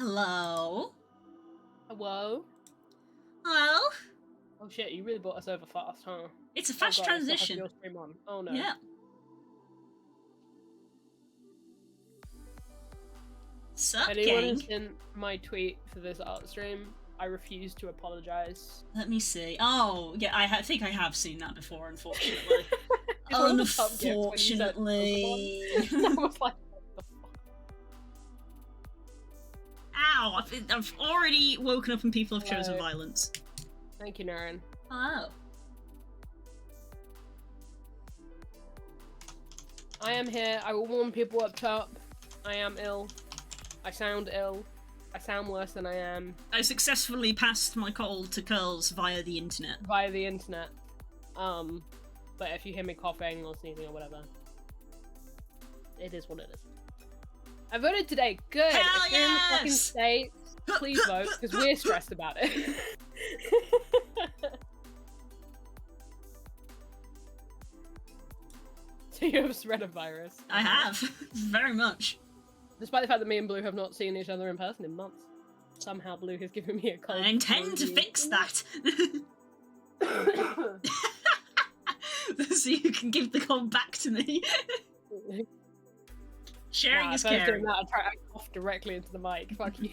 Hello. Hello? Hello. Oh shit, you really brought us over fast, huh? It's a fast God, I still have transition. your stream on. Oh no. Yeah. Sup, If anyone gang? has seen my tweet for this art stream, I refuse to apologize. Let me see. Oh, yeah, I think I have seen that before, unfortunately. It's one of the top gifts when you said Unfortunately. Pokemon. I was like, what the fuck? Ow, I've already woken up and people have chosen Hello. violence. Thank you, Naren. Hello. I am here. I will warn people up top. I am ill. I sound ill. I sound worse than I am. I successfully passed my cold to Curls via the internet. Via the internet. But if you hear me coughing or sneezing or whatever, it is what it is. I voted today. Good. Hell if you're in the fucking yes! States, please vote, because we're stressed about it. So you have spread a virus. I have. Very much. Despite the fact that me and Blue have not seen each other in person in months. Somehow Blue has given me a cold. I intend to fix that. So you can give the cold back to me. Sharing is if I was doing caring. that, I'd try to cough directly into the mic. Fuck you.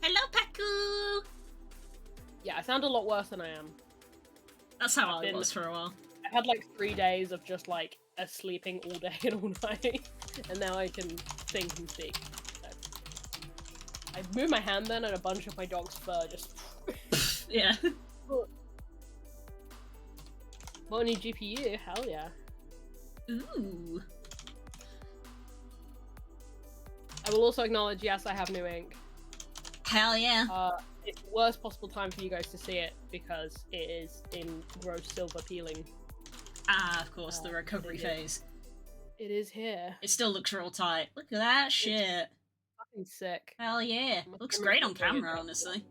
Hello, Paku! Yeah, I sound a lot worse than I am. That's how I've I been- was for a while. I had like 3 days of just like sleeping all day and all night, and now I can think and speak. So. I moved my hand then, and a bunch of my dog's fur just. Yeah. What, new GPU? Hell yeah. Ooh. I will also acknowledge, yes, I have new ink. Hell yeah. It's the worst possible time for you guys to see it because it is in gross silver peeling. Ah, of course, the recovery it is. phase. It is here. It still looks real tight. Look at that shit. Fucking sick. Hell yeah. My Looks camera's great on not doing it camera, right. honestly.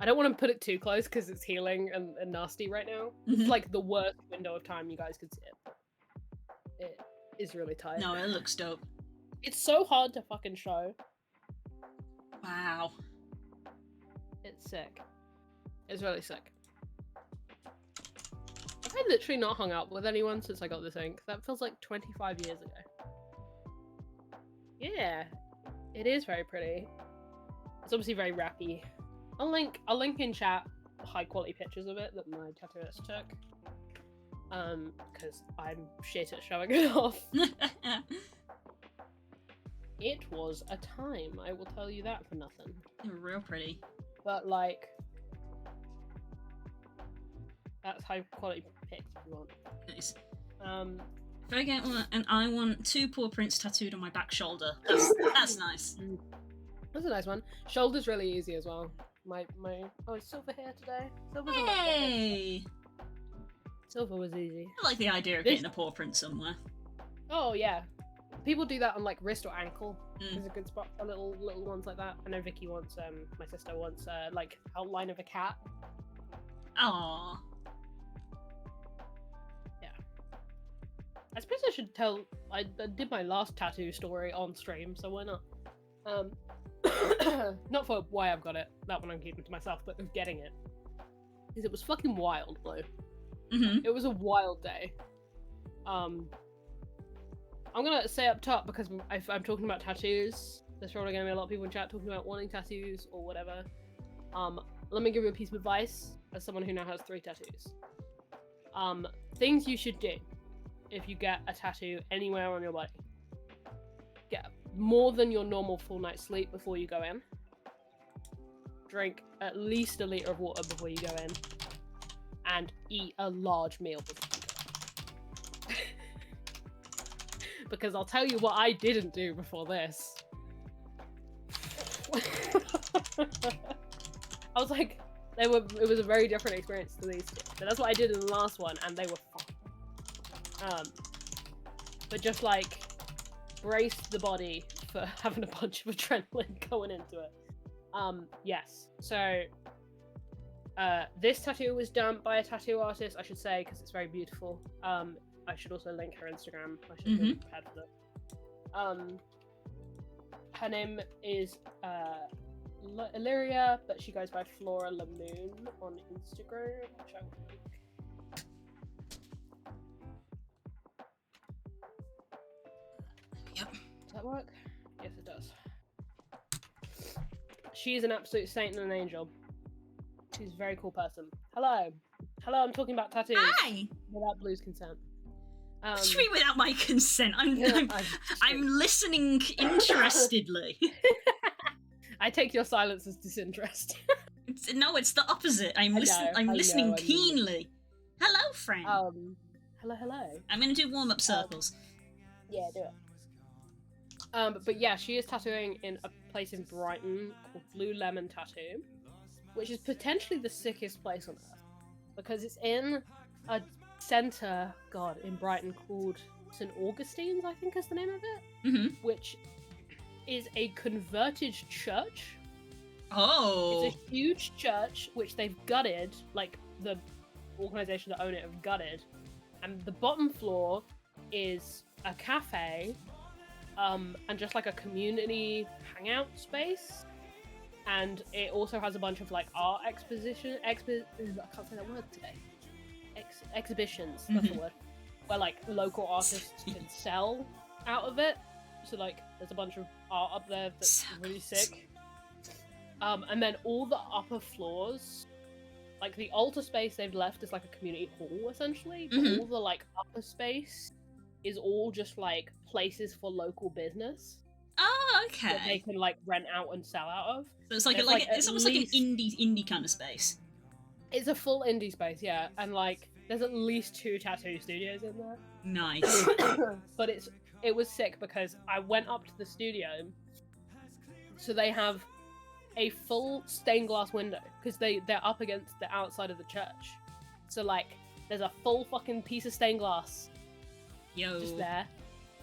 I don't want to put it too close because it's healing and nasty right now. Mhm. It's like the worst window of time you guys could see it. It is really tight. No, it looks dope. It's so hard to fucking show. Wow. It's sick. It's really sick. I've literally not hung out with anyone since I got this ink. That feels like 25 years ago. Yeah. It is very pretty. It's obviously very rappy. I'll link in chat high quality pictures of it that my tattooist took. Because I'm shit at showing it off. It was a time, I will tell you that for nothing. Real pretty. But like, that's high quality pics if you want. Nice. If I get one, and I want 2 paw prints tattooed on my back shoulder. That's nice. That's a nice one. Shoulder's really easy as well. My oh, it's Silver here today. Silver's on that bit. Hey! Silver was easy. I like the idea of This- getting a paw print somewhere. Oh yeah, people do that on like wrist or ankle. Mm. There's a good spot for little ones like that. I know Vicky wants my sister wants like outline of a cat. Aww. I suppose I should tell. I did my last tattoo story on stream, so why not? Not for why I've got it. That one I'm keeping to myself, but of getting it. Because it was fucking wild, Blue. Mm-hmm. It was a wild day. I'm gonna say up top because if I'm talking about tattoos, there's probably gonna be a lot of people in chat talking about wanting tattoos or whatever. Let me give you a piece of advice as someone who now has 3 tattoos. Things you should do if you get a tattoo anywhere on your body. Get more than your normal full night's sleep before you go in. Drink at least a litre of water before you go in. And eat a large meal before you go in. Because I'll tell you what I didn't do before this. I was like, it was a very different experience to these two. So that's what I did in the last one, and they were fun. But just like brace the body for having a bunch of adrenaline going into it. Yes. So this tattoo was done by a tattoo artist, I should say, because it's very beautiful. I should also link her Instagram. I should be prepared for that. her name is Illyria, but she goes by Flora Lamoon on Instagram, which I will link. Yep. Does that work? Yes, it does. She is an absolute saint and an angel. She's a very cool person. Hello. Hello, I'm talking about tattoos. Hi! Without Blue's consent. What do you mean without my consent? I'm listening interestedly. I take your silence as disinterest. No, it's the opposite. I'm listening keenly. Hello, friend. Hello. I'm gonna do warm-up circles. Yeah, do it. But yeah, she is tattooing in a place in Brighton called Blue Lemon Tattoo, which is potentially the sickest place on earth because it's in a centre, in Brighton called St Augustine's, I think is the name of it, which is a converted church. Oh, it's a huge church which they've gutted, like the organisation that own it have gutted, and the bottom floor is a cafe. And just like a community hangout space, and it also has a bunch of like art I can't say that word today. Exhibitions, that's the word, where like local artists can sell out of it. So like, there's a bunch of art up there that's really sick. And then all the upper floors, like the altar space they've left is like a community hall essentially, but all the like upper space is all just like places for local business. Oh, okay. That they can like rent out and sell out of. So it's it's almost like an indie kind of space. It's a full indie space, yeah, and like there's at least 2 tattoo studios in there. Nice. But it was sick because I went up to the studio, so they have a full stained glass window because they're up against the outside of the church. So like there's a full fucking piece of stained glass. Just there.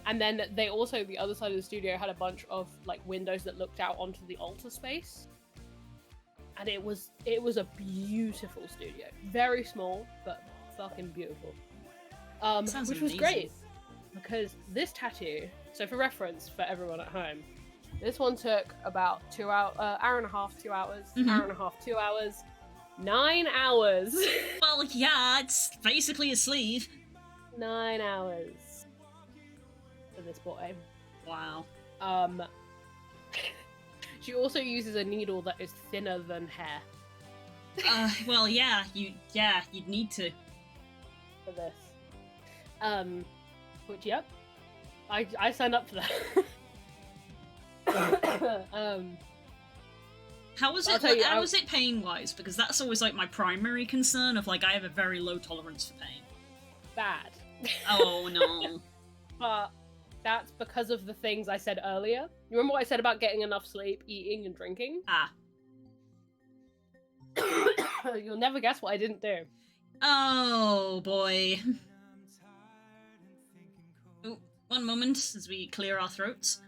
And then they also, the other side of the studio had a bunch of like windows that looked out onto the altar space. And it was a beautiful studio. Very small, but fucking beautiful. Which was great. Because this tattoo, so for reference for everyone at home, this one took about 2 hours, hour and a half, 2 hours, hour and a half, 2 hours, 9 hours. Well, yeah, it's basically a sleeve. 9 hours for this boy. Wow. She also uses a needle that is thinner than hair. Well, yeah, you'd need to. For this. Which, yep. I signed up for that. How was it pain-wise? Because that's always like my primary concern of like I have a very low tolerance for pain. Bad. Oh no. But that's because of the things I said earlier. You remember what I said about getting enough sleep, eating, and drinking? Ah. You'll never guess what I didn't do. Oh boy. Ooh, one moment as we clear our throats.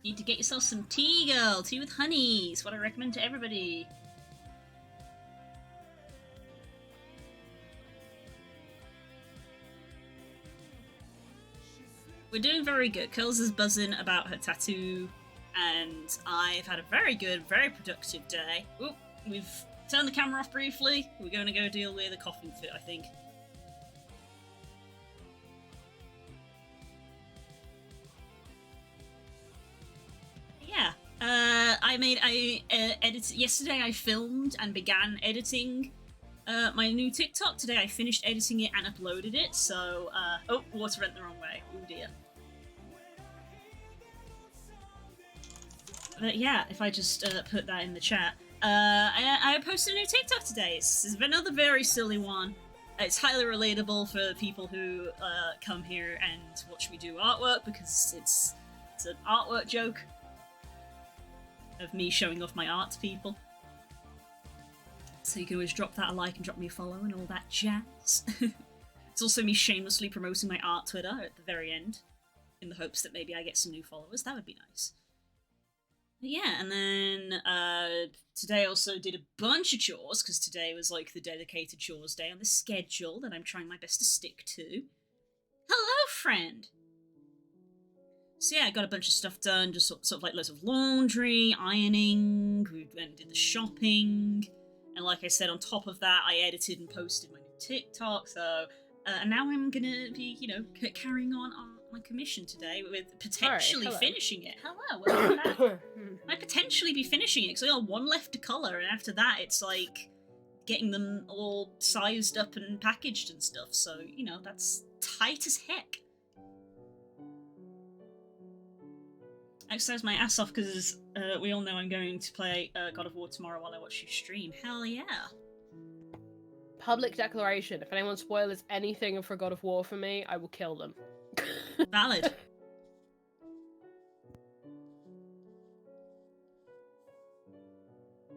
Need to get yourself some tea, girl. Tea with honey is what I recommend to everybody. We're doing very good. Curls is buzzing about her tattoo, and I've had a very good, very productive day. Oop, we've turned the camera off briefly. We're going to go deal with a coughing fit, I think. Yeah, yesterday I filmed and began editing my new TikTok. Today I finished editing it and uploaded it, so, oh, water went the wrong way. Oh dear. But yeah, if I just put that in the chat. I posted a new TikTok today. It's another very silly one. It's highly relatable for people who come here and watch me do artwork, because it's an artwork joke of me showing off my art to people. So you can always drop that a like and drop me a follow and all that jazz. It's also me shamelessly promoting my art Twitter at the very end, in the hopes that maybe I get some new followers. That would be nice. Yeah, and then today I also did a bunch of chores because today was like the dedicated chores day on the schedule that I'm trying my best to stick to. Hello, friend. So yeah, I got a bunch of stuff done, just sort of like loads of laundry, ironing. We went and did the shopping, and like I said, on top of that, I edited and posted my new TikTok. So and now I'm gonna be, carrying on my commission today with potentially hello. finishing it. Hello, welcome back. Might potentially be finishing it because I got one left to colour, and after that, it's like getting them all sized up and packaged and stuff. So that's tight as heck. I exercised my ass off because we all know I'm going to play God of War tomorrow while I watch you stream. Hell yeah. Public declaration. If anyone spoils anything for God of War for me, I will kill them. Valid.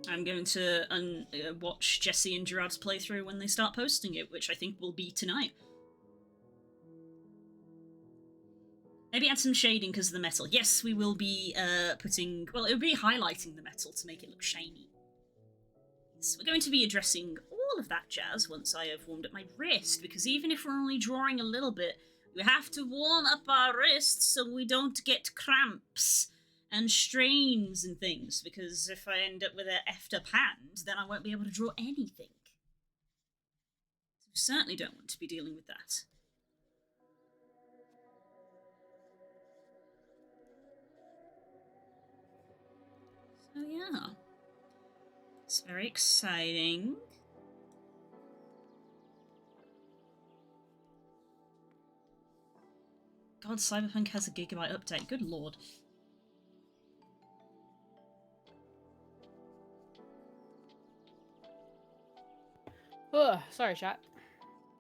I'm going to watch Jesse and Gerard's playthrough when they start posting it, which I think will be tonight. Maybe add some shading because of the metal. Yes, we will be it'll be highlighting the metal to make it look shiny. So we're going to be addressing all of that jazz once I have warmed up my wrist, because even if we're only drawing a little bit, we have to warm up our wrists so we don't get cramps and strains and things, because if I end up with an effed up hand, then I won't be able to draw anything. So we certainly don't want to be dealing with that. So yeah, it's very exciting. God, Cyberpunk has a gigabyte update. Good lord. Ugh, sorry, chat.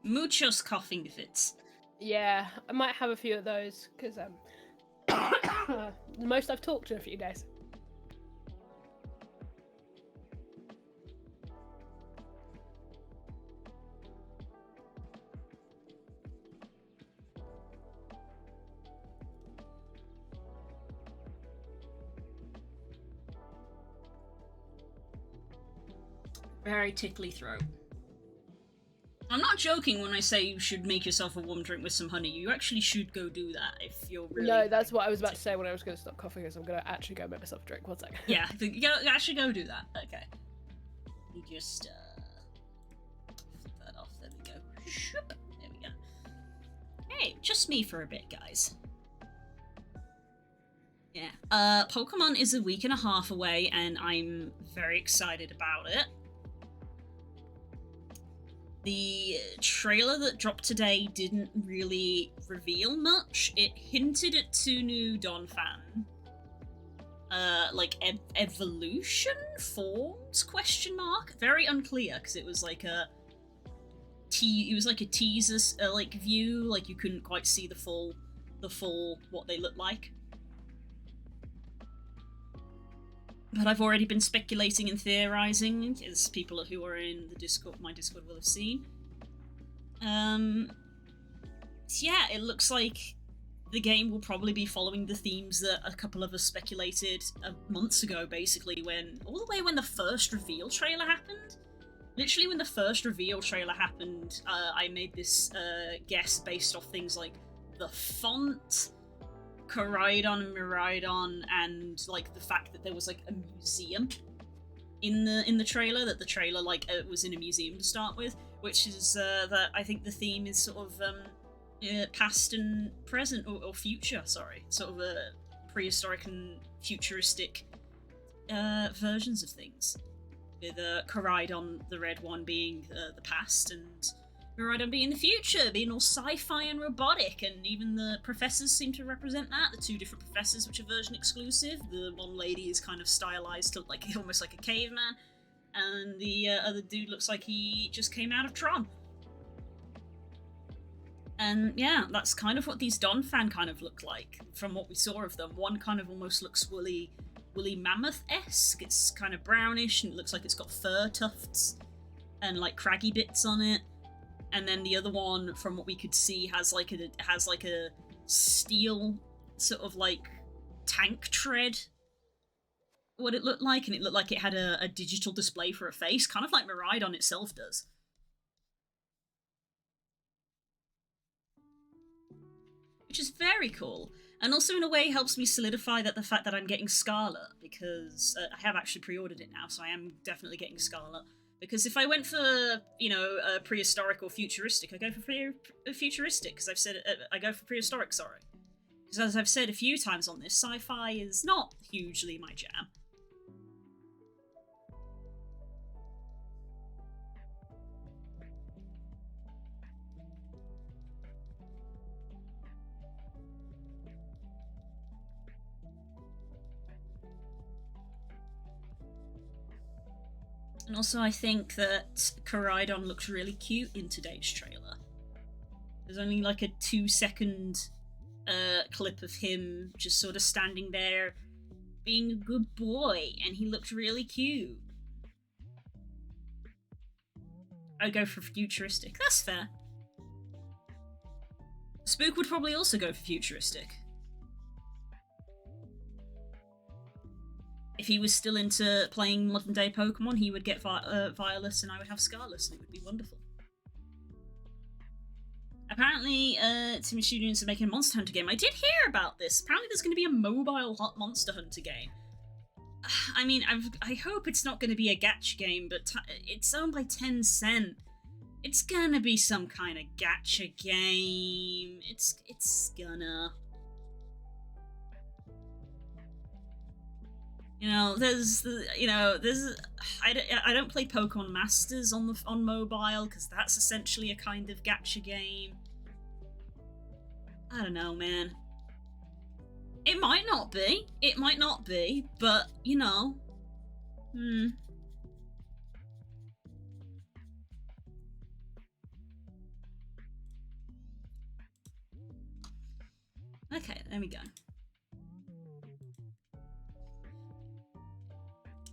Muchos coughing fits. Yeah, I might have a few of those because the most I've talked in a few days. Very tickly throat. I'm not joking when I say you should make yourself a warm drink with some honey. You actually should go do that if you're really... No, that's what I was about to say when I was going to stop coughing, is I'm going to actually go make myself a drink. 1 second. Yeah, actually go do that. Okay. You just, flip that off. There we go. Shoop. There we go. Hey, just me for a bit, guys. Yeah. Pokemon is a week and a half away, and I'm very excited about it. The trailer that dropped today didn't really reveal much. It hinted at 2 new Donphan. Evolution forms? Question mark? Very unclear, because it was like a teaser view, like you couldn't quite see the full what they look like. But I've already been speculating and theorizing, as people who are in the Discord, my Discord, will have seen. Yeah, it looks like the game will probably be following the themes that a couple of us speculated months ago, basically, all the way when the first reveal trailer happened. Literally, when the first reveal trailer happened, I made this guess based off things like the font, Koraidon and Miraidon, and like the fact that there was like a museum in the trailer, that the trailer was in a museum to start with, which is that I think the theme is sort of past and present or future, sorry, sort of a prehistoric and futuristic versions of things, with Koraidon, the red one, being the past, and Miraidon being the future, being all sci-fi and robotic, and even the professors seem to represent that. The 2 different professors, which are version exclusive. The one lady is kind of stylized to look almost like a caveman, and the other dude looks like he just came out of Tron. And yeah, that's kind of what these Donphan kind of look like from what we saw of them. One kind of almost looks woolly mammoth-esque. It's kind of brownish and it looks like it's got fur tufts and like craggy bits on it. And then the other one, from what we could see, has like a steel sort of like tank tread what it looked like, and it looked like it had a digital display for a face, kind of like Miraidon itself does. Which is very cool. And also, in a way, helps me solidify that the fact that I'm getting Scarlet, because I have actually pre-ordered it now, so I am definitely getting Scarlet. Because if I went for, you know, prehistoric or futuristic, I go for futuristic, because I've said I go for prehistoric, sorry. Because as I've said a few times on this, sci-fi is not hugely my jam. And also I think that Koraidon looks really cute in today's trailer. There's only like a 2-second clip of him just sort of standing there being a good boy, and he looked really cute. I'd go for futuristic. That's fair. Spook would probably also go for futuristic. If he was still into playing modern day Pokemon, he would get Violet and I would have Scarlet, and it would be wonderful. Apparently, Team Studios are making a Monster Hunter game. I did hear about this. Apparently there's going to be a mobile hot Monster Hunter game. I mean, I hope it's not going to be a gacha game, but it's owned by Tencent. It's gonna be some kind of gacha game. It's gonna... You know, I don't play Pokemon Masters on mobile, because that's essentially a kind of gacha game. I don't know, man. It might not be. It might not be, but, you know. Okay, there we go.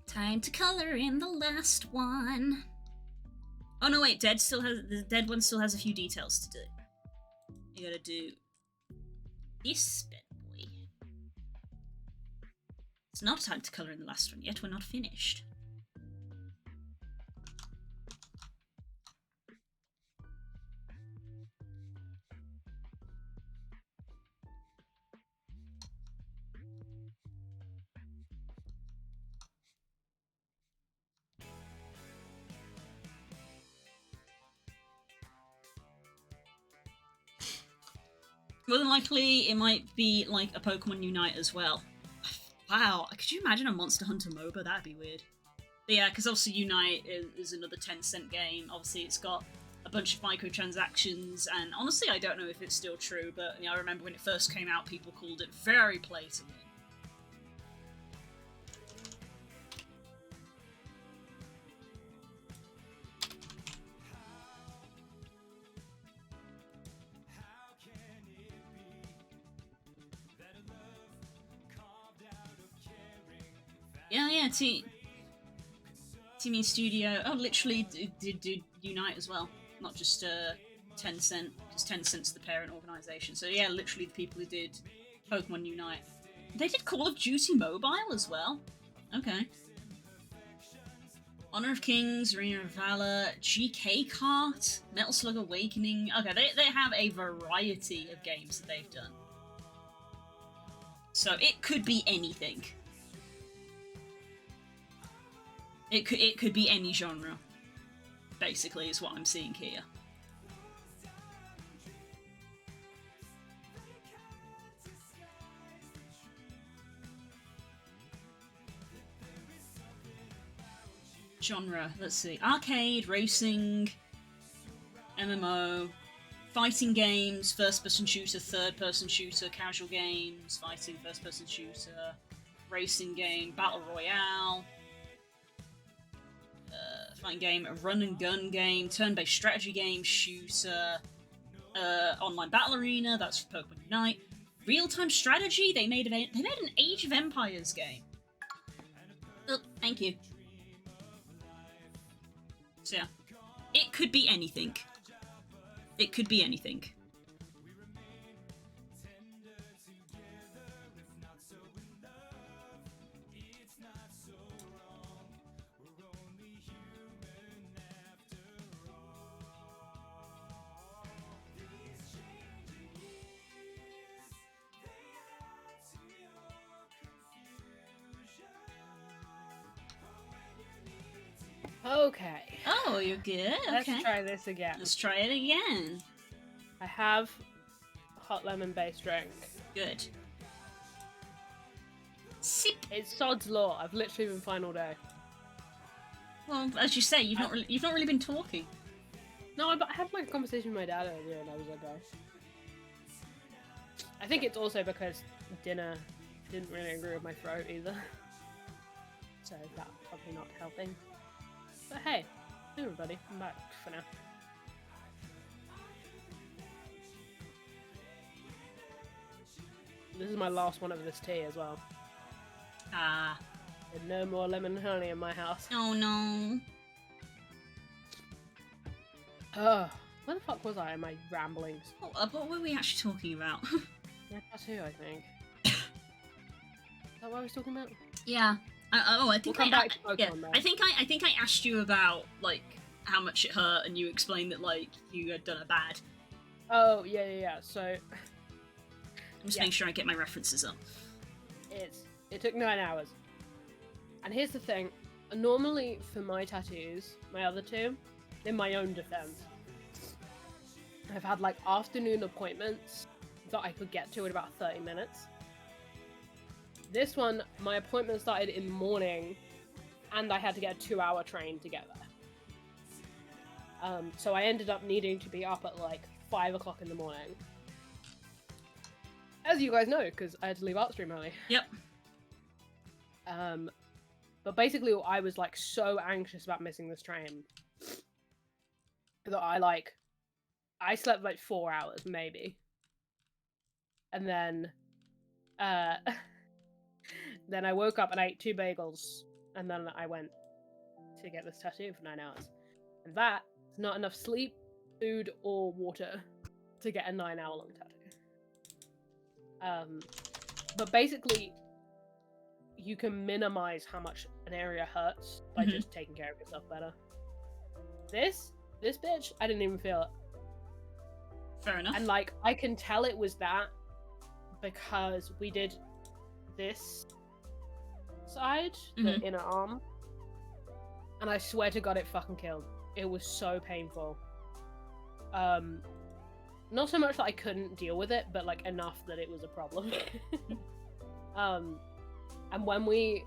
Time to color in the last one. Oh no, wait, the dead one still has a few details to do. You gotta do this bad boy. It's not time to color in the last one yet, we're not finished. More than likely, it might be like a Pokemon Unite as well. Wow, could you imagine a Monster Hunter MOBA? That'd be weird. But yeah, because obviously Unite is another Tencent game. Obviously, it's got a bunch of microtransactions, and honestly, I don't know if it's still true, but you know, I remember when it first came out, people called it very play to win. Yeah, Team Studio. Oh, literally did Unite as well, not just Tencent, because Tencent's the parent organisation. So yeah, literally the people who did Pokemon Unite. They did Call of Duty Mobile as well. Okay. Honor of Kings, Arena of Valor, GK Kart, Metal Slug Awakening. Okay, they have a variety of games that they've done. So it could be anything. It could be any genre, basically, is what I'm seeing here. Genre, let's see. Arcade, racing, MMO, fighting games, first-person shooter, third-person shooter, casual games, fighting, first-person shooter, racing game, battle royale, fighting game, a run-and-gun game, turn-based strategy game, shooter, online battle arena, that's for Pokemon Unite, real-time strategy, they made an Age of Empires game. Oh, thank you. So yeah, it could be anything. It could be anything. Okay. Oh, you're good. Okay. Let's try this again. Let's try it again. I have a hot lemon based drink. Good. Sip. It's sod's law. I've literally been fine all day. Well, as you say, you've not really been talking. No, I had like a conversation with my dad earlier, and I was okay. I think it's also because dinner didn't really agree with my throat either, so that's probably not helping. But hey, everybody, I'm back for now. This is my last one of this tea as well. Ah. And no more lemon and honey in my house. Oh no. Where the fuck was I in my ramblings? What were we actually talking about? Yeah, tattoo, I think. Is that what I was talking about? Yeah. I think We'll come back to Pokemon then. I think I asked you about like how much it hurt, and you explained that like you had done a bad. Oh yeah. So I'm just making sure I get my references up. it took 9 hours. And here's the thing, normally for my tattoos, my other two, in my own defense, I've had like afternoon appointments that I could get to in about 30 minutes. This one, my appointment started in the morning, and I had to get a 2-hour train to get there. So I ended up needing to be up at like 5 o'clock in the morning. As you guys know, because I had to leave Artstream early. Yep. But basically I was like so anxious about missing this train that I slept like 4 hours maybe. And then then I woke up and I ate 2 bagels, and then I went to get this tattoo for 9 hours. And that is not enough sleep, food, or water to get a 9-hour long tattoo. But basically, you can minimize how much an area hurts by just taking care of yourself better. This bitch, I didn't even feel it. Fair enough. And like, I can tell it was that because we did this side, the inner arm, and I swear to God it fucking killed. It was so painful. Not so much that I couldn't deal with it, but like enough that it was a problem. And when we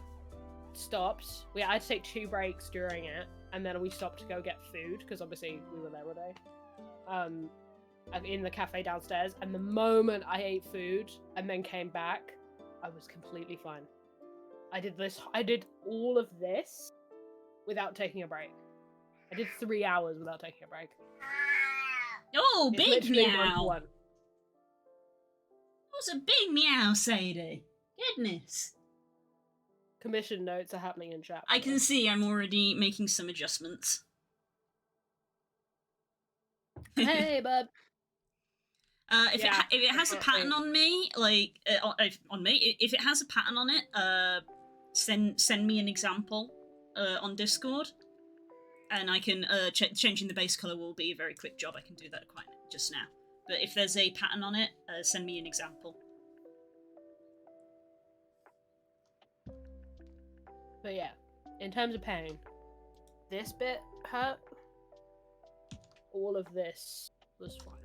stopped, we had to take 2 breaks during it, and then we stopped to go get food, because obviously we were there all day. In the cafe downstairs, and the moment I ate food and then came back, I was completely fine. I did all of this without taking a break. I did 3 hours without taking a break. Oh, It's big literally meow! 1-to-1. That was a big meow, Sadie. Goodness. Commission notes are happening in chat. I can see I'm already making some adjustments. Hey, bud. If it has a pattern on me, like if it has a pattern on it, send me an example on Discord, and I can changing the base color will be a very quick job. I can do that quite just now. But if there's a pattern on it, send me an example. But yeah, in terms of pain, this bit hurt. All of this was fine.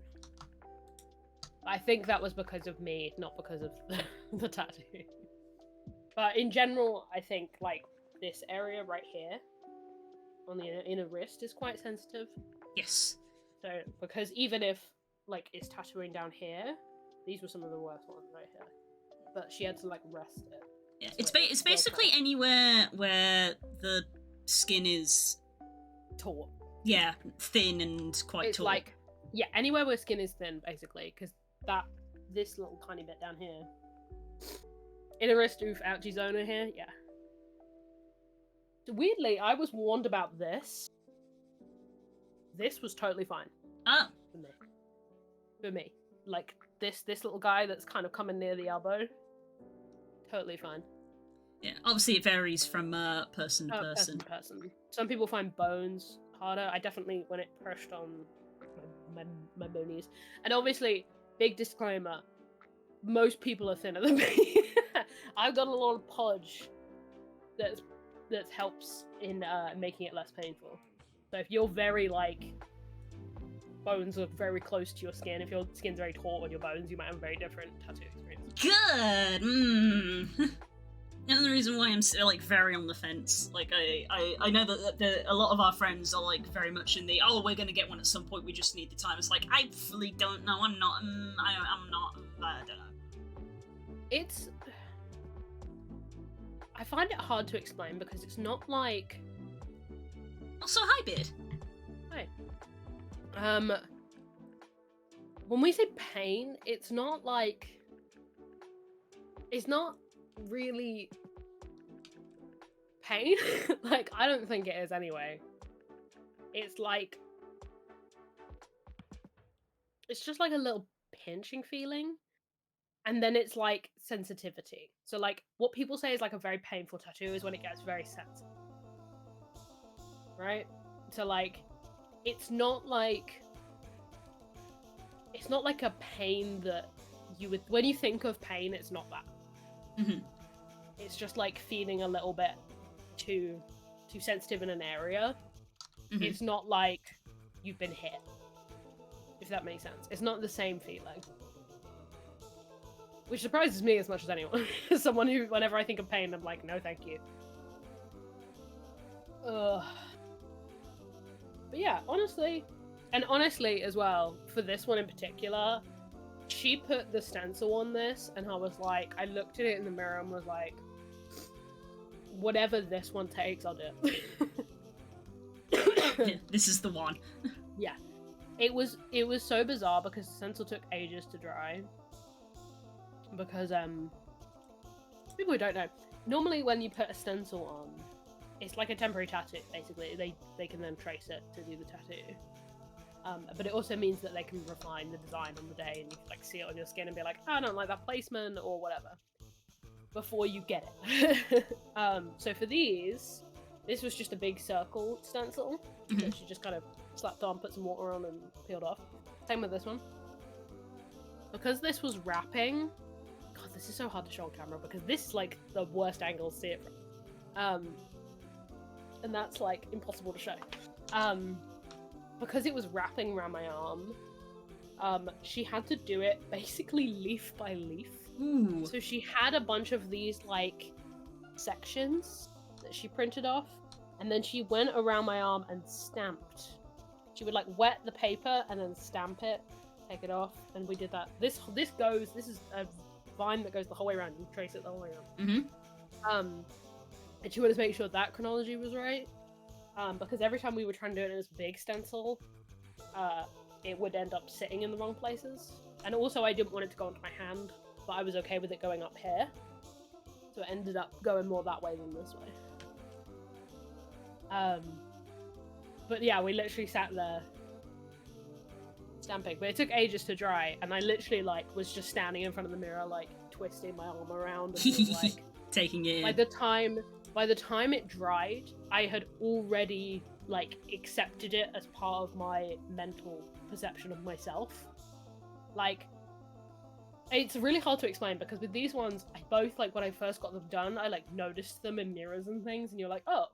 I think that was because of me, not because of the tattoo. But in general, I think like this area right here on the inner wrist is quite sensitive. Yes. So because even if like it's tattooing down here, these were some of the worst ones right here. But she had to like rest it. Yeah, it's basically anywhere where the skin is taut. Yeah, thin and quite It's taut. like, yeah, anywhere where skin is thin, basically, because this little tiny bit down here, inner wrist, oof, ouchie zona here, yeah. So weirdly, I was warned about this. This was totally fine. Ah. For me. Like, this little guy that's kind of coming near the elbow, totally fine. Yeah, obviously it varies from person to person. Person. Some people find bones harder. I definitely, when it pushed on my bonies. And obviously, big disclaimer, most people are thinner than me. I've got a lot of podge that's that helps in making it less painful. So if you're very like bones are very close to your skin, if your skin's very taut on your bones, you might have a very different tattoo experience. Good. Another reason why I'm still like very on the fence. Like I know that a lot of our friends are like very much in the we're gonna get one at some point. We just need the time. It's like I fully don't know. I'm not. I'm not. I don't know. It's. I find it hard to explain because it's not like. Also, hi, Beard. Hi. When we say pain, it's not like. It's not really pain. Like, I don't think it is anyway. It's like. It's just like a little pinching feeling. And then it's like sensitivity. So, like, what people say is like a very painful tattoo is when it gets very sensitive. Right? So, like, it's not like a pain that you would. When you think of pain, it's not that. Mm-hmm. It's just like feeling a little bit too sensitive in an area. Mm-hmm. It's not like you've been hit, if that makes sense. It's not the same feeling, which surprises me as much as anyone. Someone who, whenever I think of pain, I'm like, no, thank you. Ugh. But yeah, honestly as well, for this one in particular, she put the stencil on this, and I was like, I looked at it in the mirror and was like, whatever this one takes, I'll do it. This is the one. Yeah. It was so bizarre because the stencil took ages to dry. Because, people who don't know, normally when you put a stencil on, it's like a temporary tattoo, basically. They can then trace it to do the tattoo. But it also means that they can refine the design on the day, and you can like see it on your skin and be like, I don't like that placement or whatever, before you get it. So for this was just a big circle stencil that she just kind of slapped on, put some water on, and peeled off. Same with this one. Because this was wrapping, God, this is so hard to show on camera because this is like the worst angle to see it from. And that's like impossible to show. Because it was wrapping around my arm, she had to do it basically leaf by leaf. Ooh. So she had a bunch of these like sections that she printed off, and then she went around my arm and stamped. She would like wet the paper and then stamp it, take it off, and we did that. This is a vine that goes the whole way around. You trace it the whole way around. And she wanted to make sure that chronology was right. Because every time we were trying to do it in this big stencil, it would end up sitting in the wrong places. And also I didn't want it to go onto my hand, but I was okay with it going up here. So it ended up going more that way than this way. But yeah, we literally sat there stamping, but it took ages to dry, and I literally like was just standing in front of the mirror, like twisting my arm around and just, like taking it in. By the time it dried, I had already like accepted it as part of my mental perception of myself. Like, it's really hard to explain because with these ones, I both like when I first got them done, I like noticed them in mirrors and things, and you're like, oh,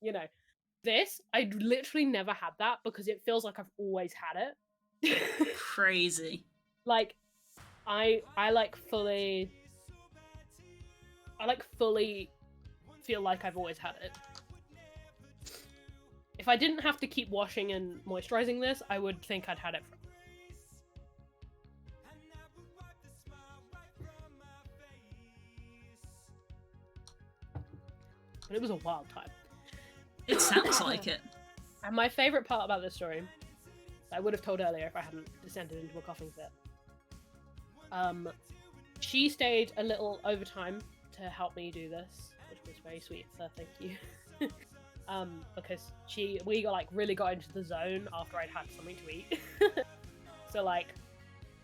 you know. This, I literally never had that because it feels like I've always had it. Crazy. Like, I fully feel like I've always had it. If I didn't have to keep washing and moisturizing this, I would think I'd had it for. But it was a wild time. It sounds like it. And my favorite part about this story, I would have told earlier if I hadn't descended into a coughing fit. She stayed a little overtime to help me do this, which was very sweet, so thank you. Because we really got into the zone after I'd had something to eat. So like,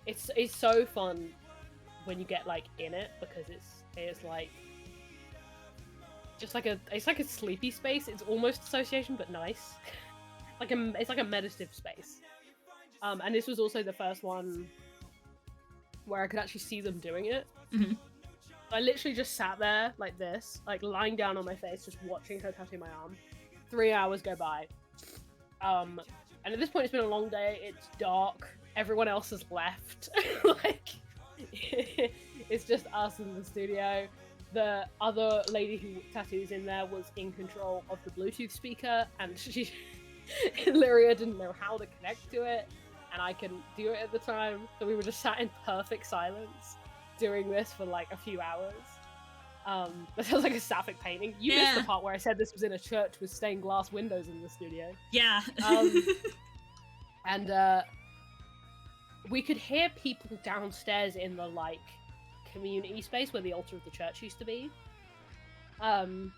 it's so fun when you get like in it because it's like. Just it's like a sleepy space. It's almost association, but nice. It's like a meditative space. And this was also the first one where I could actually see them doing it. I literally just sat there like this, like lying down on my face, just watching her tattoo my arm. 3 hours go by. And at this point, it's been a long day. It's dark. Everyone else has left. Like, it's just us in the studio. The other lady who tattoos in there was in control of the Bluetooth speaker, and Lyria didn't know how to connect to it, and I couldn't do it at the time, so we were just sat in perfect silence doing this for like a few hours. That sounds like a sapphic painting. You missed the part where I said this was in a church with stained glass windows in the studio. Yeah. And we could hear people downstairs in the like community space where the altar of the church used to be. And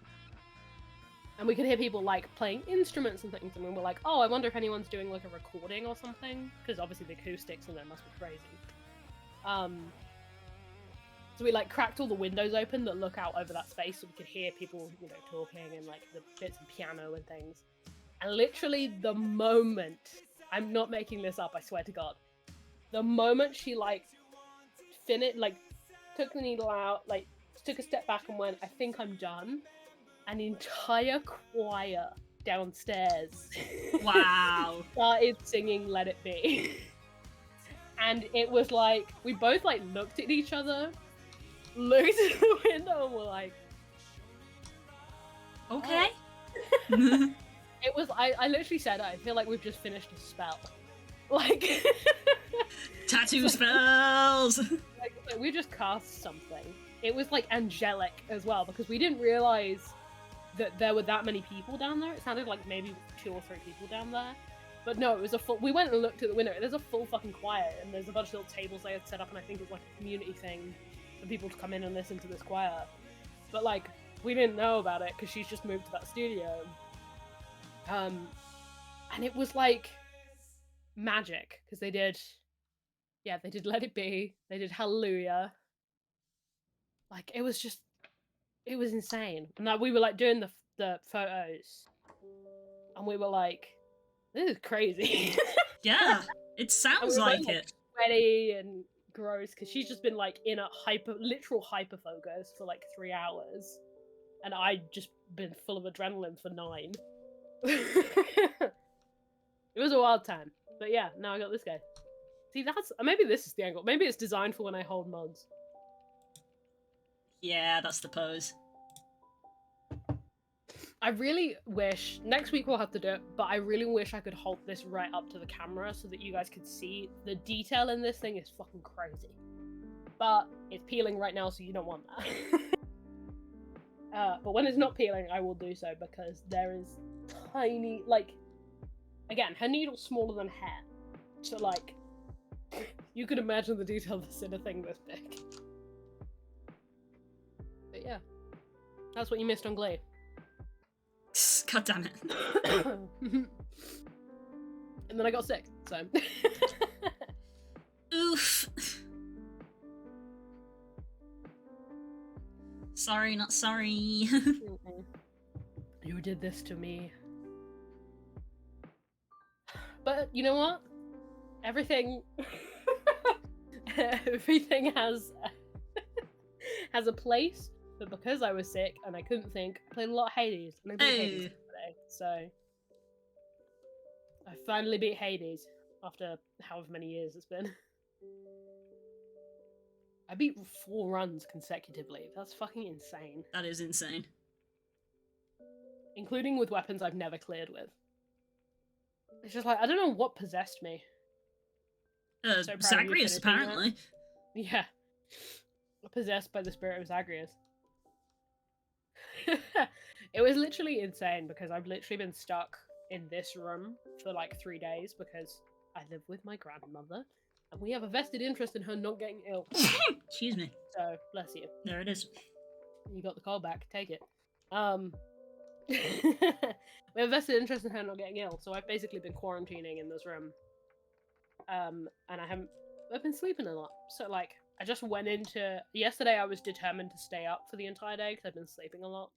we could hear people like playing instruments and things, and we were like, oh, I wonder if anyone's doing like a recording or something, because obviously the acoustics in there must be crazy. So we like cracked all the windows open that look out over that space, so we could hear people, you know, talking and like the bits of piano and things. And literally the moment, I'm not making this up, I swear to God, the moment she like took the needle out, like took a step back and went, I think I'm done, an entire choir downstairs Wow. started singing Let It Be. And it was like, we both like looked at each other, looked at the window, and were like, okay. Oh. It was, I literally said, I feel like we've just finished a spell. Like, tattoo spells! Like, we just cast something. It was like angelic as well, because we didn't realize that there were that many people down there. It sounded like maybe 2 or 3 people down there. But no, it was a full, we went and looked at the window, there's a full fucking choir, and there's a bunch of little tables they had set up, and I think it was like a community thing for people to come in and listen to this choir. But like, we didn't know about it, because she's just moved to that studio. And it was like magic, because they did Let It Be, they did Hallelujah. Like, it was insane. And like, we were like doing the photos, and we were like, this is crazy. Yeah, it sounds like it. Sweaty and gross, because she's just been like in a literal hyper focus for like 3 hours, and I'd just been full of adrenaline for 9. It was a wild time, but yeah, now I got this guy. See, maybe this is the angle. Maybe it's designed for when I hold mugs. Yeah, that's the pose. I really wish, next week we'll have to do it, but I really wish I could hold this right up to the camera so that you guys could see the detail in this thing is fucking crazy. But it's peeling right now, so you don't want that. But when it's not peeling, I will do so, because there is tiny, like, again, her needle's smaller than hair. So, like, you could imagine the detail that's in a thing this big. But yeah, that's what you missed on Glee. God damn it. And then I got sick, so. Oof. Sorry, not sorry. You did this to me. But you know what? Everything has a place. But because I was sick and I couldn't think, I played a lot of Hades, and I beat Hades today. So I finally beat Hades after however many years it's been. I beat 4 runs consecutively. That's fucking insane. That is insane. Including with weapons I've never cleared with. It's just like, I don't know what possessed me. Zagreus, apparently. Yeah. Possessed by the spirit of Zagreus. It was literally insane, because I've literally been stuck in this room for like 3 days, because I live with my grandmother, and we have a vested interest in her not getting ill. Excuse me. So, bless you. There it is. You got the call back, take it. We have a vested interest in her not getting ill, so I've basically been quarantining in this room. And I've been sleeping a lot. So like, I just went into, yesterday I was determined to stay up for the entire day, because I've been sleeping a lot.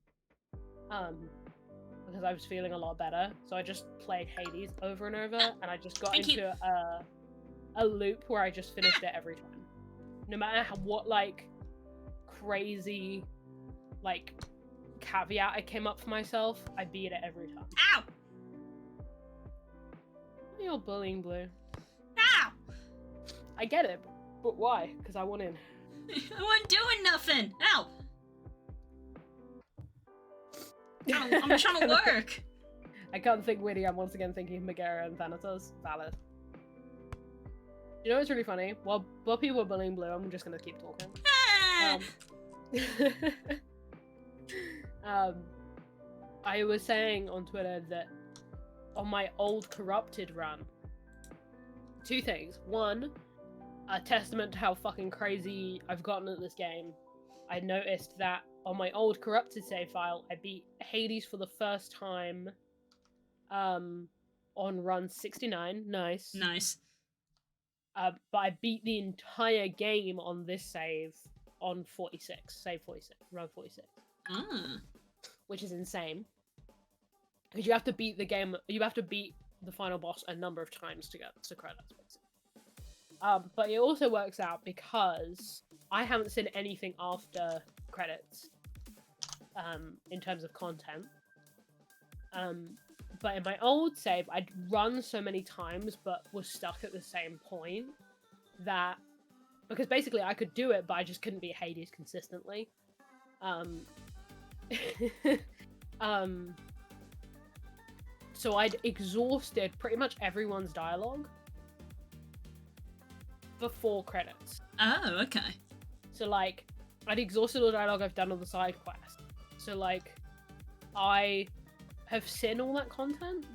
Because I was feeling a lot better. So I just played Hades over and over, and I just got into a loop where I just finished it every time. No matter what, like, crazy, like, caveat I came up for myself, I beat it every time. Ow! You're bullying Blue. Ow! I get it, but why? Because I want in. I wasn't doing nothing! Ow! I'm trying to work! I can't think witty, I'm once again thinking Megara and Thanatos. Valid. You know what's really funny? While people are bullying Blue, I'm just gonna keep talking. Ah! I was saying on Twitter that on my old corrupted run, two things. One, a testament to how fucking crazy I've gotten at this game. I noticed that on my old corrupted save file, I beat Hades for the first time on run 69. Nice. Nice. But I beat the entire game on this save on 46. Save 46. Run 46. Ah. Which is insane. Because you have to beat the game, you have to beat the final boss a number of times to get to credits, basically. But it also works out because I haven't seen anything after credits, in terms of content. But in my old save, I'd run so many times, but was stuck at the same point that, because basically I could do it, but I just couldn't beat Hades consistently. So I'd exhausted pretty much everyone's dialogue before credits. Oh, okay. So, like, I'd exhausted all the dialogue I've done on the side quest. So, like, I have seen all that content.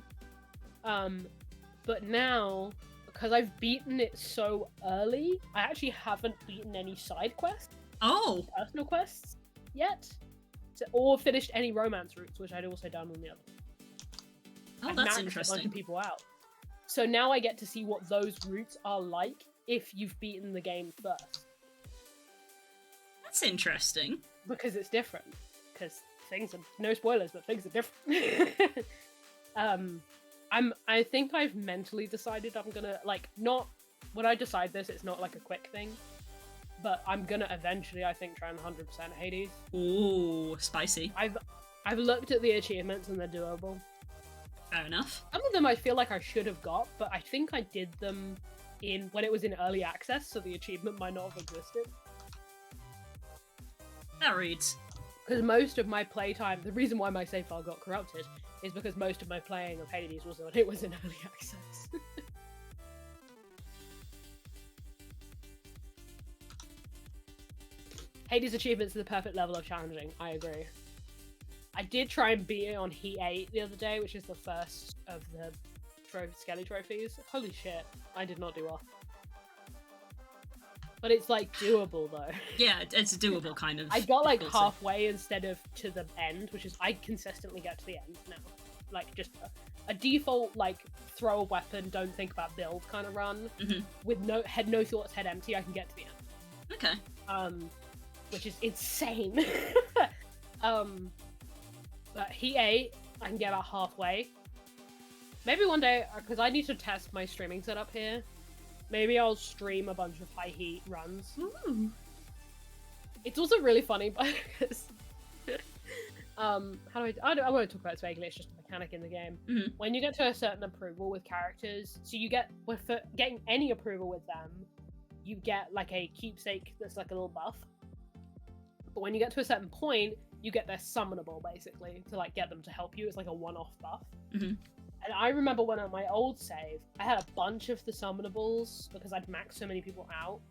But now, because I've beaten it so early, I actually haven't beaten any side quests, Oh! personal quests, yet. Or finished any romance routes, which I'd also done on the other. Oh, I've that's maxed interesting. a bunch of people out. So now I get to see what those routes are like if you've beaten the game first. That's interesting. Because it's different. Because things are, no spoilers, but things are different. I think I've mentally decided I'm gonna, like, not, when I decide this, it's not like a quick thing, but I'm gonna eventually, I think, try and 100% Hades. Ooh, spicy. I've looked at the achievements and they're doable. Fair enough. Some of them I feel like I should have got, but I think I did them when it was in early access, so the achievement might not have existed. That reads. Because most of my playtime, the reason why my save file got corrupted is because most of my playing of Hades was when it was in early access. Hades achievements are the perfect level of challenging, I agree. I did try and beat it on Heat 8 the other day, which is the first of the Skelly trophies. Holy shit, I did not do well. But it's, like, doable, though. Yeah, it's doable, kind of. I got, like, difficulty. halfway instead of to the end, which is, I consistently get to the end now. Like, just a default, like, throw a weapon, don't think about build kind of run. Mm-hmm. With no thoughts, head empty, I can get to the end. Okay. Which is insane. But Heat 8, I can get about halfway. Maybe one day, because I need to test my streaming setup here, maybe I'll stream a bunch of high heat runs. Ooh. It's also really funny because I won't talk about it vaguely, it's just a mechanic in the game. Mm-hmm. When you get to a certain approval with characters, so you get, for getting any approval with them, you get like a keepsake that's like a little buff. But when you get to a certain point, you get their summonable, basically, to like get them to help you. It's like a one-off buff. Mm-hmm. And I remember when on my old save, I had a bunch of the summonables because I'd maxed so many people out,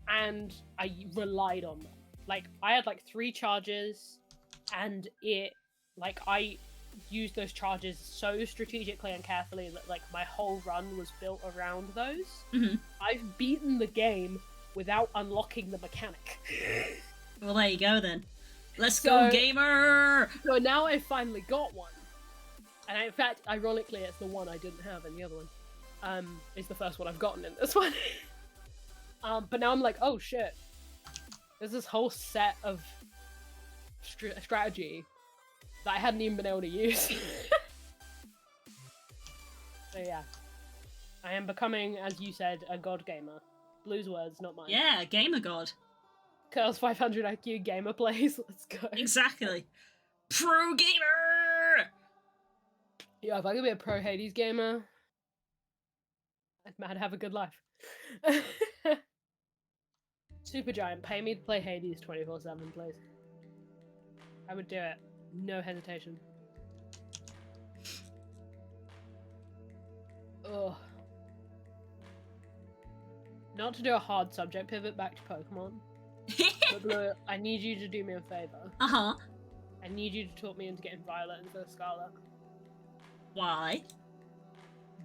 and I relied on them. Like, I had like 3 charges, and I used those charges so strategically and carefully that like my whole run was built around those. Mm-hmm. I've beaten the game without unlocking the mechanic. Well, there you go then. Let's go, gamer! So now I finally got one. And in fact, ironically, it's the one I didn't have in the other one. Is the first one I've gotten in this one. But now I'm like, oh shit. There's this whole set of strategy that I hadn't even been able to use. So yeah. I am becoming, as you said, a god gamer. Blue's words, not mine. Yeah, gamer god. Curls 500 IQ gamer plays. Let's go. Exactly. Pro gamer! Yeah, if I could be a pro Hades gamer, I'd have a good life. Supergiant, pay me to play Hades 24/7, please. I would do it. No hesitation. Ugh. Not to do a hard subject pivot back to Pokemon, but Blue, I need you to do me a favor. Uh-huh. I need you to talk me into getting Violet instead of Scarlet. Why?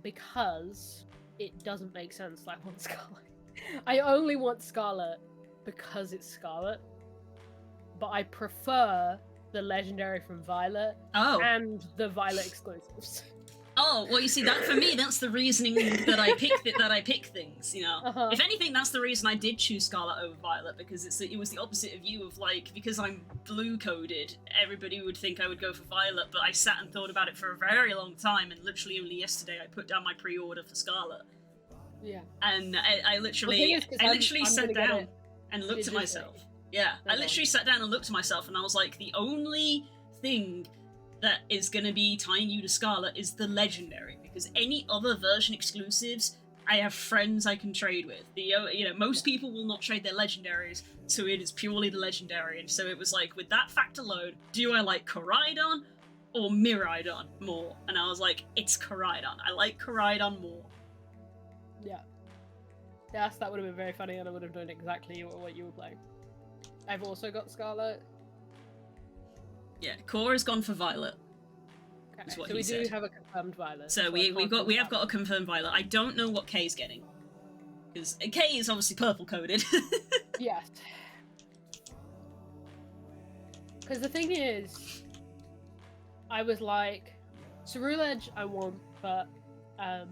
Because it doesn't make sense that I want Scarlet. I only want Scarlet because it's Scarlet, but I prefer the legendary from Violet Oh. and the Violet exclusives. Oh, well, you see, that for me, that's the reasoning that I pick things, you know? Uh-huh. If anything, that's the reason I did choose Scarlet over Violet, because it was the opposite of you, of like, because I'm blue-coded, everybody would think I would go for Violet, but I sat and thought about it for a very long time, and literally only yesterday I put down my pre-order for Scarlet. Yeah. And I literally sat down and looked at digitally. myself. Yeah, I literally sat down and looked at myself, and I was like, the only thing that is going to be tying you to Scarlet is the legendary, because any other version exclusives, I have friends I can trade with. Most people will not trade their legendaries, so it is purely the legendary. And so it was like, with that fact alone, do I like Koraidon or Miraidon more? And I was like, it's Koraidon. I like Koraidon more. Yeah. Yes, that would have been very funny, and I would have done exactly what you were playing. I've also got Scarlet. Yeah, Cora's gone for Violet. Okay, what so he we do said. have a confirmed Violet. So we have got a confirmed Violet. I don't know what Kay's getting, because Kay is obviously purple coded. Yes. Because the thing is, I was like, Ceruledge I want, but I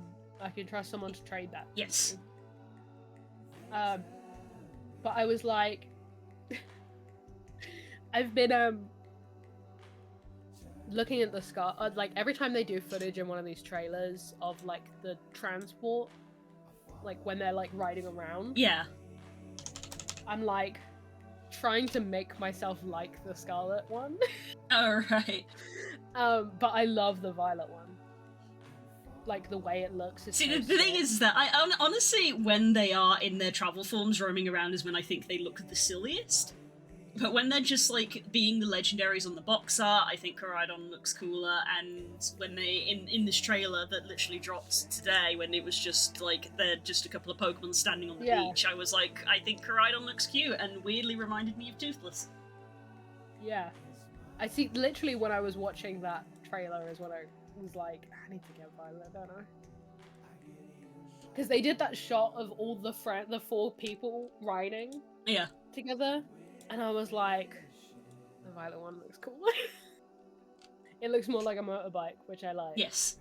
can trust someone to trade that. Yes. But I was like, I've been looking at the like every time they do footage in one of these trailers of like the transport, like when they're like riding around. Yeah. I'm like trying to make myself like the Scarlet one. All right. But I love the Violet one. Like the way it looks. See, the thing is that I honestly, when they are in their travel forms roaming around, is when I think they look the silliest. But when they're just like being the legendaries on the box art, I think Koraidon looks cooler. And when they in this trailer that literally dropped today, when it was just like they're just a couple of Pokemon standing on the beach, I was like, I think Koraidon looks cute, and weirdly reminded me of Toothless. Yeah, I see. Literally, when I was watching that trailer, is when I was like, I need to get Violet, don't I? Because they did that shot of all the four people riding together. And I was like, the Violet one looks cool. It looks more like a motorbike, which I like. Yes.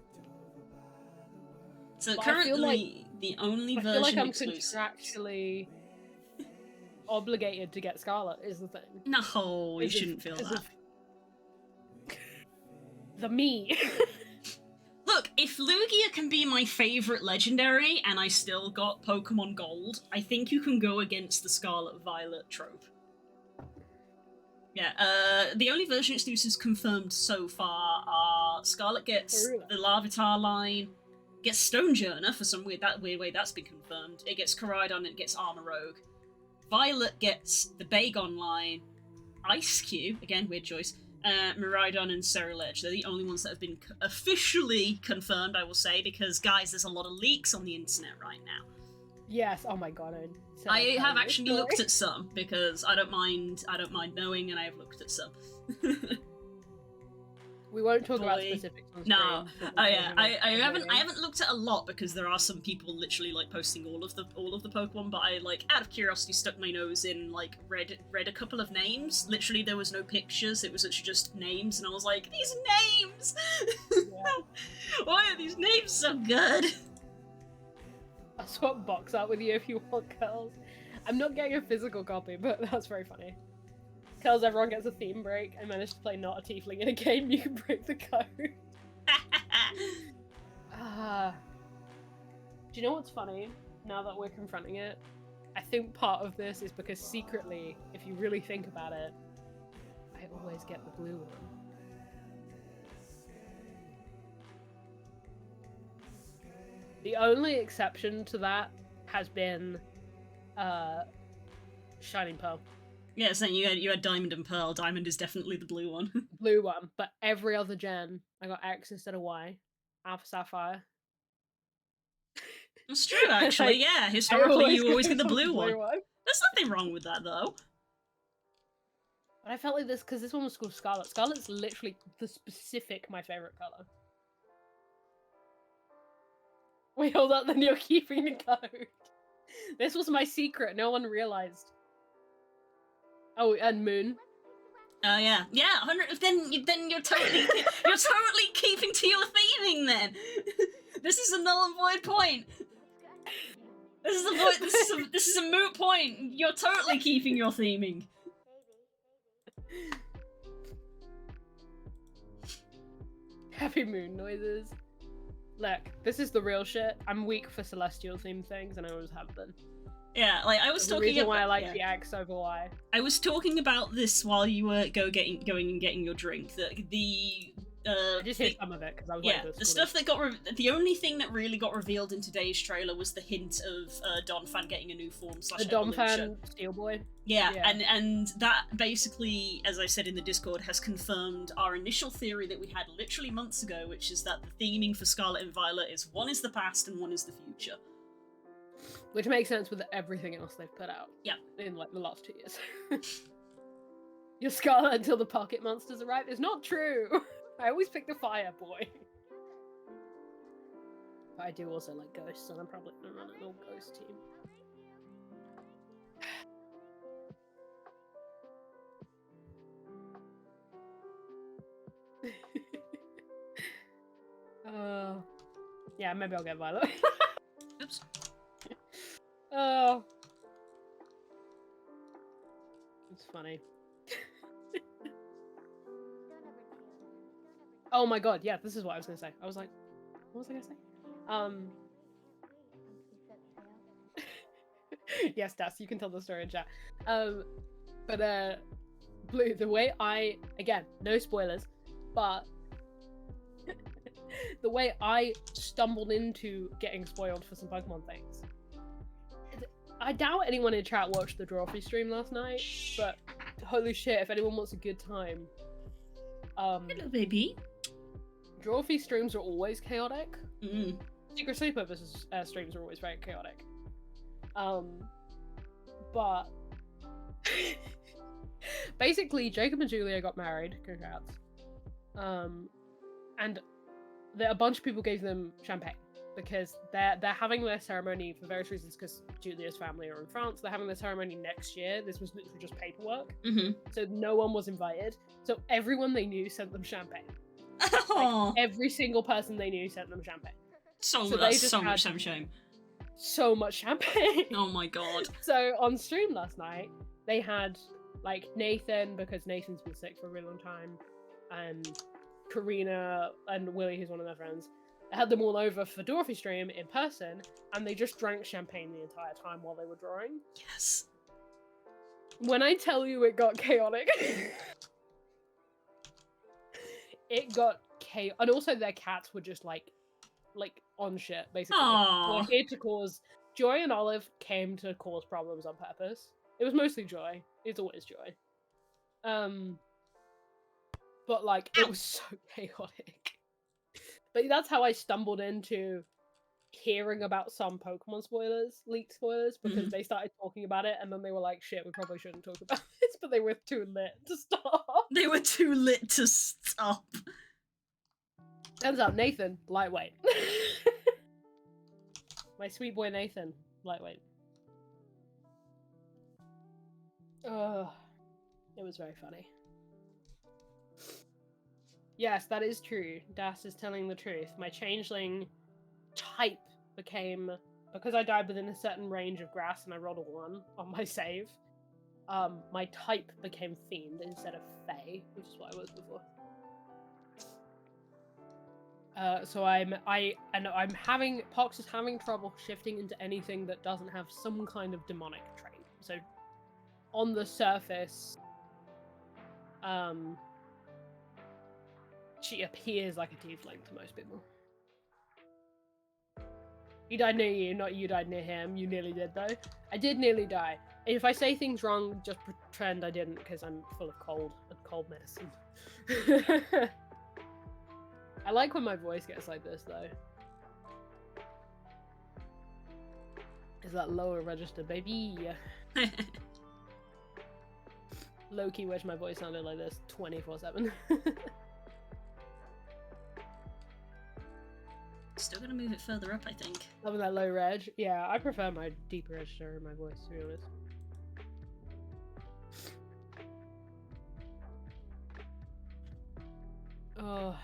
So But currently, the only version I feel like I'm exclusive. contractually obligated to get Scarlet, is the thing. No, you shouldn't feel that. The me. Look, if Lugia can be my favourite legendary and I still got Pokemon Gold, I think you can go against the Scarlet Violet trope. Yeah, the only version exclusives confirmed so far are Scarlet gets the Larvitar line, gets Stonejourner for some weird way that's been confirmed. It gets Koraidon, it gets Armorogue. Violet gets the Bagon line, Ice-Cube, again, weird choice, Miraidon and Ceruledge. They're the only ones that have been officially confirmed, I will say, because, guys, there's a lot of leaks on the internet right now. Yes, oh my god, I have actually looked at some, because I don't mind knowing, and I have looked at some. We won't talk about specifics on stream. No, I haven't looked at a lot, because there are some people literally like posting all of the Pokemon, but I like out of curiosity stuck my nose in, like read a couple of names. Literally there was no pictures, it was literally just names, and I was like, these names! Yeah. Why are these names so good? I'll swap box out with you if you want, Curls. I'm not getting a physical copy, but that's very funny. Curls, everyone gets a theme break. I managed to play Not a Tiefling in a game, you can break the code. Do you know what's funny, now that we're confronting it? I think part of this is because secretly, if you really think about it, I always get the blue one. The only exception to that has been Shining Pearl. Yeah, so you had Diamond and Pearl. Diamond is definitely the blue one. Blue one, but every other gen, I got X instead of Y. Alpha Sapphire. It's true, actually. Like, yeah, historically you always get the for blue one. one. There's nothing wrong with that, though. But I felt like this because this one was called Scarlet. Scarlet's literally the specific my favorite color. Wait, hold up, then you're keeping the code. This was my secret. No one realized. Oh, and Moon. Oh yeah, 100. Then you're totally you're totally keeping to your theming. Then this is a null and void point. This is a void. This is a moot point. You're totally keeping your theming. Happy Moon noises. Look, this is the real shit. I'm weak for celestial themed things, and I always have been. Yeah, like I was the talking reason about why I like the X over Y. I was talking about this while you were going and getting your drink. I just hit some of it because I was like, the stuff that got the only thing that really got revealed in today's trailer was the hint of Donphan getting a new form / the Donphan Steel Boy. Yeah, and that basically, as I said in the Discord, has confirmed our initial theory that we had literally months ago, which is that the theming for Scarlet and Violet is one is the past and one is the future. Which makes sense with everything else they've put out. Yeah. In like the last 2 years. You're Scarlet until the pocket monsters arrive. It's not true. I always pick the Fire Boy. But I do also like Ghosts, and I'm probably gonna run an all Ghost team. Yeah, maybe I'll get Violet. Oops. Oh. It's funny. Oh my god, yeah, this is what I was gonna say. I was like, what was I gonna say? Yes, Das, you can tell the story in chat. But Blue, the way again, no spoilers, but the way I stumbled into getting spoiled for some Pokemon things. I doubt anyone in chat watched the Drawfree stream last night, but holy shit, if anyone wants a good time. Hello, baby. Drawfree streams are always chaotic. Mm. Secret Sleepover streams are always very chaotic. But basically, Jacob and Julia got married. Congrats. And a bunch of people gave them champagne because they're having their ceremony for various reasons. Because Julia's family are in France, they're having their ceremony next year. This was literally just paperwork, so no one was invited. So everyone they knew sent them champagne. Like, every single person they knew sent them champagne. That's so much shame. So much champagne. Oh my god. So on stream last night, they had like Nathan, because Nathan's been sick for a really long time, and Karina and Willie, who's one of their friends. I had them all over for Drawfree stream in person, and they just drank champagne the entire time while they were drawing. Yes. When I tell you it got chaotic, it got chaotic. And also their cats were just like on shit, basically. Aww. Like, here to cause... Joy and Olive came to cause problems on purpose. It was mostly Joy. It's always Joy. But like, it was so chaotic. But that's how I stumbled into hearing about some Pokemon spoilers, leaked spoilers, because they started talking about it, and then they were like, shit, we probably shouldn't talk about this, but they were too lit to stop. They were too lit to stop. Turns out Nathan, lightweight. My sweet boy Nathan, lightweight. It was very funny. Yes, that is true. Das is telling the truth. My changeling type became... Because I died within a certain range of grass and I rolled a 1 on my save, my type became Fiend instead of Fae, which is what I was before. So Pox is having trouble shifting into anything that doesn't have some kind of demonic trait. So, on the surface, she appears like a tiefling to most people. He died near you, not you died near him. You nearly did, though. I did nearly die. If I say things wrong, just pretend I didn't, because I'm full of cold and cold medicine. I like when my voice gets like this, though. Is that lower register, baby? Low-key wish my voice sounded like this 24/7. Still gonna move it further up, I think. Loving that low reg. Yeah, I prefer my deeper register in my voice, to be honest. Oh.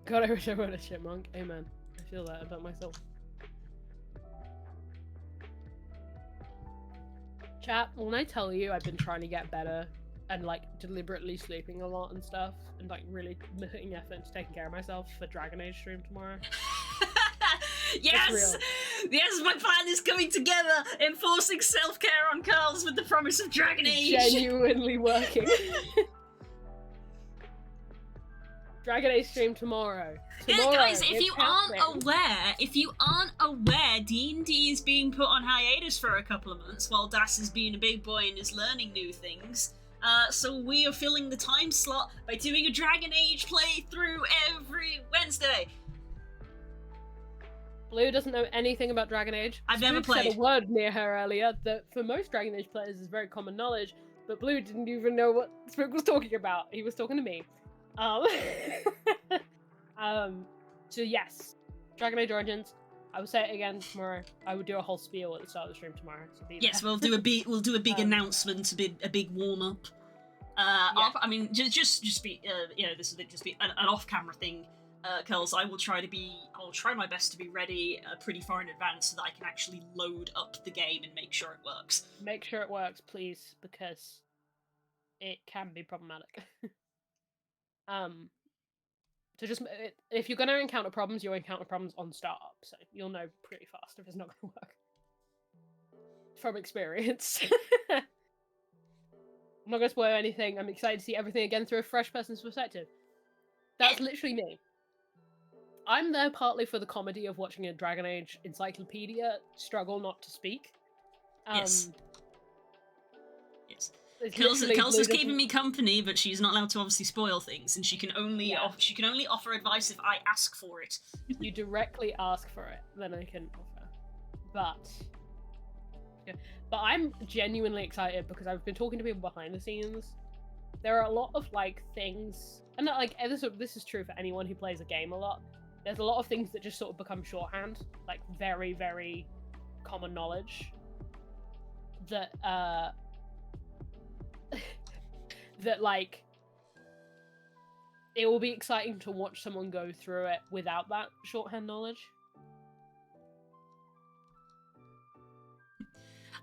God, I wish I were a chipmunk. Amen. I feel that about myself. Chat, when I tell you I've been trying to get better and like deliberately sleeping a lot and stuff and like really putting effort into taking care of myself for Dragon Age stream tomorrow. Yes! Yes, my plan is coming together, enforcing self-care on Carls with the promise of Dragon Age! Genuinely working. Dragon Age stream tomorrow. Yeah, guys, if you aren't aware, D&D is being put on hiatus for a couple of months while Das is being a big boy and is learning new things. So we are filling the time slot by doing a Dragon Age playthrough every Wednesday. Blue doesn't know anything about Dragon Age. I've never played. Said a word near her earlier that for most Dragon Age players is very common knowledge, but Blue didn't even know what Spook was talking about. He was talking to me. So yes, Dragon Age Origins. I will say it again tomorrow. I would do a whole spiel at the start of the stream tomorrow. So yes, we'll do a big announcement, a big warm up. Yeah. I mean, just be, this will just be an off-camera thing. Curls, I will try my best to be ready pretty far in advance so that I can actually load up the game and make sure it works. Make sure it works, please, because it can be problematic. So just if you're going to encounter problems, you'll encounter problems on startup, so you'll know pretty fast if it's not going to work. From experience. I'm not going to spoil anything. I'm excited to see everything again through a fresh person's perspective. That's literally me. I'm there partly for the comedy of watching a Dragon Age encyclopedia struggle not to speak. Yes. Kels is keeping me company, but she's not allowed to obviously spoil things, and she can only offer advice if I ask for it. You directly ask for it, then I can offer. But I'm genuinely excited because I've been talking to people behind the scenes. There are a lot of like things, and like this is true for anyone who plays a game a lot. There's a lot of things that just sort of become shorthand, like very, very common knowledge that that like it will be exciting to watch someone go through it without that shorthand knowledge.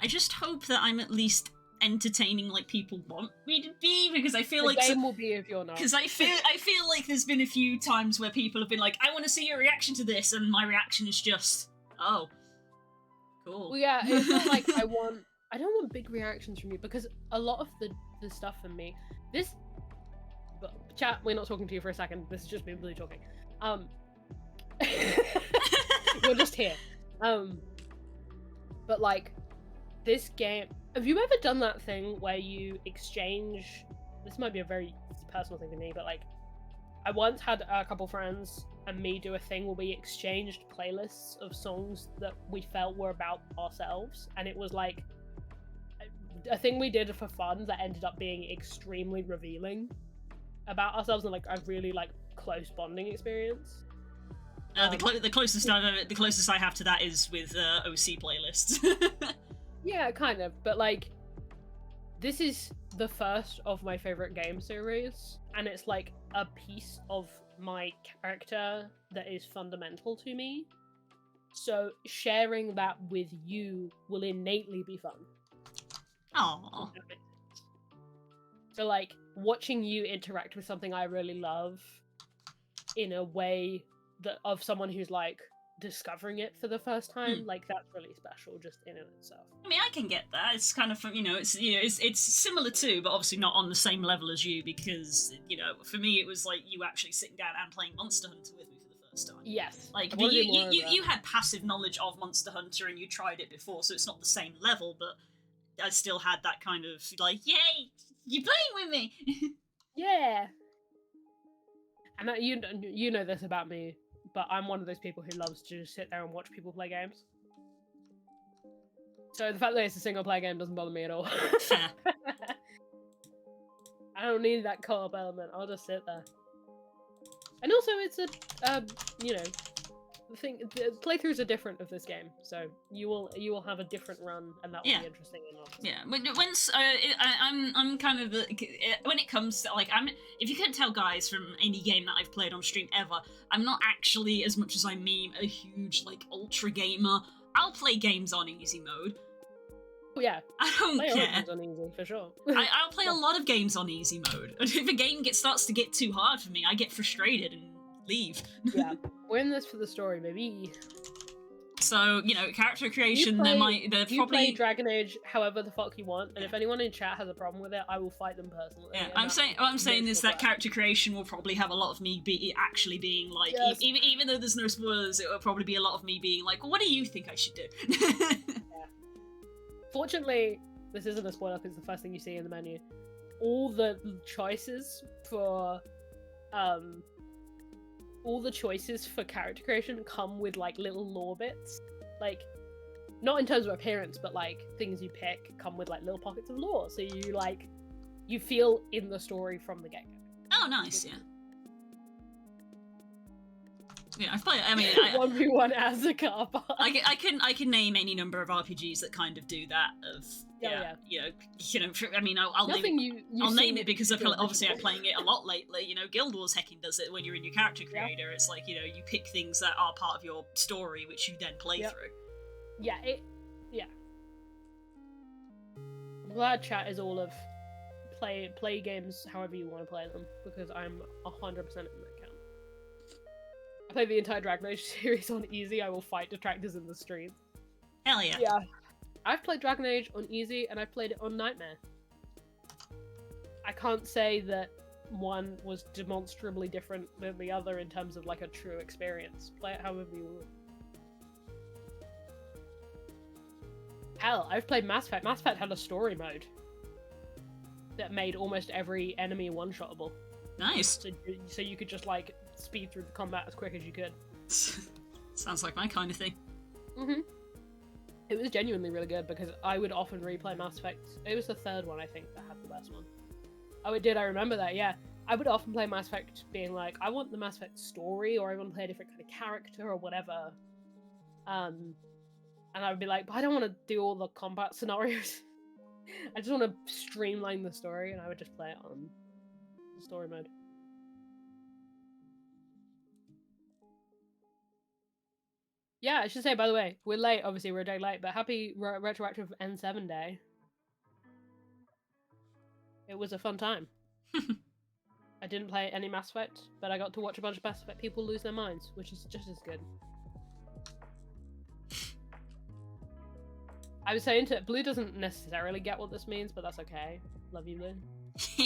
I just hope that I'm at least entertaining like people want me to be, because I feel the like game will be if you're not. Because I feel like there's been a few times where people have been like, I want to see your reaction to this, and my reaction is just, oh, cool. Well, yeah, it's not like I don't want big reactions from you, because a lot of the stuff from me, chat, we're not talking to you for a second, this is just me and Blue talking. You're just here. But like, this game, have you ever done that thing where you exchange, this might be a very personal thing for me, but like, I once had a couple friends and me do a thing where we exchanged playlists of songs that we felt were about ourselves, and it was like a thing we did for fun that ended up being extremely revealing about ourselves and like a really like close bonding experience. The closest I have to that is with OC playlists. Yeah, kind of, but like, this is the first of my favorite game series, and it's like a piece of my character that is fundamental to me. So sharing that with you will innately be fun. Aww. So like, watching you interact with something I really love in a way that of someone who's like discovering it for the first time, like that's really special just in and of itself. I mean, I can get that. It's kind of, it's similar too, but obviously not on the same level as you, because, for me it was like you actually sitting down and playing Monster Hunter with me for the first time. Yes. Like, you had passive knowledge of Monster Hunter and you tried it before, so it's not the same level, but I still had that kind of, like, yay, you're playing with me! Yeah! And you know this about me, but I'm one of those people who loves to just sit there and watch people play games. So the fact that it's a single-player game doesn't bother me at all. Fair. I don't need that co-op element, I'll just sit there. And also, it's the playthroughs are different of this game, so you will have a different run, and that will be interesting enough. Yeah, I'm kind of when it comes to if you couldn't tell, guys, from any game that I've played on stream ever, I'm not actually, as much as I meme, a huge ultra gamer. I'll play games on easy mode. Oh, yeah, I don't care. Games on easy for sure. I'll play a lot of games on easy mode. If a game starts to get too hard for me, I get frustrated and leave. Yeah, we're in this for the story, baby. So, character creation, you play Dragon Age however the fuck you want, and if anyone in chat has a problem with it, I will fight them personally. Yeah, I'm saying is that character creation will probably have a lot of me actually being like, yes. even though there's no spoilers, it will probably be a lot of me being like, well, what do you think I should do? Yeah. Fortunately, this isn't a spoiler because it's the first thing you see in the menu. All the choices for character creation come with little lore bits, not in terms of appearance, but things you pick come with little pockets of lore, so you feel in the story from the get-go. Oh, nice, yeah. Yeah, I've played. I mean, 1v1 as a car park. I can name any number of RPGs that kind of do that. I mean, I'll name it because obviously I'm playing it a lot lately. Guild Wars hecking does it when you're in your character creator. It's like, you pick things that are part of your story, which you then play through. Yeah, I'm glad chat is all of play games however you want to play them, because I'm 100% in that camp. I play the entire Dragon Age series on easy. I will fight detractors in the streets. Hell yeah. Yeah. I've played Dragon Age on easy, and I've played it on Nightmare. I can't say that one was demonstrably different than the other in terms of a true experience. Play it however you want. Hell, I've played Mass Effect. Mass Effect had a story mode that made almost every enemy one-shottable. Nice. So you could just speed through the combat as quick as you could. Sounds like my kind of thing. Mm-hmm. It was genuinely really good because I would often replay Mass Effect. It was the third one, I think, that had the best one. Oh, it did. I remember that. Yeah, I would often play Mass Effect, being like, I want the Mass Effect story, or I want to play a different kind of character, or whatever. And I would be like, but I don't want to do all the combat scenarios. I just want to streamline the story, and I would just play it on story mode. Yeah, I should say, by the way, we're late, obviously we're a day late, but happy retroactive N7 day. It was a fun time. I didn't play any Mass Effect, but I got to watch a bunch of Mass Effect people lose their minds, which is just as good. I was saying to Blue doesn't necessarily get what this means, but that's okay. Love you, Blue.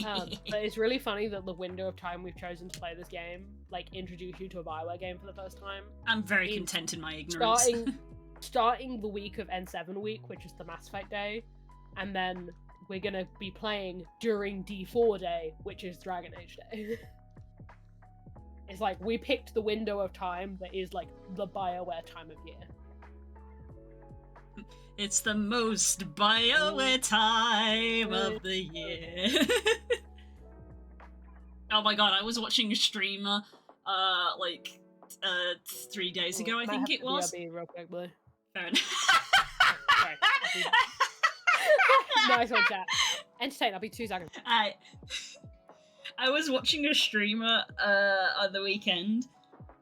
But it's really funny that the window of time we've chosen to play this game, introduce you to a Bioware game for the first time. I'm very content in my ignorance. Starting the week of N7 week, which is the Mass Effect day, and then we're gonna be playing during D4 day, which is Dragon Age day. It's we picked the window of time that is the Bioware time of year. It's the most Bioware time of the year. Oh my god, I was watching a streamer, 3 days ago, I think it was. Real quick, Blue. Fair enough. Sorry. Nice one, chat. Entertain, I'll be 2 seconds. I was watching a streamer on the weekend,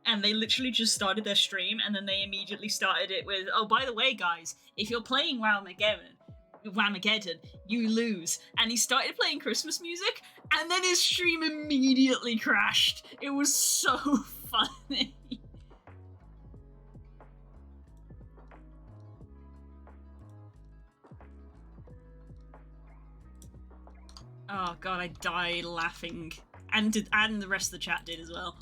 and they literally just started their stream, and then they immediately started it with, oh, by the way, guys, if you're playing Whamageddon, you lose. And he started playing Christmas music, And then his stream immediately crashed. It was so funny. Oh god, I died laughing. And the rest of the chat did as well.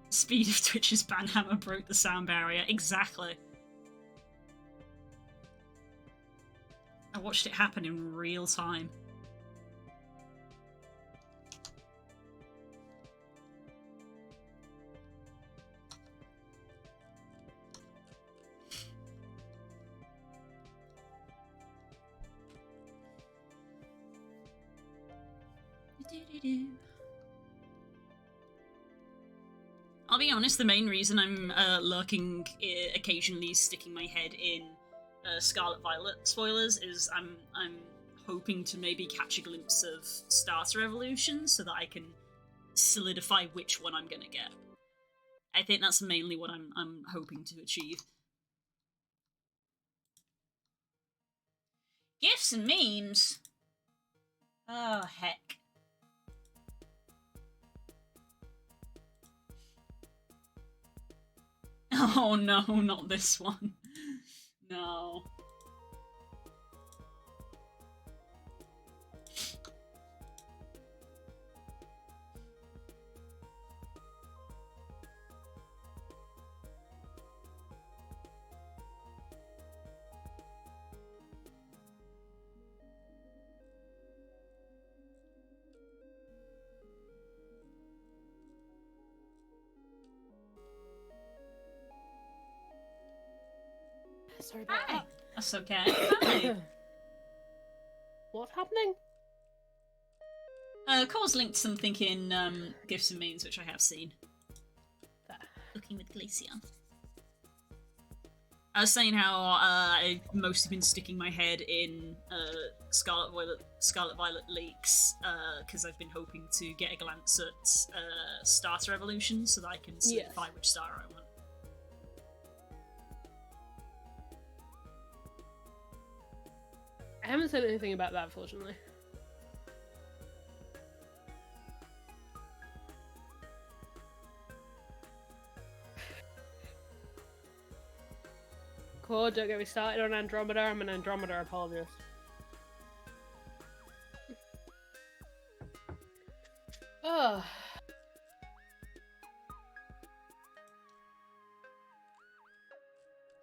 Speed of Twitch's banhammer broke the sound barrier. Exactly. I watched it happen in real time. I'll be honest, the main reason I'm lurking, occasionally sticking my head in Scarlet Violet spoilers is I'm hoping to maybe catch a glimpse of Starter Evolution so that I can solidify which one I'm gonna get. I think that's mainly what I'm hoping to achieve. Gifts and memes? Oh, heck. Oh no, not this one. No. Sorry about Hi. that. That's okay. Hi. What's happening? Core's linked something in Gifts and Means, which I have seen. Looking with Glacier. I was saying how I've mostly been sticking my head in Scarlet Violet leaks, because I've been hoping to get a glance at Starter Evolution so that I can certify which star I want. I haven't said anything about that, fortunately. Cool, don't get me started on Andromeda. I'm an Andromeda apologist. Oh.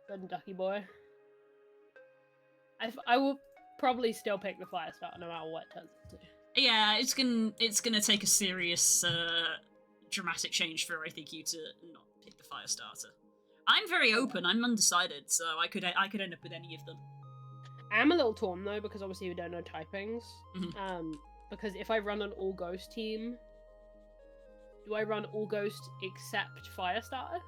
Good ducky boy. I will probably still pick the Firestarter no matter what it turns into. Yeah, it's gonna take a serious dramatic change for I think you to not pick the Firestarter. I'm very open. I'm undecided, so I could end up with any of them. I'm a little torn though because obviously we don't know typings. Mm-hmm. Because if I run an all ghost team, do I run all ghost except Firestarter?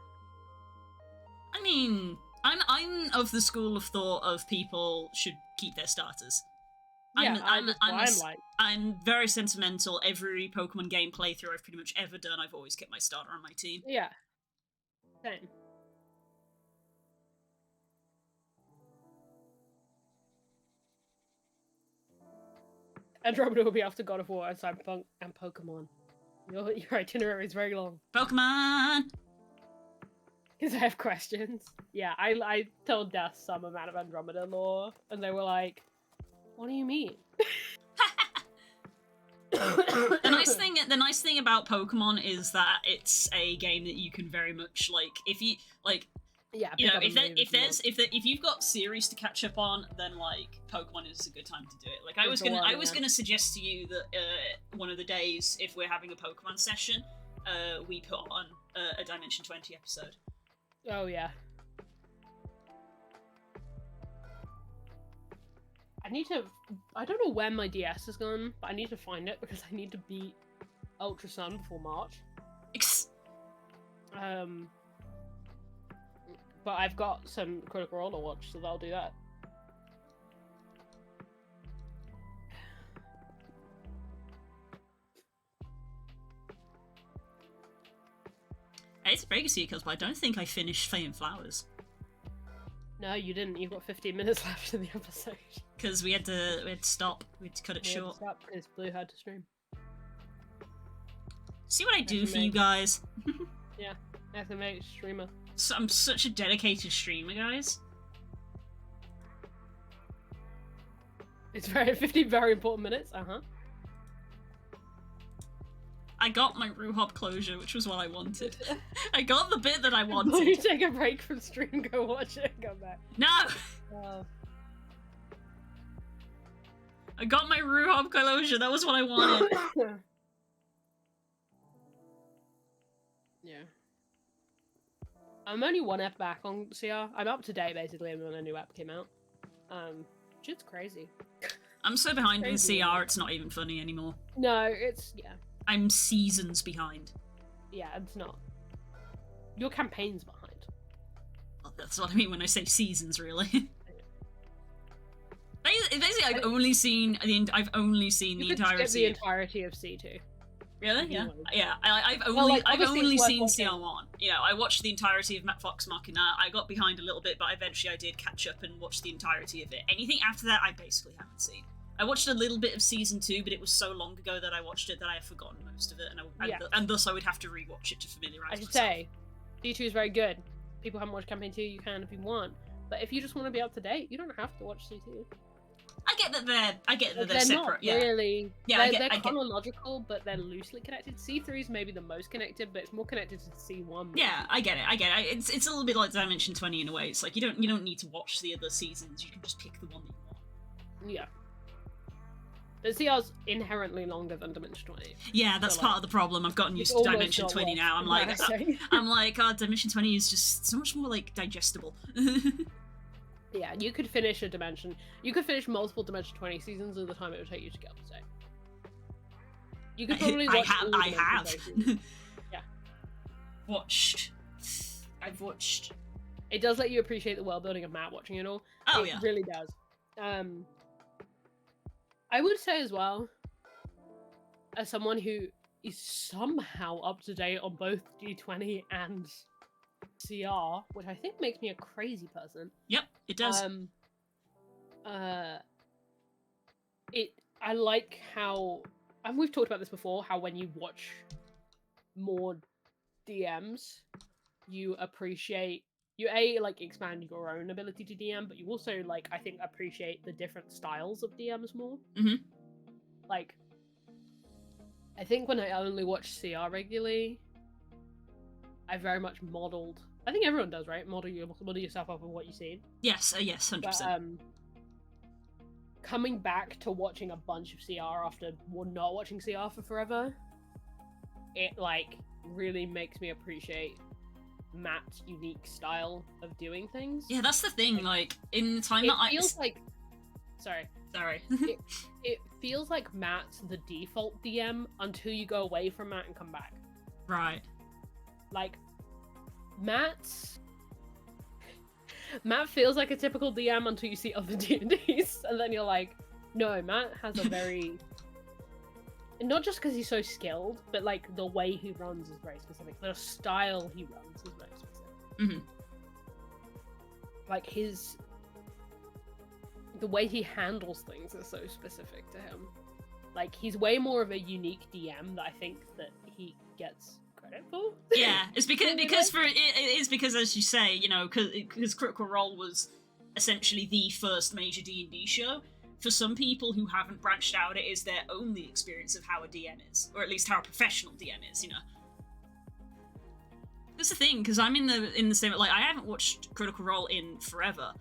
I mean, I'm of the school of thought of people should keep their starters. Yeah, I'm like. I'm very sentimental. Every Pokemon game playthrough I've pretty much ever done, I've always kept my starter on my team. Yeah. Same. Andromeda will be after God of War and Cyberpunk and Pokemon. Your itinerary is very long. Pokemon! Because I have questions. Yeah, I told Death some amount of Andromeda lore, and they were like, what do you mean? The nice thing about Pokemon is that it's a game that you can very much like. If you like, yeah, you know, if you've got series to catch up on, then like Pokemon is a good time to do it. Like I was gonna suggest to you that one of the days, if we're having a Pokemon session, we put on a Dimension 20 episode. Oh yeah. I don't know where my DS has gone, but I need to find it because I need to beat Ultra Sun before March. But I've got some Critical Role to watch, so I'll do that. It's very good to see you, but I don't think I finished Flame and Flowers. No, you didn't. You've got 15 minutes left in the episode. Because we had to stop. We had to cut it short. Stop because Blue had to stream. See what I do for you guys. Yeah, SMA streamer. So I'm such a dedicated streamer, guys. It's 15 very important minutes. I got my Ruhop closure, which was what I wanted. I got the bit that I wanted. Will you take a break from stream, go watch it, and come back? No! I got my Ruhop closure, that was what I wanted. Yeah. I'm only one app back on CR. I'm up to date, basically, when a new app came out. Shit's crazy. I'm so behind in CR, it's not even funny anymore. No, it's, yeah. I'm seasons behind. Yeah, it's not. Your campaign's behind. Well, that's what I mean when I say seasons, really. Basically, I've only seen the entirety of C2. Really? Yeah. Yeah. I've only seen CR1. You know, I watched the entirety of Matt Fox Machina. I got behind a little bit, but eventually I did catch up and watch the entirety of it. Anything after that, I basically haven't seen. I watched a little bit of season 2, but it was so long ago that I watched it that I have forgotten most of it, and thus I would have to rewatch it to familiarize myself. I should say, C2 is very good. People haven't watched Campaign 2, you can if you want. But if you just want to be up to date, you don't have to watch C2. I get that they're separate. Not really. Yeah, they're chronological, but they're loosely connected. C3 is maybe the most connected, but it's more connected to C1. Yeah, I get it. It's a little bit like Dimension 20 in a way. It's like you don't need to watch the other seasons. You can just pick the one that you want. Yeah. But CR's inherently longer than Dimension 20. Yeah, that's part of the problem. I've gotten used to Dimension 20 now. I'm like, Dimension 20 is just so much more like digestible. Yeah, you could finish a Dimension. You could finish multiple Dimension 20 seasons in the time it would take you to get up to date. You could probably watch I have. Yeah. I've watched. It does let you appreciate the world building of Matt watching it all. Oh, it really does. I would say as well, as someone who is somehow up to date on both D20 and CR, which I think makes me a crazy person. Yep, it does. I like how, and we've talked about this before, how when you watch more DMs, you expand your own ability to DM, but you also, I think, appreciate the different styles of DMs more. Mm-hmm. I think when I only watch CR regularly, I very much modeled. I think everyone does, right? Model yourself up on what you've seen. Yes, yes, 100%. But, coming back to watching a bunch of CR after not watching CR for forever, it really makes me appreciate Matt's unique style of doing things. Yeah, that's the thing. In the time that Sorry. It feels like Matt's the default DM until you go away from Matt and come back. Right. Matt's... Matt feels like a typical DM until you see other D&Ds, and then you're like, no, Matt has a very... Not just because he's so skilled, but like the way he runs is very specific. The style he runs is very specific. Mm-hmm. Like the way he handles things is so specific to him. Like he's way more of a unique DM that I think that he gets credit for. Yeah, it's it is because, as you say, you know, because Critical Role was essentially the first major D&D show. For some people who haven't branched out, it is their only experience of how a DM is, or at least how a professional DM is. You know, that's the thing, because I'm in the same, like, I haven't watched Critical Role in forever,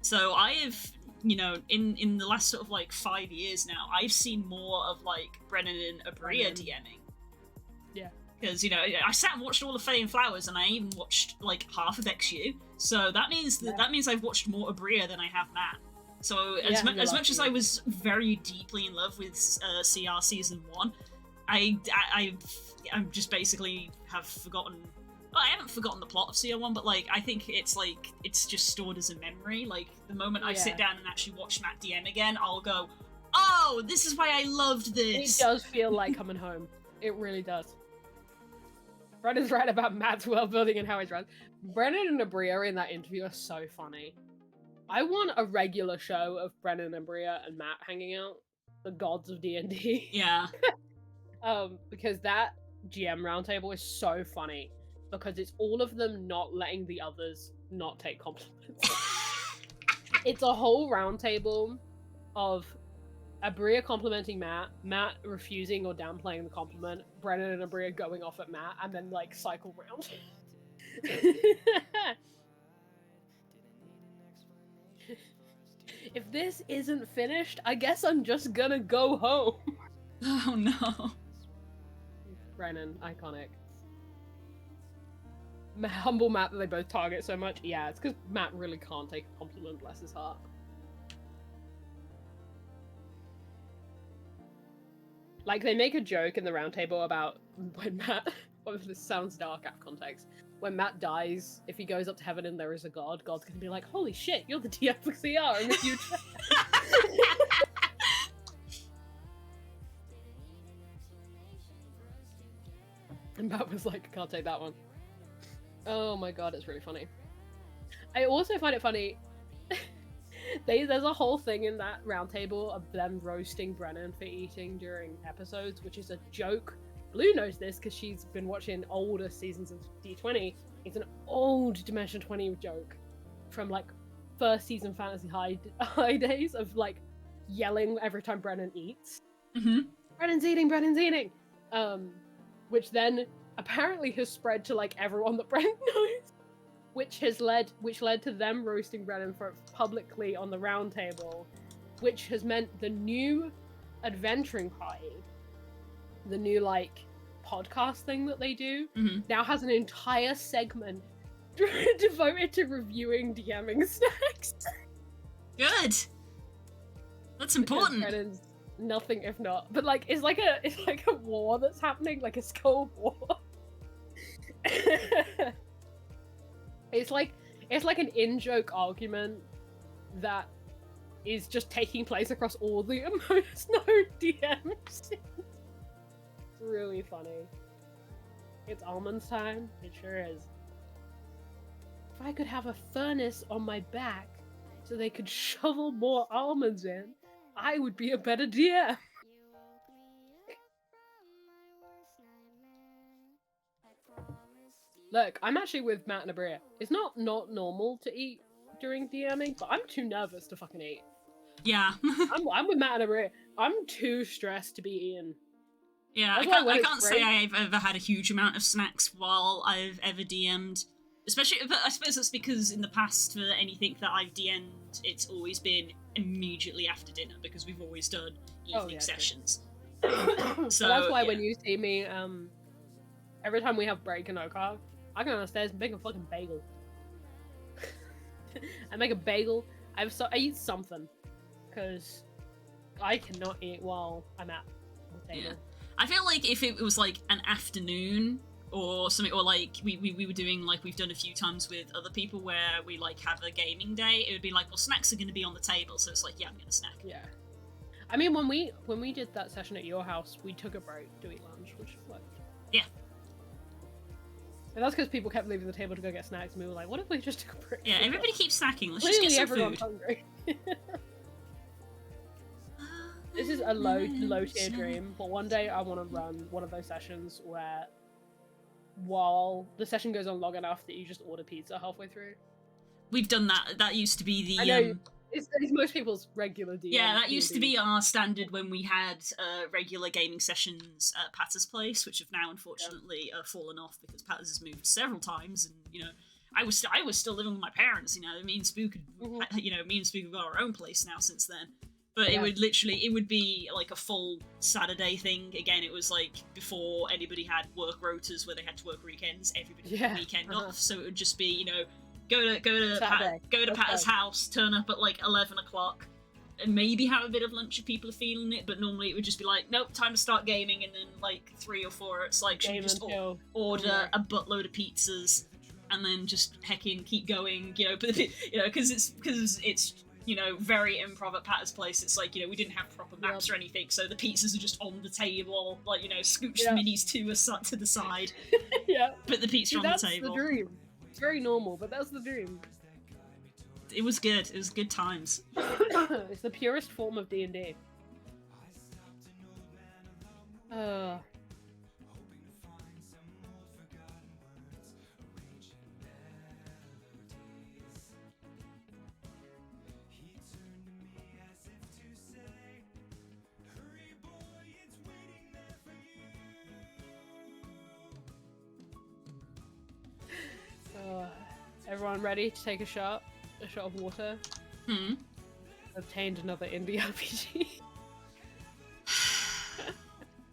so I have, you know, in the last sort of like 5 years now, I've seen more of like Brennan and Abria DMing. Yeah. Because, you know, I sat and watched all of Fae and Flowers, and I even watched like half of XU, so that means I've watched more Abria than I have Matt. So as much as I was very deeply in love with CR Season 1, I'm just basically have forgotten. Well, I haven't forgotten the plot of CR1, but like I think it's just stored as a memory. Like the moment I sit down and actually watch Matt DM again, I'll go, "Oh, this is why I loved this." It does feel like coming home. It really does. Brennan's right about Matt's world building and how he's run. Brennan and Abria in that interview are so funny. I want a regular show of Brennan and Abria and Matt hanging out, the gods of D&D. Yeah. Because that GM roundtable is so funny, because it's all of them not letting the others not take compliments. It's a whole roundtable of Abria complimenting Matt, Matt refusing or downplaying the compliment, Brennan and Abria going off at Matt, and then like cycle round. If this isn't finished, I guess I'm just gonna go home. Oh no. Brennan, iconic. Humble Matt that they both target so much. Yeah, it's because Matt really can't take a compliment, bless his heart. Like, they make a joke in the roundtable about when Matt... Well, this sounds dark out of context. When Matt dies, if he goes up to heaven and there is a god, God's gonna be like, holy shit, you're the DM for CR in the future. And Matt was like, can't take that one. Oh my god, it's really funny. I also find it funny, there's a whole thing in that roundtable of them roasting Brennan for eating during episodes, which is a joke. Blue knows this because she's been watching older seasons of D20. It's an old Dimension 20 joke from like first season Fantasy High days of like yelling every time Brennan eats. Mm-hmm. Brennan's eating! Which then apparently has spread to like everyone that Brennan knows. Which led to them roasting Brennan for publicly on the round table, which has meant the new adventuring party, the new like podcast thing that they do, now has an entire segment devoted to reviewing DMing snacks. Good. That's important. Brennan's nothing if not, but like it's like a war that's happening, like a skull war. It's like an in-joke argument that is just taking place across all the most known DMs. It's really funny. It's almonds time. It sure is. If I could have a furnace on my back so they could shovel more almonds in, I would be a better DM. Look, I'm actually with Matt and Abria. It's not normal to eat during DMing, but I'm too nervous to fucking eat. Yeah. I'm with Matt and Abria. I'm too stressed to be eating. Yeah, I can't say I've ever had a huge amount of snacks while I've ever DM'd. Especially, but I suppose that's because in the past, for anything that I've DM'd, it's always been immediately after dinner, because we've always done evening sessions. So that's why when you see me, every time we have break and no carb, I go downstairs and make a fucking bagel. I make a bagel. I eat something, because I cannot eat while I'm at the table. Yeah. I feel like if it was like an afternoon or something, or like we were doing like we've done a few times with other people where we like have a gaming day. It would be like, well, snacks are going to be on the table, so it's like, yeah, I'm going to snack. Yeah. I mean, when we did that session at your house, we took a break to eat lunch, which worked. Yeah. And that's because people kept leaving the table to go get snacks, and we were like, what if we just took a break? Yeah, everybody keeps snacking. Let's Clearly just get some everyone's food. hungry. This is a low tier dream, but one day I want to run one of those sessions where, while the session goes on long enough that you just order pizza halfway through. We've done that. That used to be the. I know it's most people's regular DM. Yeah, that used to be our standard when we had regular gaming sessions at Patter's place, which have now unfortunately fallen off because Patter's has moved several times, and you know, I was still living with my parents. You know, me and Spook have got our own place now since then. But it would be like a full Saturday thing. Again, it was like before anybody had work rotas where they had to work weekends. Everybody had a weekend off, so it would just be, you know, go to Patter's house, turn up at like 11 o'clock, and maybe have a bit of lunch if people are feeling it. But normally it would just be like, nope, time to start gaming, and then like 3 or 4, it's like should we just order a buttload of pizzas, and then just heckin' keep going, you know. But you know, because it's you know, very improv at Patter's place. It's like, you know, we didn't have proper maps or anything, so the pizzas are just on the table, like, you know, scooch the minis to the side. Put the pizza on the table. That's the dream. It's very normal, but that's the dream. It was good. It was good times. It's the purest form of D&D. Everyone ready to take a shot of water? Obtained another indie RPG.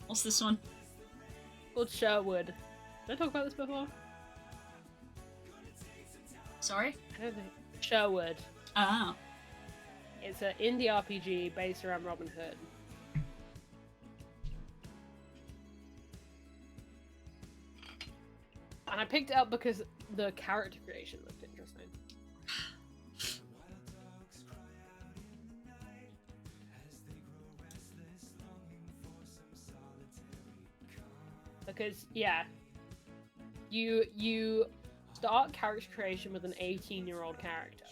What's this one? Called Sherwood. Did I talk about this before? Sorry? I don't think. Sherwood. Ah. It's an indie RPG based around Robin Hood. And I picked it up because the character creation looked interesting. Because, yeah, you start character creation with an 18-year-old character.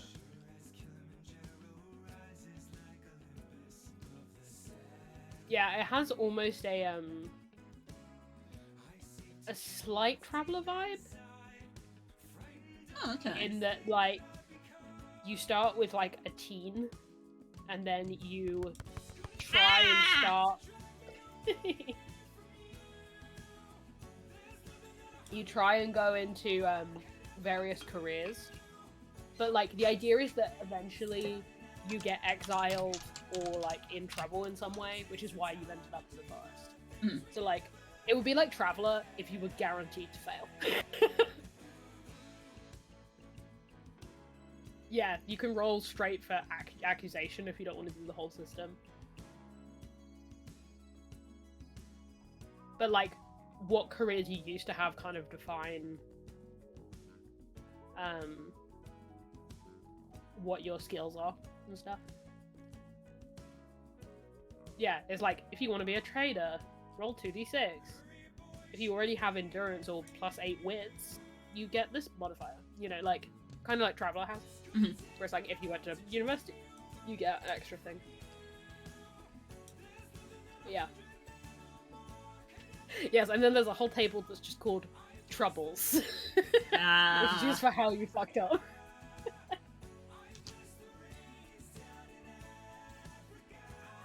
Yeah, it has almost a slight Traveller vibe. Oh, okay. In that, like, you start with, like, a teen, and then you try and start... you try and go into, various careers. But, like, the idea is that eventually you get exiled or, like, in trouble in some way, which is why you've ended up in the forest. So, like, it would be like Traveller if you were guaranteed to fail. Yeah, you can roll straight for accusation if you don't want to do the whole system. But, like, what careers you used to have kind of define what your skills are and stuff. Yeah, it's like, if you want to be a trader, roll 2d6. If you already have endurance or +8 wits, you get this modifier. You know, like, kind of like Traveller has. Whereas, like, if you went to university, you get an extra thing. But yeah. Yes, and then there's a whole table that's just called Troubles. Which is used for how you fucked up.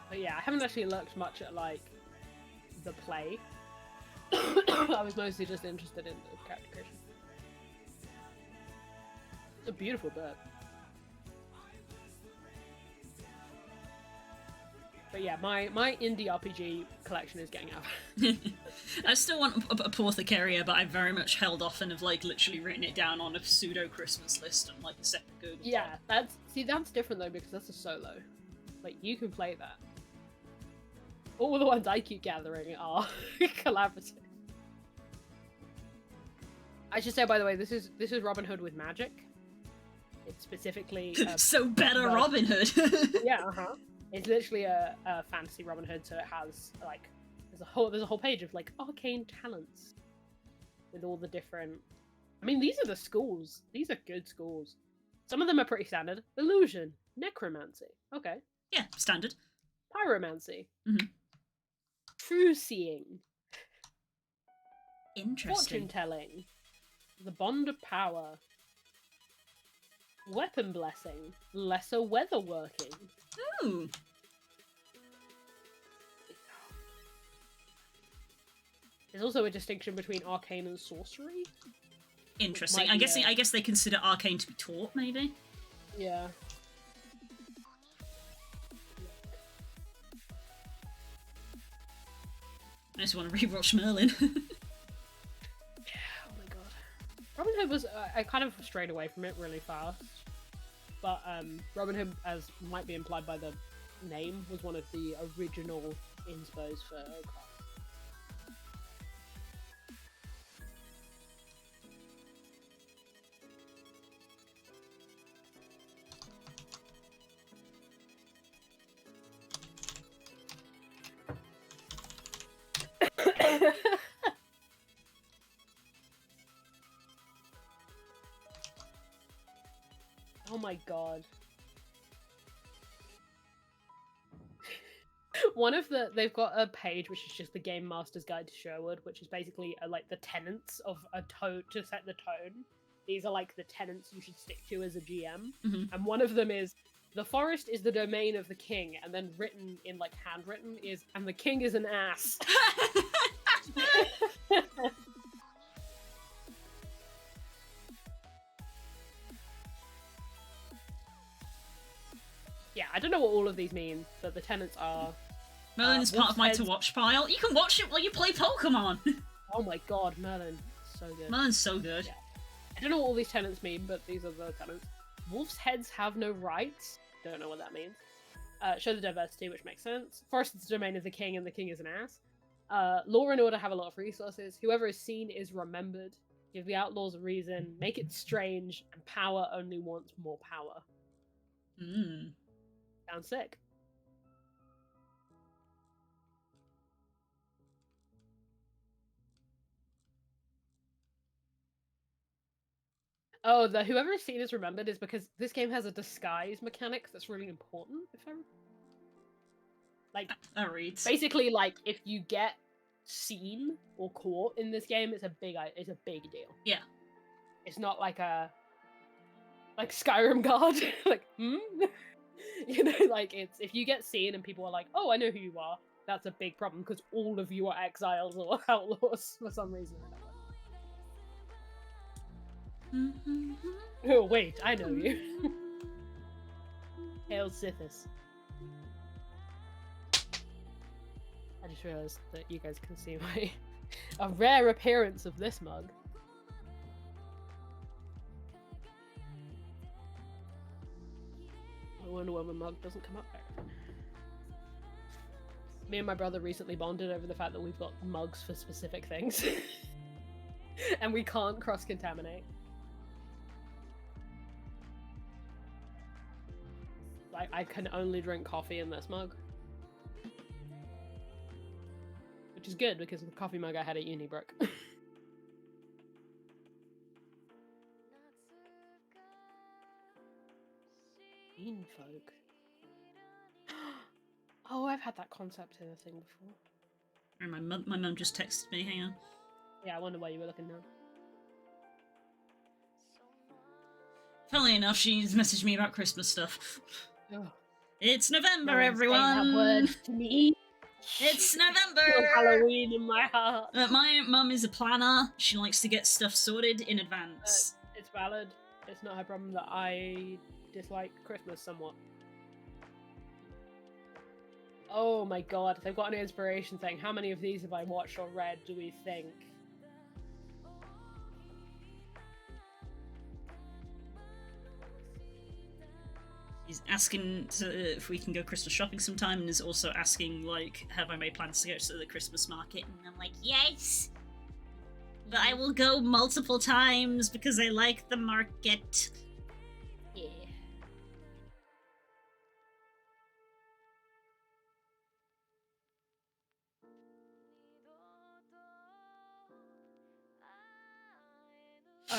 But yeah, I haven't actually looked much at, like, the play. I was mostly just interested in the character creation. It's a beautiful book. But yeah, my indie RPG collection is getting out. I still want a Apothecaria, but I've very much held off and have, like, literally written it down on a pseudo-Christmas list on, like, a separate Google Yeah, that's different though, because that's a solo. Like, you can play that. All the ones I keep gathering are collaborative. I should say, by the way, this is Robin Hood with magic. It's specifically so better but- Robin Hood. yeah, it's literally a fantasy Robin Hood, so it has like there's a whole page of like arcane talents with all the different. I mean, these are the schools. These are good schools. Some of them are pretty standard. Illusion, necromancy. Okay. Yeah, standard. Pyromancy. Mhm. True seeing. Interesting. Fortune telling. The bond of power. Weapon blessing. Lesser weather working. Ooh. There's also a distinction between arcane and sorcery. Interesting. Might be I guess they consider arcane to be taught, maybe. Yeah. I just want to rewatch Merlin. Oh my god. Robin Hood was I kind of strayed away from it really fast. But Robin Hood, as might be implied by the name, was one of the original inspos for Craft. Oh my god. They've got a page which is just the Game Master's Guide to Sherwood, which is basically like the tenets of a tone to set the tone. These are like the tenets you should stick to as a GM. Mhm. And one of them is the forest is the domain of the king, and then written in like handwritten is and the king is an ass. Yeah, I don't know what all of these mean, but the tenets are. Merlin's part of my Wolf's to watch pile. You can watch it while you play Pokemon. Oh my god, Merlin, so good. Merlin's so good. Yeah. I don't know what all these tenets mean, but these are the tenets. Wolf's heads have no rights. Don't know what that means. Show the diversity, which makes sense. Forest is the domain of the king, and the king is an ass. Law and order have a lot of resources. Whoever is seen is remembered. Give the outlaws a reason. Make it strange. And power only wants more power. Mm. Sounds sick. Oh, the whoever is seen is remembered is because this game has a disguise mechanic that's really important. If I'm like, That reads. basically, like if you get seen or caught in this game, it's a big deal. Yeah. It's not like Skyrim guard, like you know, like it's if you get seen and people are like, oh, I know who you are. That's a big problem because all of you are exiles or outlaws for some reason. Oh wait, I know you. Hail Sithis. I just realized that you guys can see a rare appearance of this mug. I wonder why my mug doesn't come up there. Me and my brother recently bonded over the fact that we've got mugs for specific things. And we can't cross-contaminate. Like, I can only drink coffee in this mug. Which is good, because the coffee mug I had at uni broke. Bean folk. Oh, I've had that concept in a thing before. And my mum just texted me. Hang on. Yeah, I wonder why you were looking now. Funnily enough, she's messaged me about Christmas stuff. Oh. It's November, No one's saying that everyone. word to me. It's Feel November. Halloween in my heart. My mum is a planner. She likes to get stuff sorted in advance. It's valid. It's not her problem that I dislike Christmas somewhat. Oh my god, they've got an inspiration thing. How many of these have I watched or read, do we think? He's asking if we can go Christmas shopping sometime, and is also asking, like, have I made plans to go to the Christmas market? And I'm like, yes! But I will go multiple times because I like the market. Yeah.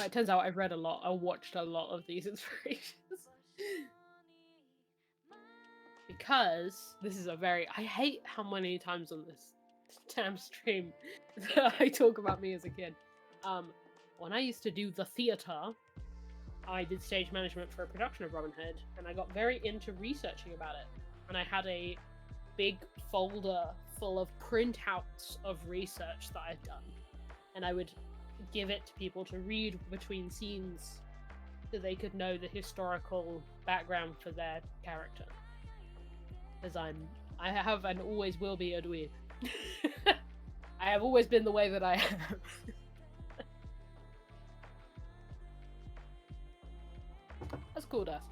It turns out I've read a lot. I watched a lot of these inspirations. Because this is I hate how many times on this damn stream that I talk about me as a kid. When I used to do the theatre, I did stage management for a production of Robin Hood, and I got very into researching about it. And I had a big folder full of printouts of research that I'd done. And I would give it to people to read between scenes so they could know the historical background for their character. Because I have and always will be a dweeb. I have always been the way that I am. That's cool, Dust.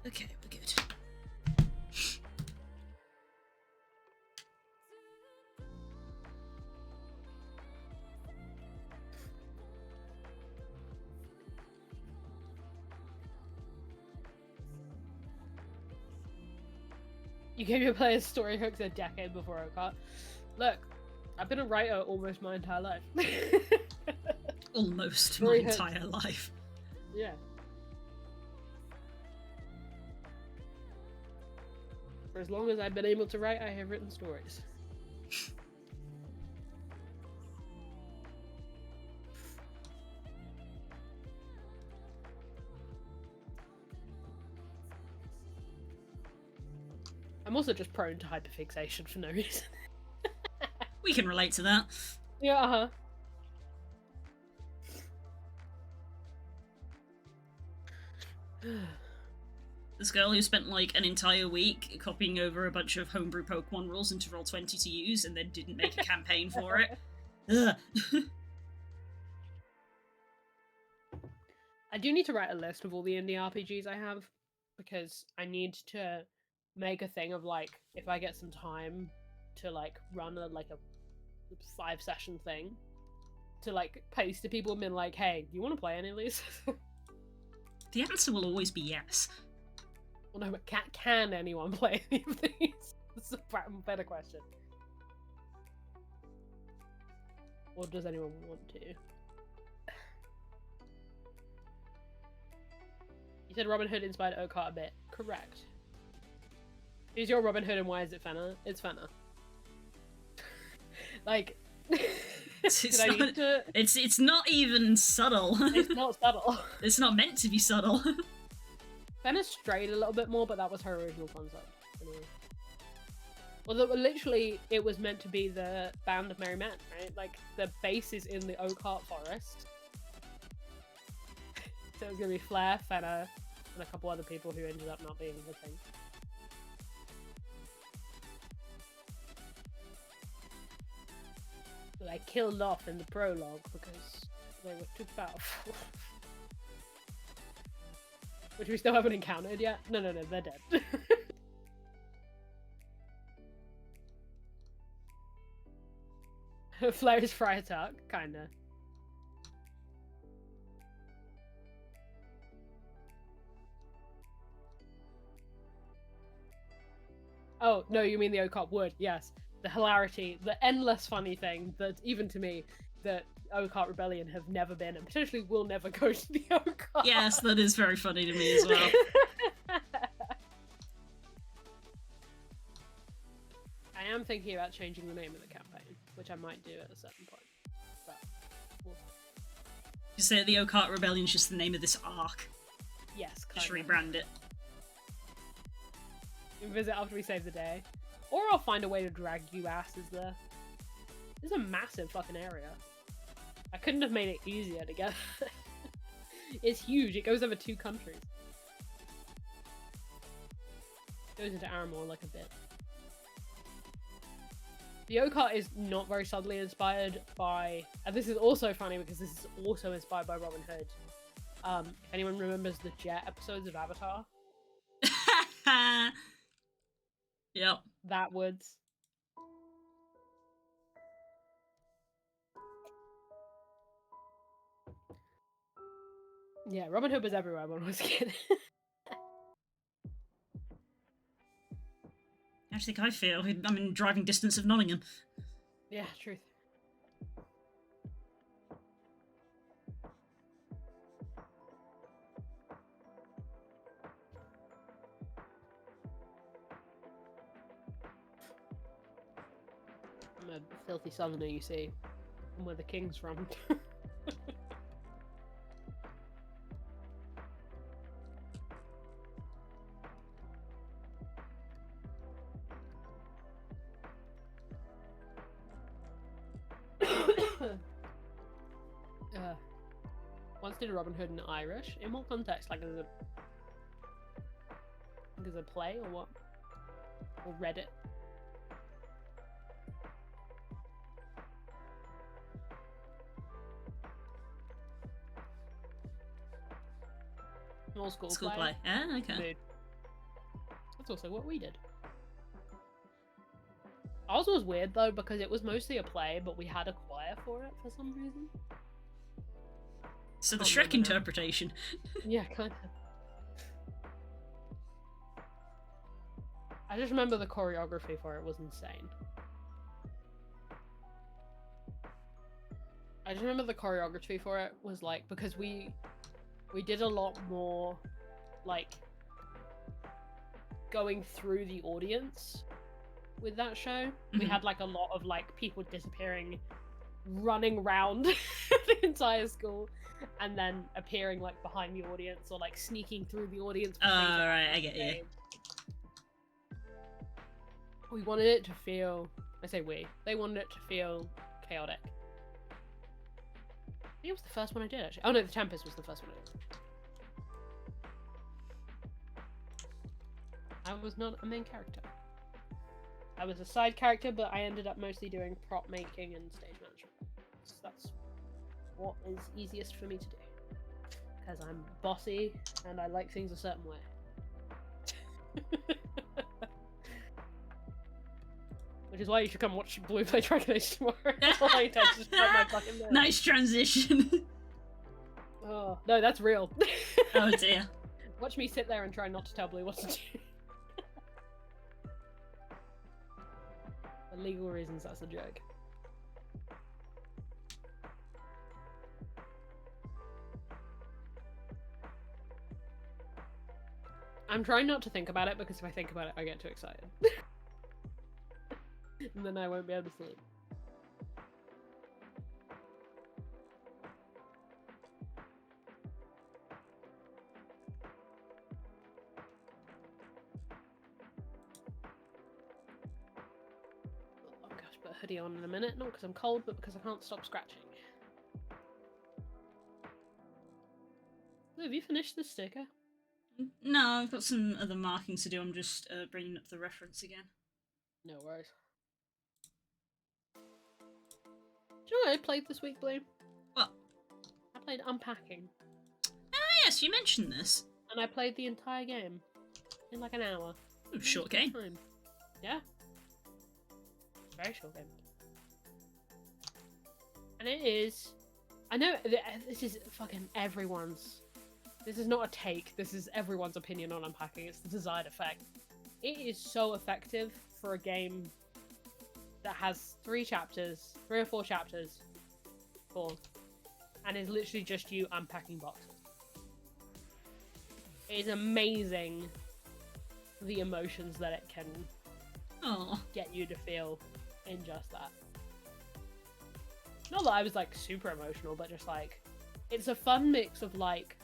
Okay, we're good. You gave your players story hooks a decade before OCART. Look, I've been a writer almost my entire life. Almost Story my hooks. entire life. Yeah. For as long as I've been able to write, I have written stories. I'm also just prone to hyperfixation for no reason. We can relate to that. Yeah, uh-huh. This girl who spent like an entire week copying over a bunch of homebrew Pokemon rules into Roll20 to use and then didn't make a campaign for it. Ugh. I do need to write a list of all the indie RPGs I have, because I need to make a thing of like, if I get some time to like run a 5-session thing, to like post to people and be like, hey, do you want to play any of these? The answer will always be yes. Well, no, but can anyone play any of these? That's a better question. Or does anyone want to? You said Robin Hood inspired OCART a bit. Correct. Who's your Robin Hood and why is it Fenna? It's Fenna. Like... It's not even subtle. It's not subtle. It's not meant to be subtle. Fenna strayed a little bit more, but that was her original concept. Anyway. Well, literally, it was meant to be the Band of Merry Men, right? Like, the base is in the Oakhart Forest. So it was going to be Flair, Fenna, and a couple other people who ended up not being the thing. But I killed off in the prologue because they were too powerful. Which we still haven't encountered yet. No, they're dead. Flair's Friar Tuck, kinda. Oh, no, you mean the Occult Wood, yes. The hilarity, the endless funny thing that, even to me, that Occult Rebellion have never been and potentially will never go to the Occult. Yes, that is very funny to me as well. I am thinking about changing the name of the campaign, which I might do at a certain point. But we'll see. You say the Occult Rebellion is just the name of this arc. Yes, Just kind of. rebrand it. You can visit after we save the day. Or I'll find a way to drag you asses there. This is a massive fucking area. I couldn't have made it easier to get. It's huge. It goes over 2 countries. Goes into Aramor like a bit. The Occult is not very subtly inspired by... And this is also funny because this is also inspired by Robin Hood. If anyone remembers the Jet episodes of Avatar. Yep. That woods. Yeah, Robin Hood was everywhere when I was a kid. I think I feel I'm in driving distance of Nottingham. Yeah, truth. I'm a filthy southerner, you see. I'm where the king's from. Once did Robin Hood in Irish. In what context? Like as a play or what? Or read it? An old school play. Ah, okay. Mood. That's also what we did. Ours was weird though because it was mostly a play, but we had a choir for it for some reason. So the Shrek interpretation. Yeah, kind of. I just remember the choreography for it was insane. I just remember the choreography for it was like, because we did a lot more like going through the audience with that show. We had like a lot of like people disappearing, running around the entire school, and then appearing like behind the audience or like sneaking through the audience. Right, I get you. We wanted it to feel, I say they wanted it to feel chaotic. I think it was the first one I did actually. Oh no, The Tempest was the first one I did. I was not a main character. I was a side character, but I ended up mostly doing prop making and stage management. So that's what is easiest for me to do. Because I'm bossy and I like things a certain way. Which is why you should come watch Blue play Dragon Age tomorrow. Nice transition. Oh, no, that's real. Oh dear. Watch me sit there and try not to tell Blue what to do. For legal reasons, that's a joke. I'm trying not to think about it because if I think about it, I get too excited. And then I won't be able to sleep. Oh gosh, put a hoodie on in a minute. Not because I'm cold, but because I can't stop scratching. Oh, have you finished this sticker? No, I've got some other markings to do. I'm just bringing up the reference again. No worries. Do you know what I played this week, Blue? What? I played Unpacking. Oh yes, you mentioned this. And I played the entire game in like an hour. Ooh, short game. Time. Yeah. Very short game. And it is... I know this is fucking everyone's... This is not a take, this is everyone's opinion on Unpacking. It's the desired effect. It is so effective for a game that has 3 or 4 chapters, and is literally just you unpacking boxes. It is amazing the emotions that it can get you to feel in just that. Not that I was like super emotional, but just like, it's a fun mix of like,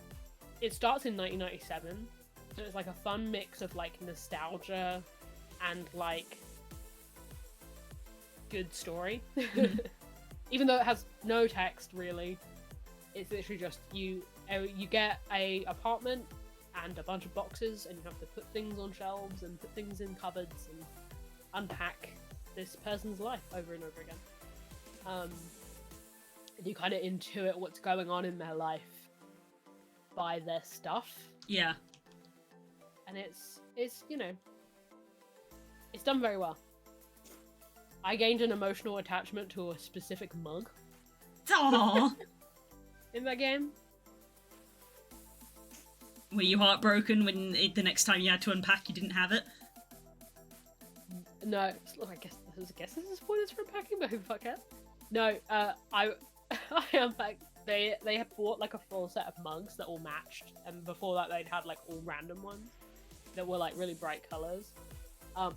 it starts in 1997, so it's like a fun mix of like nostalgia and like good story. Even though it has no text really, it's literally just you get a apartment and a bunch of boxes, and you have to put things on shelves and put things in cupboards and unpack this person's life over and over again. And you kind of intuit what's going on in their life by their stuff. Yeah. And it's It's done very well. I gained an emotional attachment to a specific mug Aww. in that game. Were you heartbroken when the next time you had to unpack, you didn't have it? No, look, I guess this is spoilers for unpacking, but who the fuck cares? No, I unpacked. They had bought like a full set of mugs that all matched, and before that they'd had like all random ones that were like really bright colors.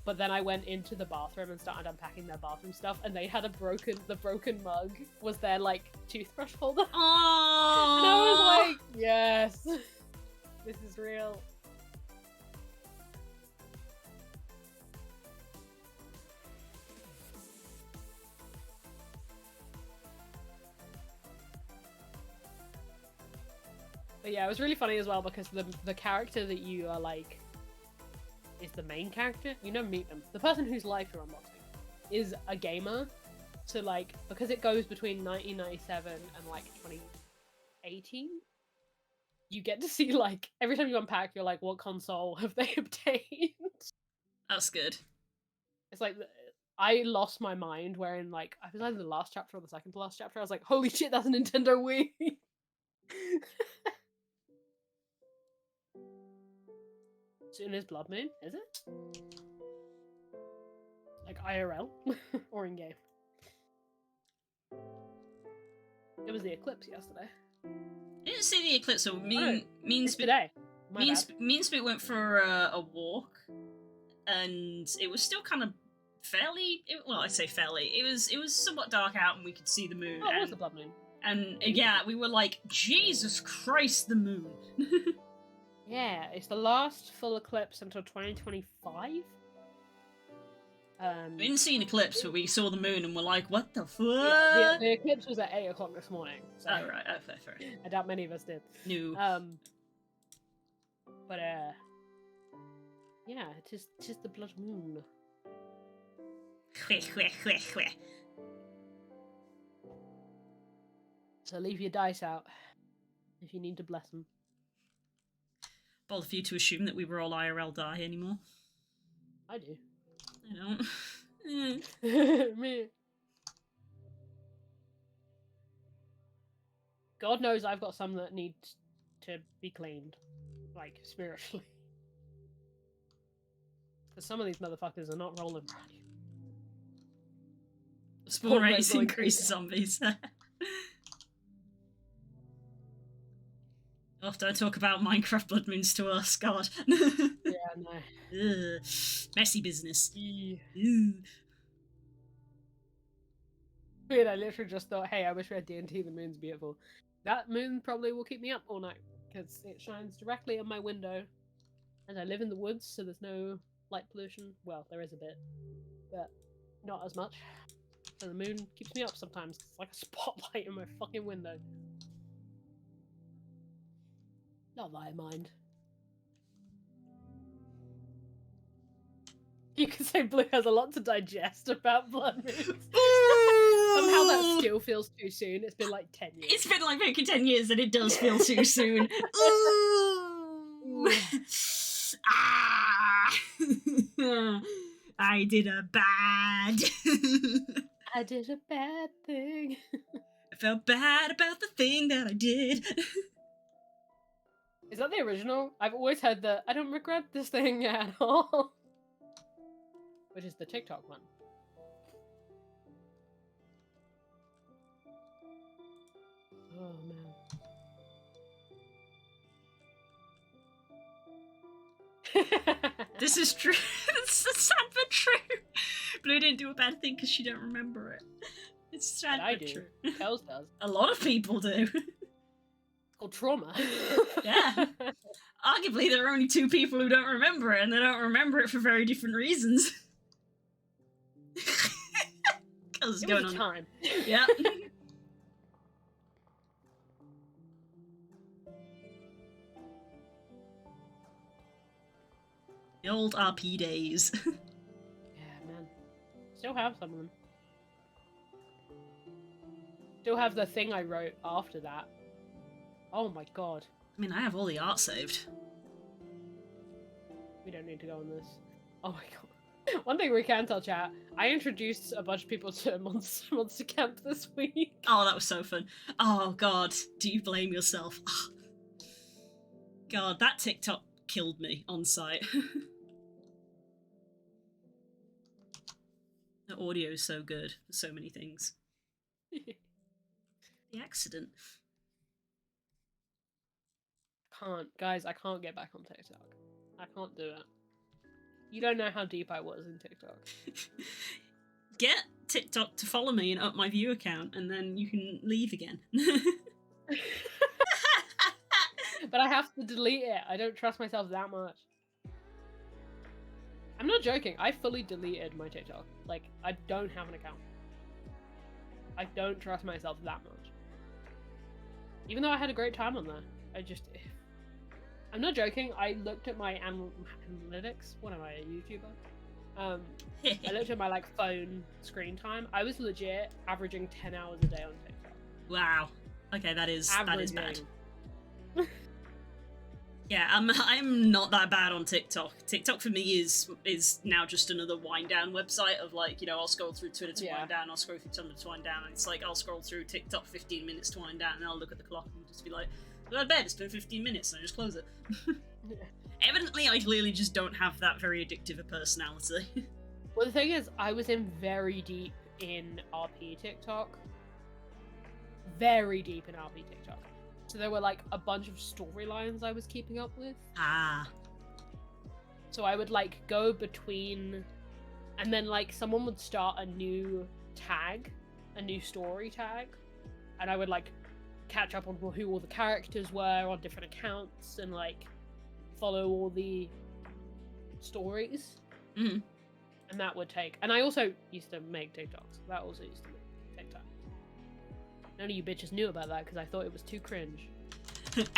But then I went into the bathroom and started unpacking their bathroom stuff, and they had the broken mug was their like toothbrush holder. Aww. And I was like, yes, this is real. But yeah, it was really funny as well because the character that you are like is the main character. You never meet them. The person whose life you're unboxing is a gamer. So like, because it goes between 1997 and like 2018, you get to see like every time you unpack, you're like, what console have they obtained? That's good. It's like I lost my mind wherein like I was either the last chapter or the second to last chapter. I was like, holy shit, that's a Nintendo Wii. Soon is Blood Moon, is it? Like IRL or in game? It was the eclipse yesterday. I didn't see the eclipse, so It's today. Me and Spit went for a walk, and it was still kind of fairly. Well, I say fairly. It was somewhat dark out, and we could see the moon. Oh, it was the Blood Moon. And yeah, we were like, Jesus Christ, the moon. Yeah, it's the last full eclipse until 2025. We didn't see an eclipse, but we saw the moon, and we're like, what the fuck? Yeah, the eclipse was at 8 o'clock this morning. So Oh, right. Oh, fair. I doubt many of us did. No. But yeah, it is the Blood Moon. So leave your dice out if you need to bless them. Bold of you to assume that we were all IRL die anymore. I do. I don't. Me. God knows I've got some that need to be cleaned, like spiritually. Because some of these motherfuckers are not rolling right. Spawn rates increase zombies. Oh, don't talk about Minecraft Blood Moons to us, God. Yeah, no. Ugh. Messy business. Weird, I literally just thought, hey, I wish we had D&T, the moon's beautiful. That moon probably will keep me up all night, because it shines directly on my window. And I live in the woods, so there's no light pollution. Well, there is a bit, but not as much. So the moon keeps me up sometimes. It's like a spotlight in my fucking window. Not that I mind. You could say Blue has a lot to digest about Blood Moons. Somehow that still feels too soon. It's been like 10 years. It's been like fucking 10 years and it does feel too soon. Ooh. Ah. I did a bad. I did a bad thing. I felt bad about the thing that I did. Is that the original? I've always heard the I don't regret this thing at all. Which is the TikTok one. Oh man. This is true. It's sad but true. Blue didn't do a bad thing because she don't remember it. It's sad I but do. true. Kels does. A lot of people do. It's called trauma. Yeah. Arguably, there are only two people who don't remember it, and they don't remember it for very different reasons. Because It going was a on. time. Yeah. The old RP days. Yeah, man. Still have some of them. Still have the thing I wrote after that. Oh my god. I mean, I have all the art saved. We don't need to go on this. Oh my god. One thing we can tell, chat. I introduced a bunch of people to Monster Camp this week. Oh, that was so fun. Oh god, do you blame yourself? God, that TikTok killed me on site. The audio is so good for so many things. The accident. Guys, I can't get back on TikTok. I can't do it. You don't know how deep I was in TikTok. Get TikTok to follow me and up my view account, and then you can leave again. But I have to delete it. I don't trust myself that much. I'm not joking. I fully deleted my TikTok. Like, I don't have an account. I don't trust myself that much. Even though I had a great time on there. I'm not joking. I looked at my analytics. What am I, a YouTuber? I looked at my like phone screen time. I was legit averaging 10 hours a day on TikTok. Wow. Okay, that is bad. Yeah, I'm not that bad on TikTok. TikTok for me is now just another wind down website of like, you know, I'll scroll through Twitter to wind down, I'll scroll through Tumblr to wind down, and it's like I'll scroll through TikTok 15 minutes to wind down, and I'll look at the clock and just be like, go to bed, it's been 15 minutes, and I just close it. Evidently, I clearly just don't have that very addictive a personality. Well, the thing is, I was in very deep in RP TikTok. Very deep in RP TikTok. So there were like a bunch of storylines I was keeping up with. Ah. So I would like go between, and then like someone would start a new tag, a new story tag, and I would like catch up on who all the characters were on different accounts and like follow all the stories. Mm-hmm. And that would take, and I also used to make TikToks. That also used to make TikToks. None of you bitches knew about that because I thought it was too cringe.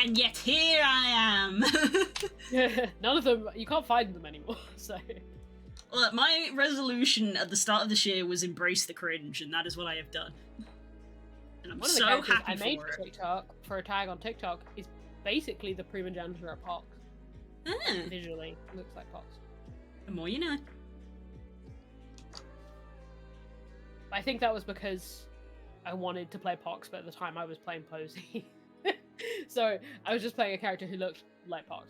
And yet here I am! None of them, you can't find them anymore, so. Well, my resolution at the start of this year was embrace the cringe, and that is what I have done. And I'm One of the so characters happy I made for for it. TikTok, for a tag on TikTok, is basically the prima janitor at Pox. Ah, Visually, looks like Pox. the more you know. I think that was because I wanted to play Pox, but at the time I was playing Posey. So I was just playing a character who looked like Pox.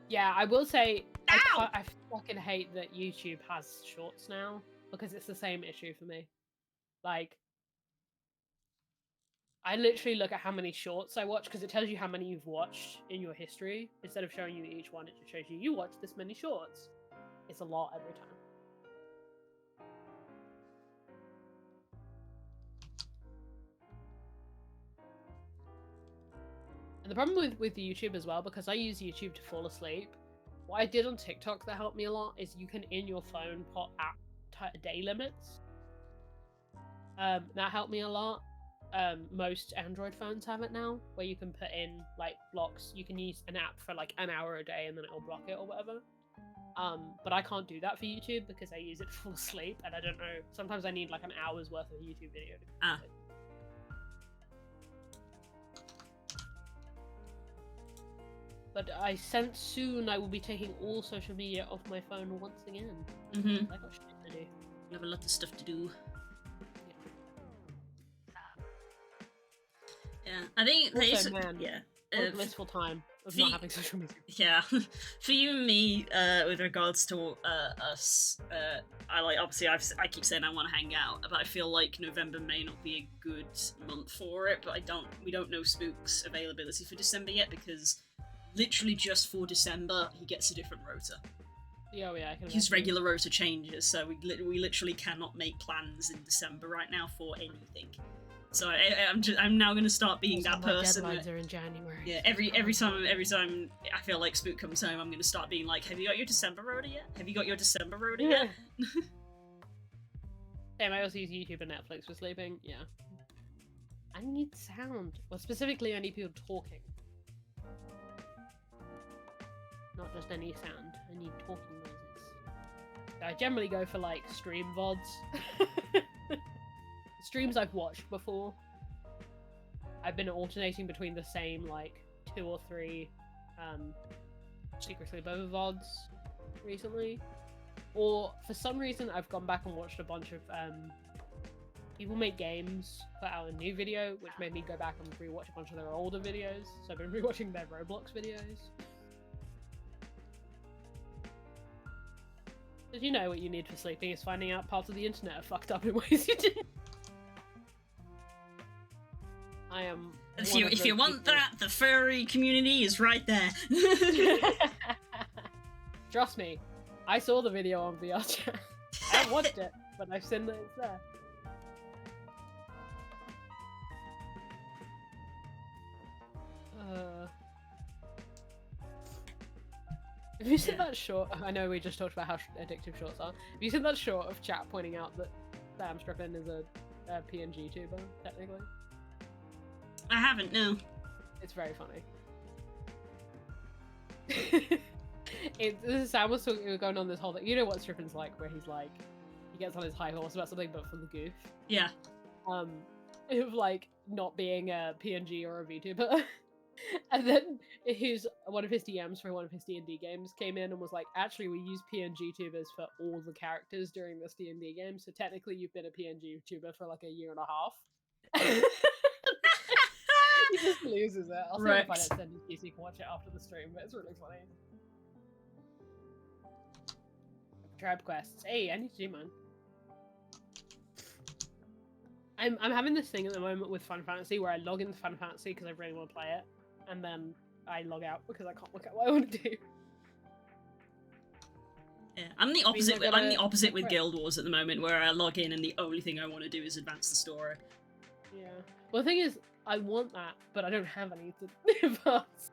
Yeah, I will say, I fucking hate that YouTube has shorts now, because it's the same issue for me. Like, I literally look at how many shorts I watch, because it tells you how many you've watched in your history. Instead of showing you each one, it just shows you watched this many shorts. It's a lot every time. And the problem with YouTube as well, because I use YouTube to fall asleep, what I did on TikTok that helped me a lot is you can in your phone put app day limits. That helped me a lot. Most Android phones have it now, where you can put in like blocks. You can use an app for like an hour a day and then it'll block it or whatever. But I can't do that for YouTube because I use it to fall asleep, and I don't know. Sometimes I need like an hour's worth of YouTube video to fall asleep. But I sense soon I will be taking all social media off my phone once again. Mm-hmm. I got shit to do. You have a lot of stuff to do. Yeah, I think Also, man, yeah. What a blissful time of not having social media. Yeah, for you and me, with regards to us, I like obviously I keep saying I want to hang out, but I feel like November may not be a good month for it. But we don't know Spook's availability for December yet, because literally just for December he gets a different rota. Yeah, I can. His regular rota changes, so we literally cannot make plans in December right now for anything. So I'm now going to start being that person. Deadlines are in January. Yeah, every time I feel like Spook comes home, I'm going to start being like, "Have you got your December rota yet? Have you got your December rota yet?" Same. I also use YouTube and Netflix for sleeping. Yeah. I need sound. Well, specifically, I need people talking. Not just any sound. I need talking noises. So I generally go for like stream VODs. Streams I've watched before. I've been alternating between the same like 2 or 3 Secret Sleepover VODs recently. Or, for some reason, I've gone back and watched a bunch of people make games, put out a new video, which made me go back and rewatch a bunch of their older videos. So I've been rewatching their Roblox videos. Did you know what you need for sleeping is finding out parts of the internet are fucked up in ways you didn't? I am. If you want that, the furry community is right there. Trust me, I saw the video on VR Chat. I haven't watched it, but I've seen that it's there. Have you seen that short? I know we just talked about how addictive shorts are. Have you seen that short of chat pointing out that Sam Strippin is a PNG tuber, technically? I haven't, no. It's very funny. Sam was talking, going on this whole thing. You know what Strippin's like, where he's like, he gets on his high horse about something, but for the goof. Yeah. Of like not being a PNG or a VTuber. And then one of his DMs for one of his D&D games came in and was like, actually, we use PNG tubers for all the characters during this D&D game, so technically you've been a PNG tuber for like a year and a half. He just loses it. I'll see if I don't send it to you so you can watch it after the stream, but it's really funny. Tribe quests. Hey, I need to do mine. I'm having this thing at the moment with Final Fantasy where I log into Final Fantasy because I really want to play it, and then I log out because I can't look at what I want to do. Yeah, I'm the opposite. I'm the opposite with Guild Wars at the moment, where I log in and the only thing I want to do is advance the story. Yeah. Well, the thing is, I want that, but I don't have any to advance.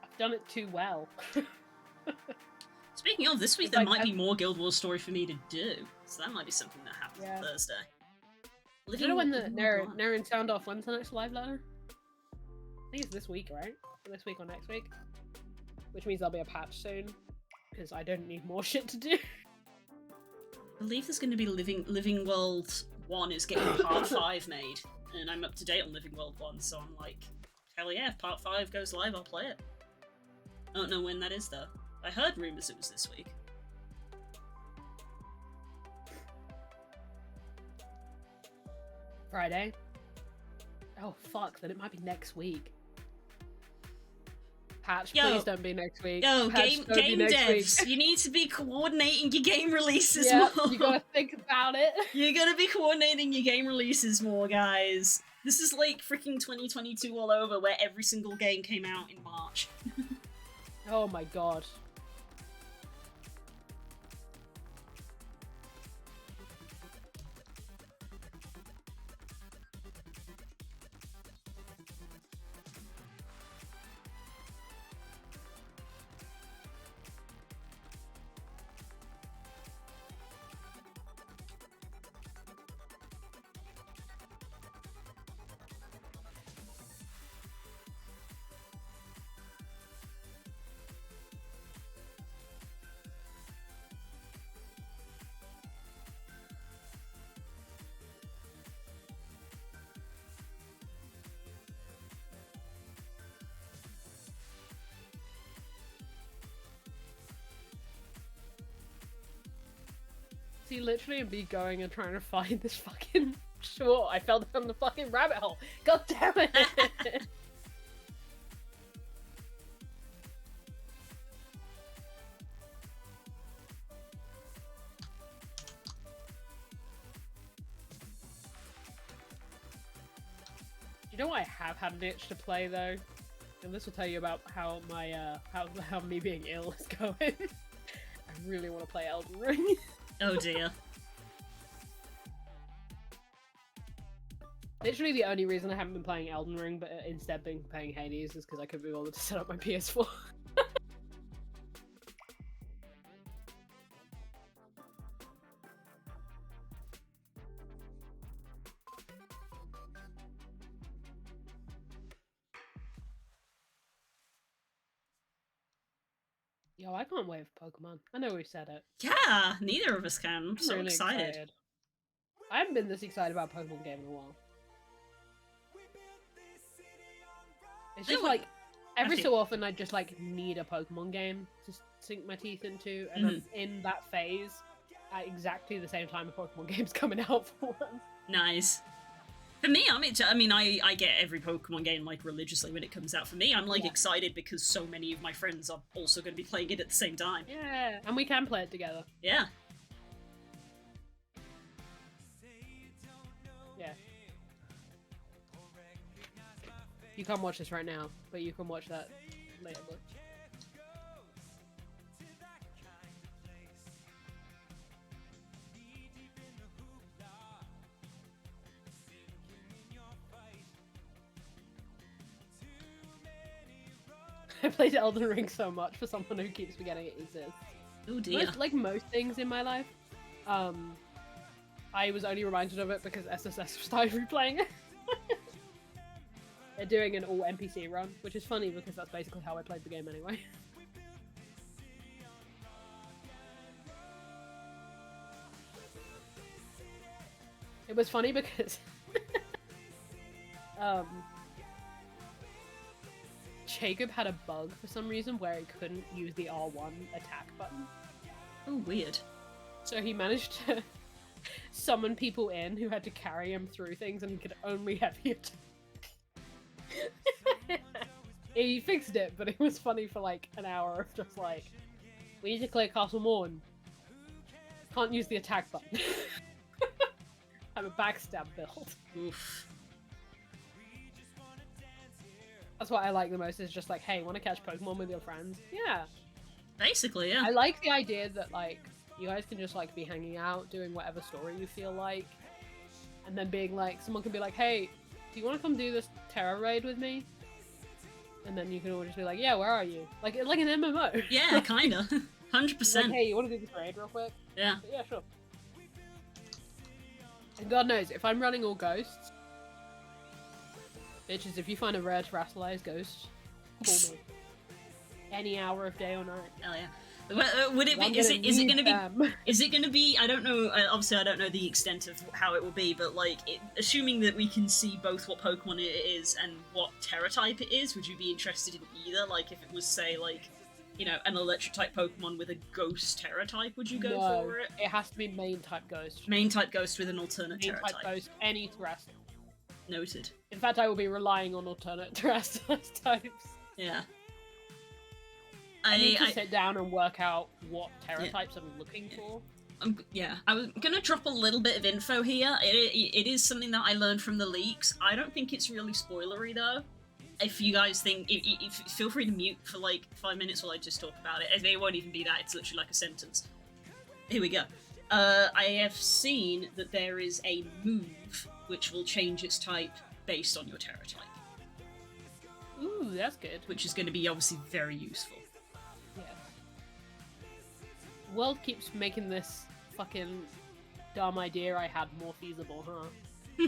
I've done it too well. Speaking of, this week there might be more Guild Wars story for me to do, so that might be something that happens on Thursday. Do you know when the Naren Sound Off, when's the next live letter? I think it's this week, right? This week or next week? Which means there'll be a patch soon, because I don't need more shit to do. I believe there's going to be Living World 1 is getting Part 5 made, and I'm up to date on Living World 1, so I'm like, hell yeah, if Part 5 goes live, I'll play it. I don't know when that is, though. I heard rumours it was this week. Friday? Oh fuck, then it might be next week. Patch, please don't be next week. Yo, Patch, game devs, you need to be coordinating your game releases more. You gotta think about it. You gotta be coordinating your game releases more, guys. This is like freaking 2022 all over, where every single game came out in March. Oh my god. Literally be going and trying to find this fucking short. I fell down the fucking rabbit hole. God damn it! You know what I have had an itch to play though? And this will tell you about how my how me being ill is going. I really want to play Elden Ring. Oh dear. Literally the only reason I haven't been playing Elden Ring, but instead been playing Hades, is because I couldn't be bothered to set up my PS4. Yo, I can't wait for Pokemon. I know we've said it. Yeah, neither of us can. I'm so really excited. I haven't been this excited about a Pokemon game in a while. It's just like, Every feel- so often, I just like need a Pokemon game to sink my teeth into, and I'm in that phase at exactly the same time a Pokemon game's coming out for once. Nice. For me, I get every Pokemon game like religiously when it comes out. For me, I'm like excited because so many of my friends are also going to be playing it at the same time. Yeah, and we can play it together. Yeah. Yeah. You can't watch this right now, but you can watch that later. But... I played Elden Ring so much for someone who keeps forgetting it exists. Oh dear. Like most things in my life, I was only reminded of it because SSS started replaying it. They're doing an all NPC run, which is funny because that's basically how I played the game anyway. It was funny because Jacob had a bug for some reason where he couldn't use the R1 attack button. Oh, weird. So he managed to summon people in who had to carry him through things, and he could only heavy attack. He fixed it, but it was funny for like an hour of just like, we need to clear Castle Morn. Can't use the attack button. I'm a backstab build. Oof. That's what I like the most, is just like, hey, want to catch Pokemon with your friends? Yeah. Basically, yeah. I like the idea that like, you guys can just like be hanging out, doing whatever story you feel like, and then being like, someone can be like, hey, do you want to come do this Terra raid with me? And then you can all just be like, yeah, where are you? Like an MMO. Yeah, kinda. 100%. Like, hey, you want to do this raid real quick? Yeah. But yeah, sure. And God knows, if I'm running all ghosts, bitches, if you find a rare Terrasilize ghost, call me. Any hour of day or night. Hell yeah. Would it be? Is it going to be? Is it going to be? I don't know. Obviously, I don't know the extent of how it will be, but like, assuming that we can see both what Pokemon it is and what Terra type it is, would you be interested in either? Like, if it was, say, like, you know, an Electric type Pokemon with a Ghost Terra type, would you go for it? It has to be main type Ghost. Main type Ghost with an alternate Terra type. Main type Ghost, any Terrestrial. Noted. In fact, I will be relying on alternate Terrestrial types. Yeah. I need to sit down and work out what Terra types I'm looking for. I was gonna drop a little bit of info here. It is something that I learned from the leaks. I don't think it's really spoilery though. If you guys think, feel free to mute for like 5 minutes while I just talk about it. It won't even be that. It's literally like a sentence. Here we go. I have seen that there is a move which will change its type based on your Terra type. Ooh, that's good. Which is going to be obviously very useful. Yeah. The world keeps making this fucking dumb idea I had more feasible, huh?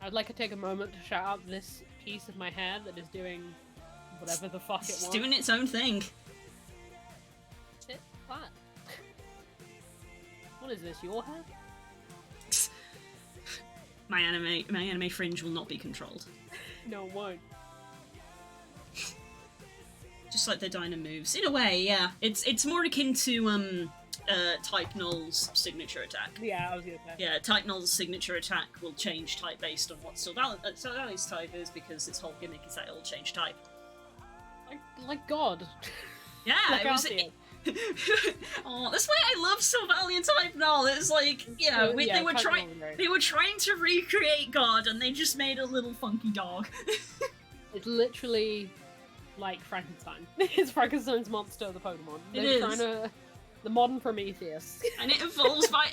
I'd like to take a moment to shout out this piece of my hair that is doing whatever the fuck it wants. It's doing its own thing. What? What is this, your hair? My anime fringe will not be controlled. No, it won't. Just like the Dyna moves. In a way, yeah. It's more akin to Type Null's signature attack. Yeah, I was gonna say. Yeah, Type Null's signature attack will change type based on what Sylvalian's type is, because its whole gimmick is that it'll change type. Like God. Yeah, like it was. Oh, that's why I love Sylvalian Type Null. It's like, you know, they were trying to recreate God, and they just made a little funky dog. It's literally like Frankenstein. It's Frankenstein's monster, the Pokemon. They're trying to the modern Prometheus. And it evolves by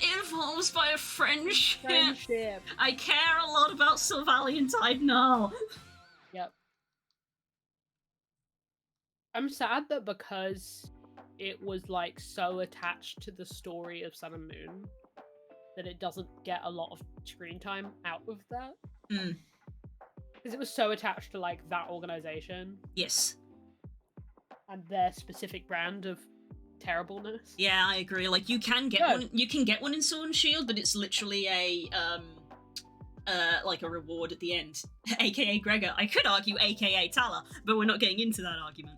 a friendship. I care a lot about Sylvalian Type Null. Yep. I'm sad that because it was like so attached to the story of Sun and Moon that it doesn't get a lot of screen time out of that. Because it was so attached to like that organization. Yes. And their specific brand of terribleness. Yeah, I agree. Like, you can get one in Sword and Shield, but it's literally a like a reward at the end, aka Gregor. I could argue aka Tala, but we're not getting into that argument.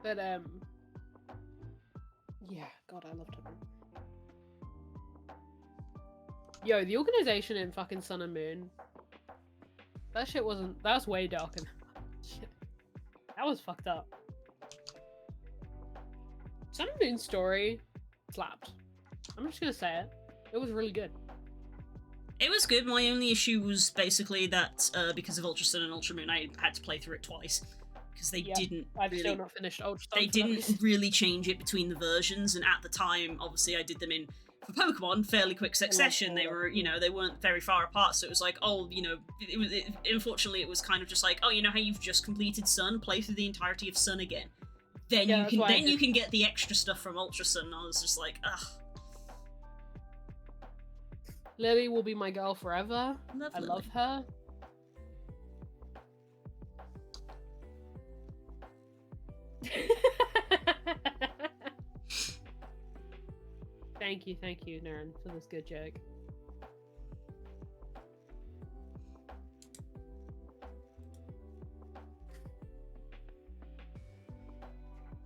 But yeah, God, I loved him. Yo, the organization in fucking Sun and Moon. That shit wasn't. That was way darker. Shit. That was fucked up. Sun and Moon's story slapped. I'm just gonna say it. It was really good. It was good. My only issue was basically that because of Ultra Sun and Ultra Moon, I had to play through it twice because they didn't. I've really, still not finished Ultra Sun. They didn't really change it between the versions, and at the time, obviously, I did them in for Pokemon fairly quick succession. They were, they weren't very far apart, so it was like, oh, unfortunately, it was kind of just like, oh, you know how you've just completed Sun, play through the entirety of Sun again. Then you can get the extra stuff from Ultra Sun. I was just like, ugh. Lily will be my girl forever. I love her. Thank you, Nern, for this good joke.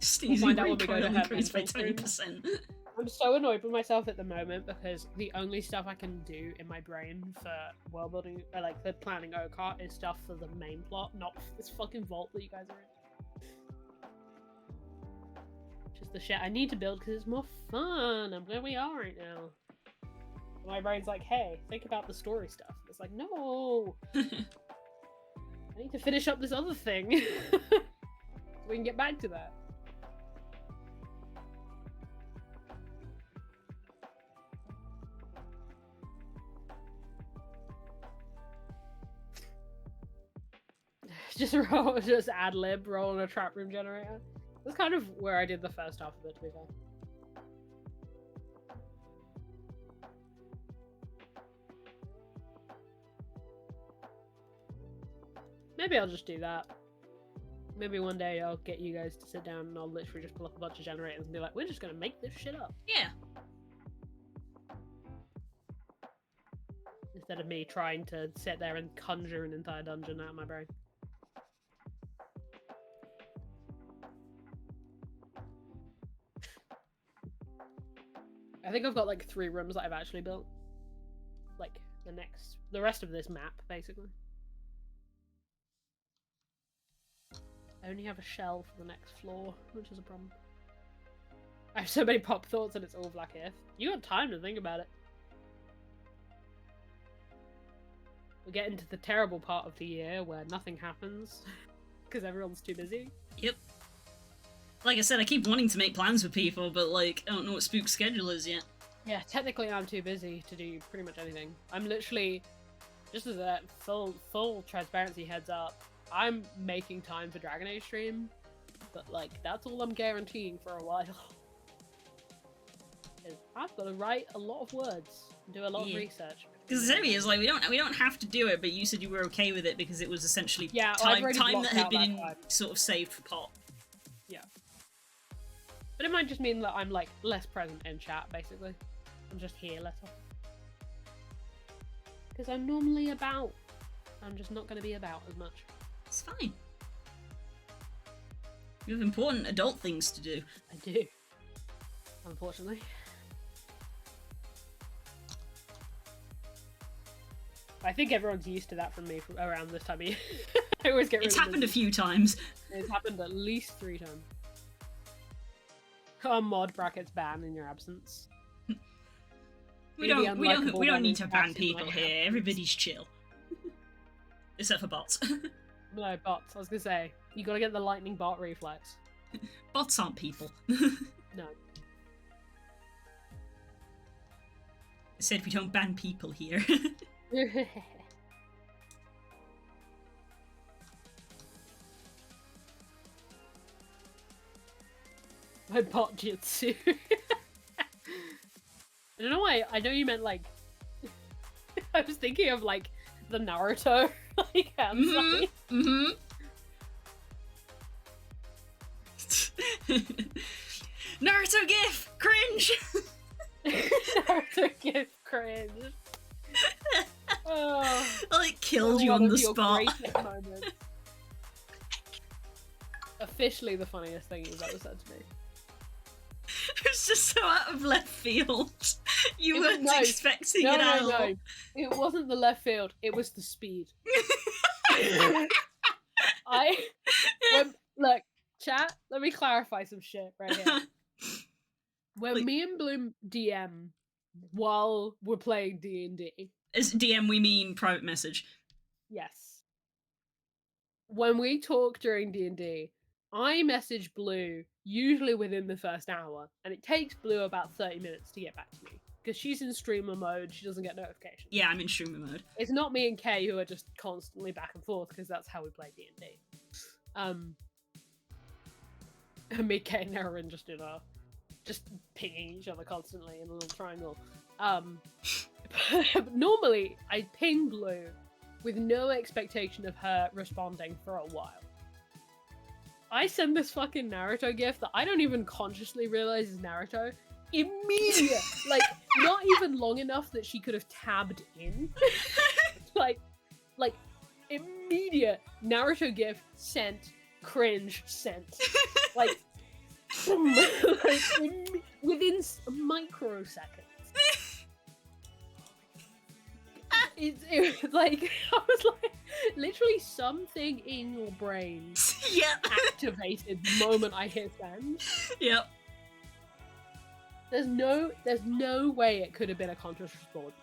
Sneezing recoil increased by 20%. I'm so annoyed with myself at the moment because the only stuff I can do in my brain for world building, or like the planning OCART, is stuff for the main plot, not for this fucking vault that you guys are in. Just the shit I need to build because it's more fun. I'm where we are right now. My brain's like, hey, think about the story stuff. It's like, no! I need to finish up this other thing. So we can get back to that. Just ad lib, roll in a trap room generator. That's kind of where I did the first half of it, to be fair. Maybe I'll just do that. Maybe one day I'll get you guys to sit down and I'll literally just pull up a bunch of generators and be like, we're just gonna make this shit up. Yeah. Instead of me trying to sit there and conjure an entire dungeon out of my brain. I think I've got like 3 rooms that I've actually built. Like the rest of this map, basically. I only have a shell for the next floor, which is a problem. I have so many pop thoughts and it's all black if. You got time to think about it. We get into the terrible part of the year where nothing happens because everyone's too busy. Yep. Like I said, I keep wanting to make plans with people, but like, I don't know what Spook's schedule is yet. Yeah, technically I'm too busy to do pretty much anything. I'm literally, just as a full transparency heads up, I'm making time for Dragon Age stream, but like, that's all I'm guaranteeing for a while. I've got to write a lot of words and do a lot of research. Because the thing is, like, we don't have to do it, but you said you were okay with it because it was essentially time that had been sort of saved for pot. Yeah. But it might just mean that I'm like less present in chat, basically. I'm just here less often. Because I'm normally about. I'm just not going to be about as much. It's fine. You have important adult things to do. I do. Unfortunately. I think everyone's used to that from me around this time of year. I always get It's happened a few times. It's happened at least 3 times. Our mod brackets ban in your absence. We don't need to ban people here. Everybody's chill. Except for bots. No, bots. I was gonna say, you gotta get the lightning bot reflex. Bots aren't people. No. I said we don't ban people here. My bot jutsu. I don't know why. I know you meant like. I was thinking of like the Naruto like hand sign. Naruto gif! Cringe! Naruto GIF cringe. Oh, I like killed you one on the of your spot. greatest moments. Officially the funniest thing you've ever said to me. It was just so out of left field. You weren't No. expecting No, it out. no. It wasn't the left field. It was the speed. Look, chat. Let me clarify some shit right here. When Like- me and Bloom DM while we're playing D&D, As DM, we mean private message. yes. When we talk during D&D, I message Blue usually within the first hour, and it takes Blue about 30 minutes to get back to me because she's in streamer mode. She doesn't get notifications. Yeah, I'm in streamer mode. It's not me and Kay who are just constantly back and forth because that's how we play D&D. And me, Kay, and Erin just pinging each other constantly in a little triangle. Normally, I ping Blue with no expectation of her responding for a while. I send this fucking Naruto GIF that I don't even consciously realize is Naruto. Immediate! Like, not even long enough that she could have tabbed in. like, immediate Naruto GIF sent, cringe sent. Like, within microseconds. It was like, I was like, literally something in your brain Yep. activated the moment I hit send. Yep. There's no way it could have been a conscious response.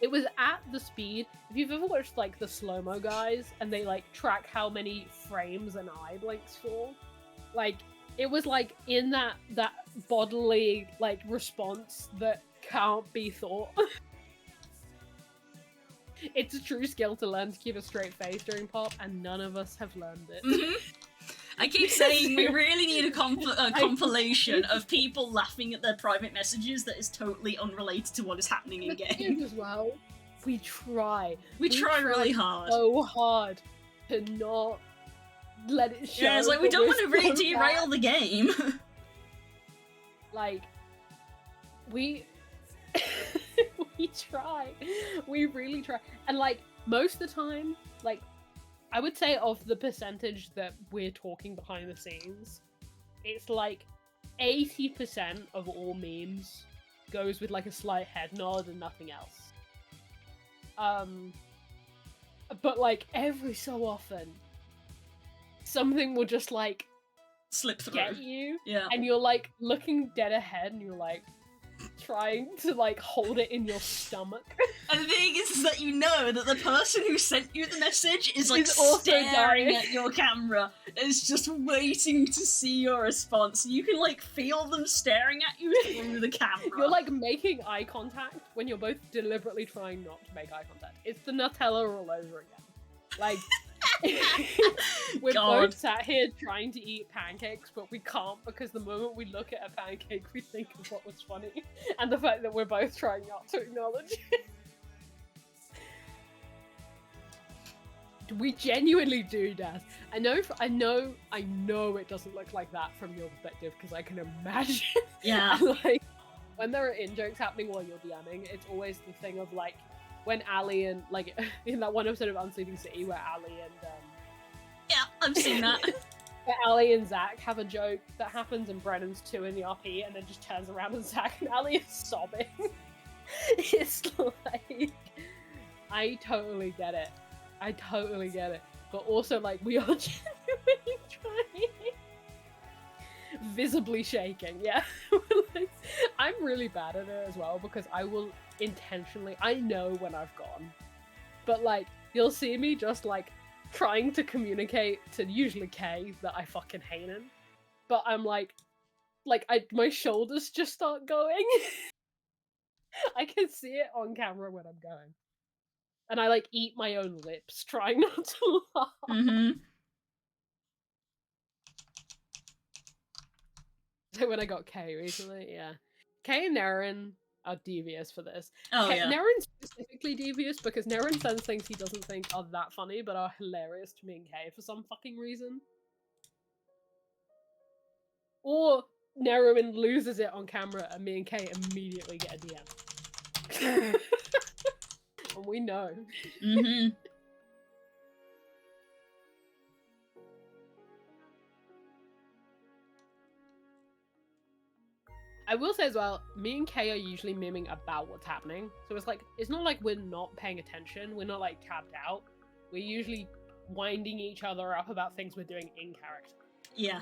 It was at the speed. If you've ever watched like the slow-mo guys and they like track how many frames an eye blinks for, like it was like in that bodily like response that can't be thought. It's a true skill to learn to keep a straight face during pop, and none of us have learned it. Mm-hmm. I keep saying we really need a compilation of people laughing at their private messages that is totally unrelated to what is happening in game. As well, we try. We try really hard. So hard to not let it show. Yeah, it's like we don't want to really so derail bad. the game. Like, we we try. We really try. And like most of the time, like I would say of the percentage that we're talking behind the scenes, it's like 80% of all memes goes with like a slight head nod and nothing else. But like every so often, something will just like Slip through. get you, Yeah. and you're like looking dead ahead, and you're like trying to like hold it in your stomach. And the thing is that you know that the person who sent you the message is like Is also staring dying. at your camera. Is just waiting to see your response. You can like feel them staring at you through the camera. You're like making eye contact when you're both deliberately trying not to make eye contact. It's the Nutella all over again. Like, we're God. both sat here trying to eat pancakes, but we can't because the moment we look at a pancake, we think of what was funny, and the fact that we're both trying not to acknowledge it. We genuinely do, Daz. I know it doesn't look like that from your perspective because I can imagine. Yeah. And, like, when there are in-jokes happening while you're DMing, it's always the thing of like when Ali and like in that one episode of Unsleeping City where Ali and Yeah, I've seen that. where Ali and Zach have a joke that happens and Brennan's 2 in the RP and then just turns around and Zach and Ali is sobbing. It's like, I totally get it. But also like we are genuinely trying. Visibly shaking, yeah. Like, I'm really bad at it as well because I will intentionally, I know when I've gone, but like you'll see me just like trying to communicate to usually Kay that I fucking hate him, but I'm like my shoulders just start going. I can see it on camera when I'm going, and I like eat my own lips trying not to laugh. Mm-hmm. When I got Kay recently, yeah. Kay and Naren are devious for this. Oh yeah. Naren's specifically devious because Naren sends things he doesn't think are that funny but are hilarious to me and Kay for some fucking reason. Or Neruin loses it on camera, and me and Kay immediately get a DM. And we know. Mm-hmm. I will say as well, me and Kay are usually memeing about what's happening. So it's like, it's not like we're not paying attention. We're not like tapped out. We're usually winding each other up about things we're doing in character. Yeah.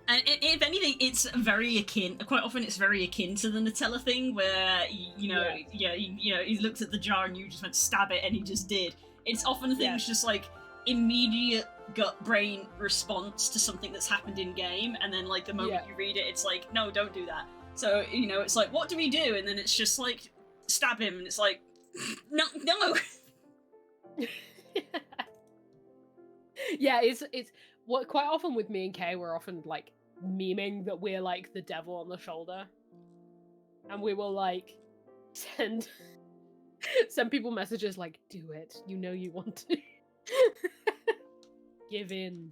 And if anything, it's very akin. Quite often, it's very akin to the Nutella thing, where he looked at the jar and you just went stab it, and he just did. It's often things just like immediate gut brain response to something that's happened in game, and then like the moment you read it, it's like, no, don't do that. So it's like, what do we do? And then it's just like, stab him, and it's like, no. Yeah, it's what quite often with me and Kay, we're often like memeing that we're like the devil on the shoulder, and we will like send people messages like, do it, you want to. Give in.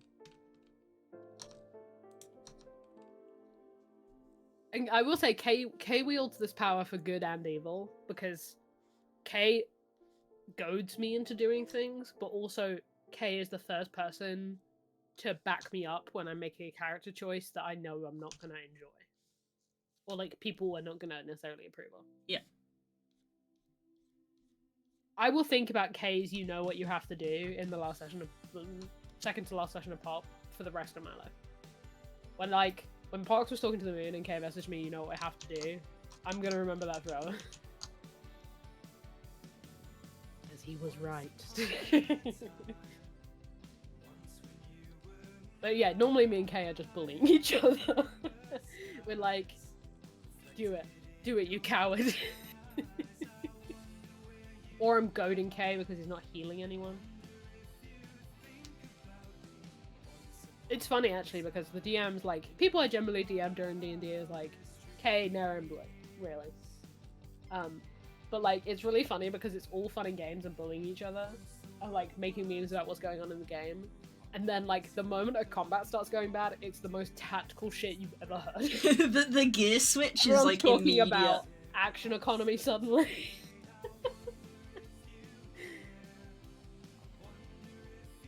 And I will say Kay wields this power for good and evil, because Kay goads me into doing things, but also Kay is the first person to back me up when I'm making a character choice that I know I'm not going to enjoy. Or like people are not going to necessarily approve of. Yeah. I will think about Kay's "you know what you have to do" in the last session of second to last session of Pop for the rest of my life. When Parks was talking to the moon and Kay messaged me, "You know what I have to do," I'm gonna remember that forever. Because he was right. But yeah, normally me and Kay are just bullying each other. We're like, do it, you coward. Or I'm goading Kay because he's not healing anyone. It's funny actually, because the DMs, like, people I generally DM during D&D is like Kay, Nera, and Blue, really. But like, it's really funny because it's all fun and games and bullying each other, and like making memes about what's going on in the game. And then like the moment a combat starts going bad, it's the most tactical shit you've ever heard. the gear switch is Everyone's like talking immediate. about action economy suddenly.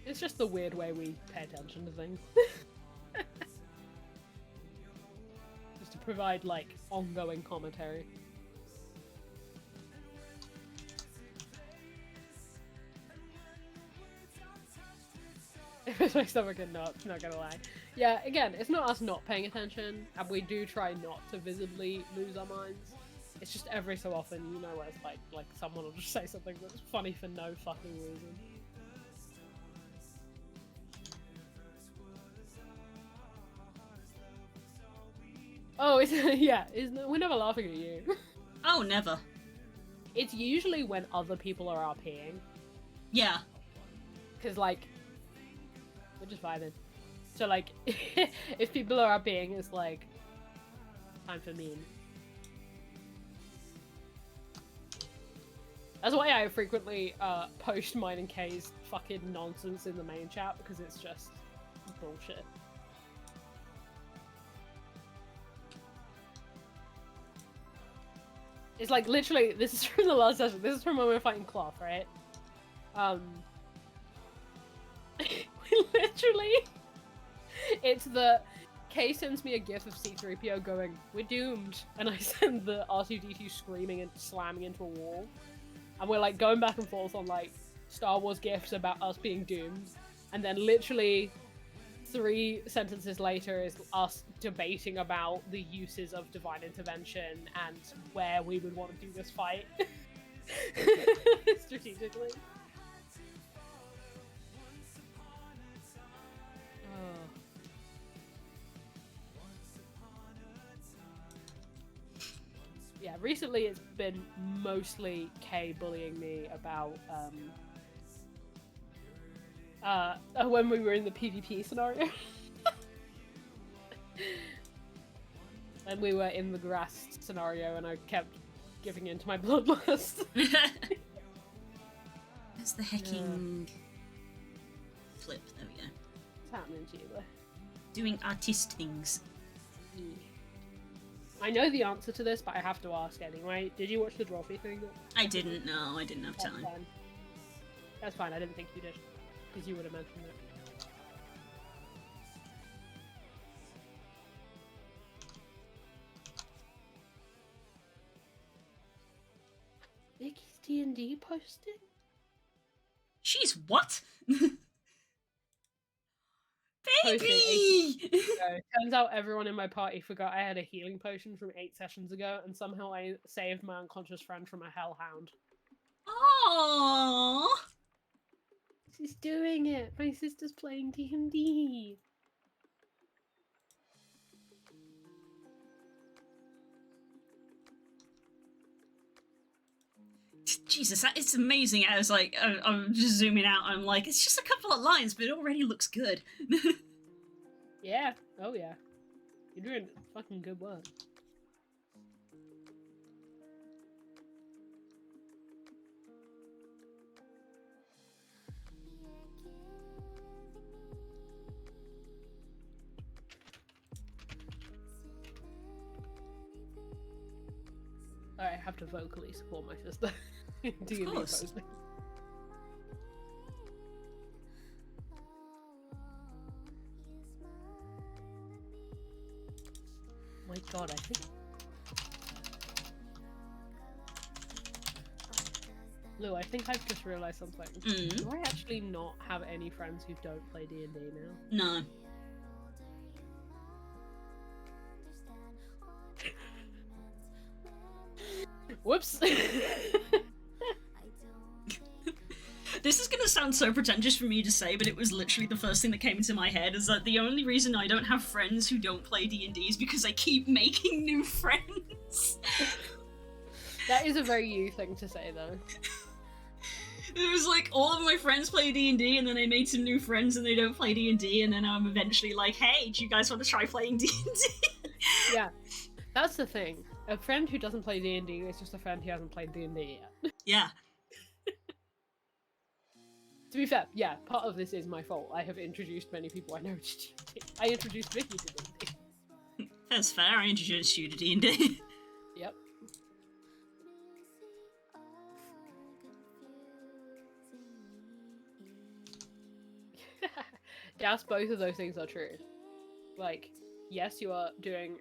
It's just the weird way we pay attention to things. Just to provide, like, ongoing commentary. It was my stomach and not gonna lie. Yeah, again, it's not us not paying attention, and we do try not to visibly lose our minds. It's just every so often, where it's like someone will just say something that's funny for no fucking reason. Oh, we're never laughing at you. Oh, never. It's usually when other people are RPing. Yeah. Because, like, we're just vibing. So, like, if people are RPing, it's like, time for meme. That's why I frequently post mine and Kay's fucking nonsense in the main chat, because it's just bullshit. It's like, literally, this is from the last session. This is from when we were fighting Cloth, right? Literally, it's the Kay sends me a gif of C-3PO going, "We're doomed," and I send the R2-D2 screaming and slamming into a wall. And we're like going back and forth on like Star Wars gifs about us being doomed, and then literally 3 sentences later is us debating about the uses of divine intervention and where we would want to do this fight strategically. Oh. Yeah, recently it's been mostly Kay bullying me about when we were in the PvP scenario. When we were in the grass scenario and I kept giving in to my bloodlust. That's the hecking flip. There we go. What's happening to you there? Doing artist things. Yeah. I know the answer to this, but I have to ask anyway. Did you watch the Dwarfy thing? I didn't know. I didn't have time. Fine. That's fine. I didn't think you did, because you would have mentioned it. Vicky's D&D posting? She's what? Posted Baby! Turns out everyone in my party forgot I had a healing potion from 8 sessions ago, and somehow I saved my unconscious friend from a hellhound. Aww. She's doing it! My sister's playing D&D! Jesus, that is amazing. I was like, I'm just zooming out. I'm like, it's just a couple of lines, but it already looks good. Yeah. Oh yeah. You're doing fucking good work. I have to vocally support my sister. D&D course. posting. My god, I think... Lou, I think I've just realised something. Do I actually not have any friends who don't play D&D now? No. Whoops! This is gonna sound so pretentious for me to say, but it was literally the first thing that came into my head, is that the only reason I don't have friends who don't play D&D is because I keep making new friends. That is a very you thing to say, though. It was like, all of my friends play D&D, and then I made some new friends and they don't play D&D, and then I'm eventually like, hey, do you guys want to try playing D&D? Yeah, that's the thing. A friend who doesn't play D&D is just a friend who hasn't played D&D yet. Yeah. To be fair, yeah, part of this is my fault. I have introduced many people I know to D&D. I introduced Vicky to D&D. That's fair, I introduced you to D&D. Yep. Yes, both of those things are true. Like, yes, you are doing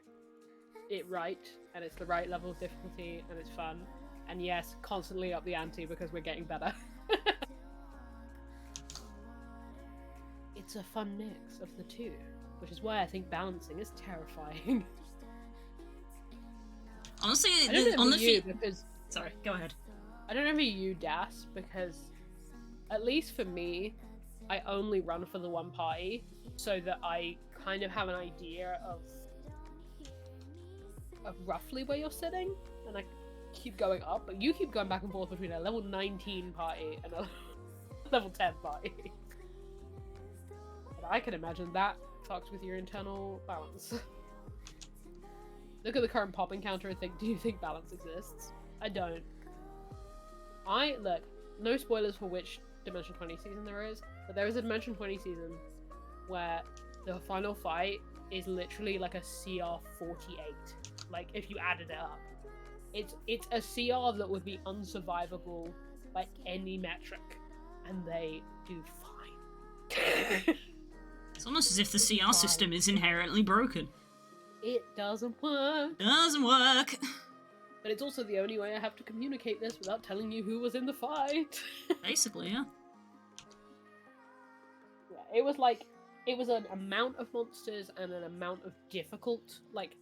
it right, and it's the right level of difficulty, and it's fun. And yes, constantly up the ante because we're getting better. It's a fun mix of the two, which is why I think balancing is terrifying. Honestly, I don't on envy the you because Sorry, go ahead. I don't envy you, Das, because at least for me, I only run for the one party so that I kind of have an idea of roughly where you're sitting, and I keep going up, but you keep going back and forth between a level 19 party and a level 10 party. And I can imagine that fucks with your internal balance. Look at the current pop encounter and think, do you think balance exists? I don't. Look, no spoilers for which Dimension 20 season there is, but there is a Dimension 20 season where the final fight is literally like a CR 48. Like, if you added it up. It's a CR that would be unsurvivable by any metric, and they do fine. It's almost as if the CR system is inherently broken. It doesn't work. Doesn't work. But it's also the only way I have to communicate this without telling you who was in the fight. Basically, yeah. Yeah, it was an amount of monsters and an amount of difficult, like,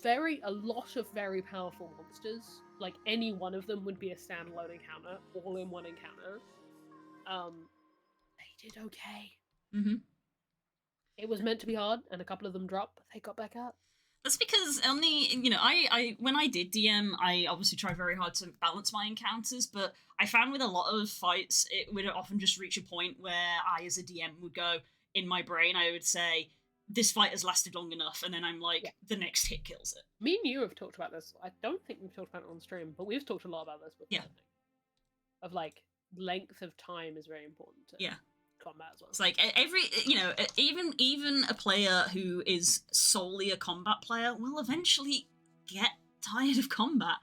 a lot of very powerful monsters. Like, any one of them would be a standalone encounter, all in one encounter. They did okay. Mm-hmm. It was meant to be hard, and a couple of them dropped, but they got back up. That's because on the, I when I did DM, I obviously tried very hard to balance my encounters, but I found with a lot of fights, it would often just reach a point where I, as a DM, would go, in my brain, I would say, this fight has lasted long enough, and then I'm like, yeah, the next hit kills it. Me and you have talked about this. I don't think we've talked about it on stream, but we've talked a lot about this before. Yeah. Of, like, length of time is very important to combat as well. It's like, even a player who is solely a combat player will eventually get tired of combat.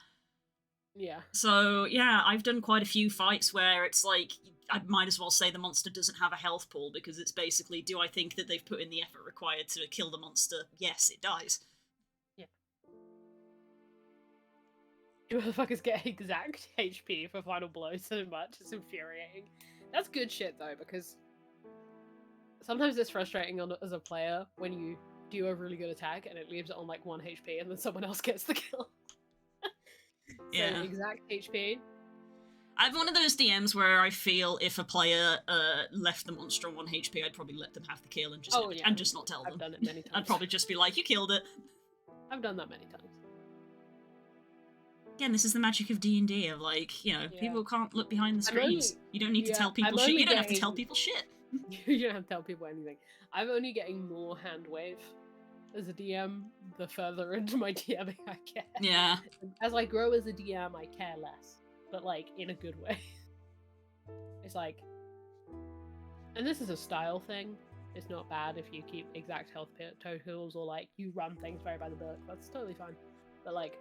Yeah. So, yeah, I've done quite a few fights where it's like, I might as well say the monster doesn't have a health pool, because it's basically, do I think that they've put in the effort required to kill the monster? Yes, it dies. Yeah. You motherfuckers get exact HP for final blow so much, it's infuriating. That's good shit though, because sometimes it's frustrating as a player when you do a really good attack and it leaves it on like 1 HP and then someone else gets the kill. So Yeah. exact HP. I'm one of those DMs where I feel if a player left the monster on 1 HP, I'd probably let them have the kill and just and just not tell them. I've done it many times. I'd probably just be like, you killed it. I've done that many times. Again, this is the magic of D&D, of like, you know, people can't look behind the screens. You don't need to tell people shit. You don't have to tell people shit. You don't have to tell people anything. I'm only getting more hand wave as a DM the further into my DMing I get. Yeah. As I grow as a DM, I care less. But, like, in a good way. It's like... And this is a style thing. It's not bad if you keep exact health totals or, like, you run things very by the book. That's totally fine. But, like,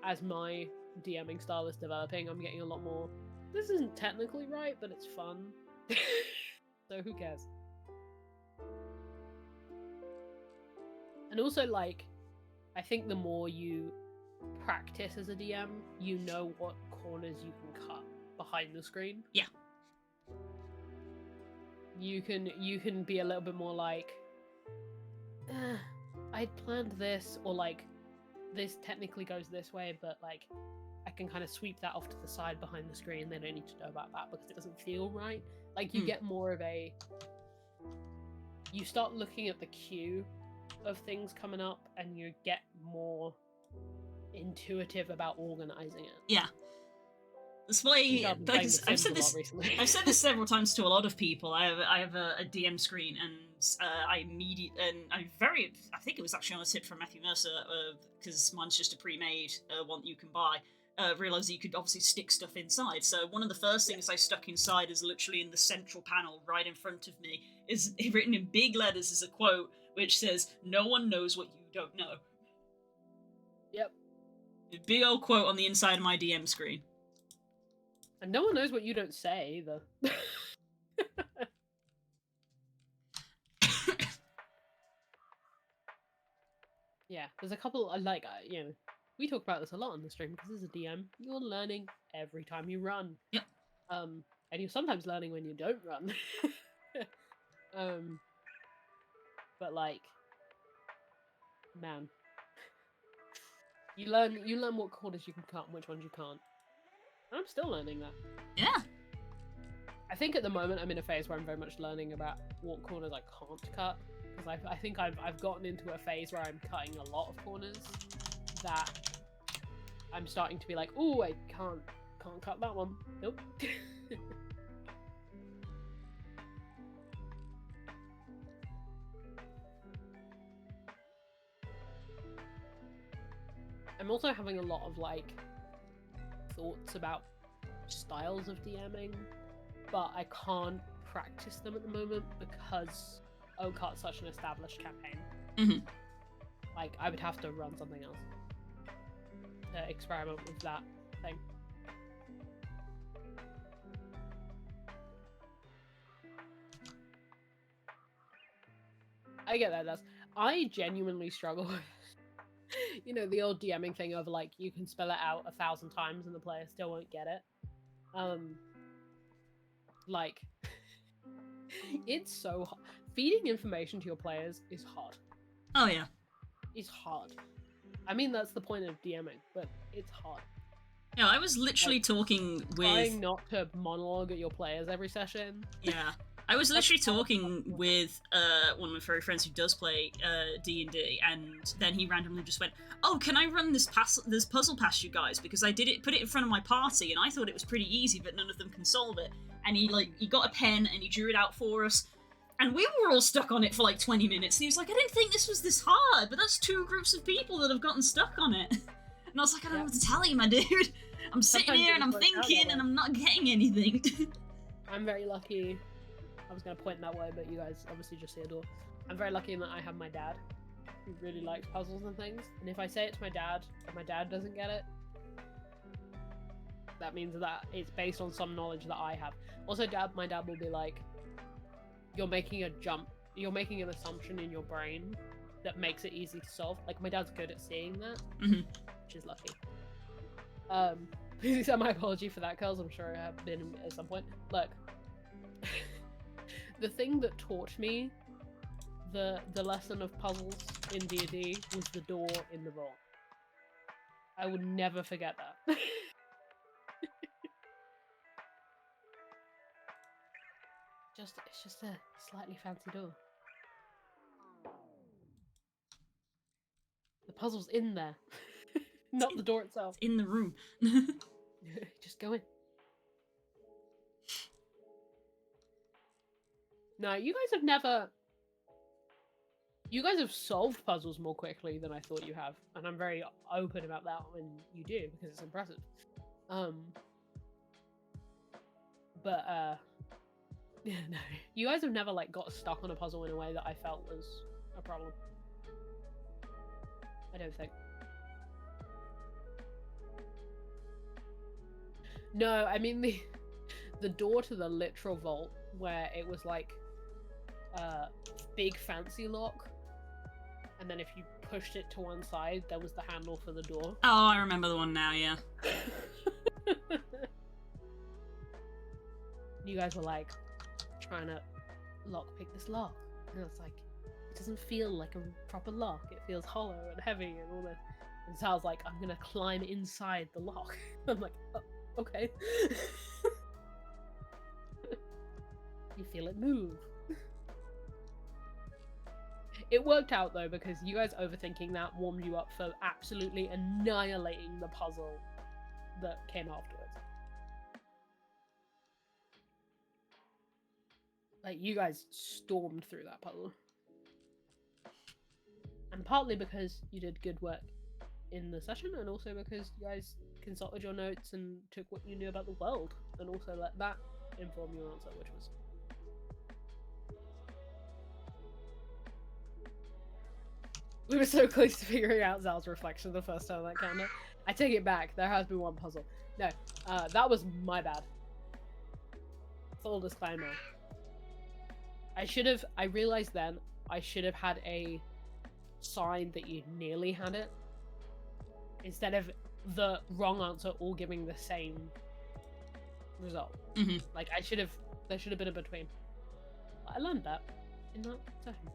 as my DMing style is developing, I'm getting a lot more... This isn't technically right, but it's fun. So who cares? And also, like, I think the more you practice as a DM, you know what corners you can cut behind the screen. Yeah. You can be a little bit more like, I'd planned this, or like, this technically goes this way, but like, I can kind of sweep that off to the side behind the screen. They don't need to know about that because it doesn't feel right. Like, you get more of a... You start looking at the queue of things coming up, and you get more intuitive about organizing it. Yeah. This way, I've said this several times to a lot of people. I have a DM screen, and I think it was actually on a tip from Matthew Mercer, because mine's just a pre-made one that you can buy. Realised that you could obviously stick stuff inside. So one of the first things I stuck inside is literally in the central panel right in front of me, is written in big letters as a quote, which says, "No one knows what you don't know." Yep. A big old quote on the inside of my DM screen. And no one knows what you don't say, either. Yeah, there's a couple, you know, we talk about this a lot on the stream, because as a DM, you're learning every time you run. Yep. And you're sometimes learning when you don't run. But like, man, you learn what corners you can cut and which ones you can't. And I'm still learning that. Yeah. I think at the moment I'm in a phase where I'm very much learning about what corners I can't cut, because I think I've gotten into a phase where I'm cutting a lot of corners that I'm starting to be like, oh, I can't cut that one. Nope. I'm also having a lot of like thoughts about styles of DMing, but I can't practice them at the moment because Oakheart's such an established campaign. Mm-hmm. Like, I would have to run something else to experiment with that thing. I get that. I genuinely struggle with, you know, the old DMing thing of like, you can spell it out 1,000 times and the player still won't get it. Like, it's so hard. Feeding information to your players is hard. Oh yeah. It's hard. I mean, that's the point of DMing, but it's hard. Yeah, I was literally talking with... Trying not to monologue at your players every session. Yeah. I was literally talking with one of my furry friends who does play D&D, and then he randomly just went, "Oh, can I run this puzzle past you guys? Because I put it in front of my party, and I thought it was pretty easy, but none of them can solve it." And he got a pen, and he drew it out for us, and we were all stuck on it for like 20 minutes, and he was like, "I didn't think this was this hard, but that's 2 groups of people that have gotten stuck on it." And I was like, "I don't know what to tell you, my dude. I'm sitting here, and I'm thinking, and I'm not getting anything." I'm very lucky. I was going to point that way, but you guys obviously just see a door. I'm very lucky in that I have my dad, who really likes puzzles and things, and if I say it to my dad and my dad doesn't get it, that means that it's based on some knowledge that I have. Also, my dad will be like, you're making an assumption in your brain that makes it easy to solve. Like, my dad's good at seeing that, which is lucky. Please accept my apology for that, girls. I'm sure I have been at some point. Look, the thing that taught me the lesson of puzzles in D&D was the door in the vault. I would never forget that. It's just a slightly fancy door. The puzzle's in there, not the door itself. In the room. Just go in. No, you guys have solved puzzles more quickly than I thought you have, and I'm very open about that when you do, because it's impressive. Yeah, no. You guys have never, like, got stuck on a puzzle in a way that I felt was a problem. I don't think. No, I mean the door to the literal vault, where it was like a big fancy lock, and then if you pushed it to one side, there was the handle for the door. Oh, I remember the one now, yeah. You guys were like trying to lockpick this lock, and it's like, it doesn't feel like a proper lock. It feels hollow and heavy and all this. And so I was like, I'm gonna climb inside the lock. I'm like, oh, okay. You feel it move. It worked out though, because you guys overthinking that warmed you up for absolutely annihilating the puzzle that came afterwards. Like, you guys stormed through that puzzle. And partly because you did good work in the session, and also because you guys consulted your notes and took what you knew about the world, and also let that inform your answer, which was... We were so close to figuring out Zal's reflection the first time that counted. I take it back, there has been one puzzle. No, that was my bad. Full disclaimer. I realized then, I should have had a sign that you nearly had it, instead of the wrong answer all giving the same result. Like, there should have been a between. I learned that in that session.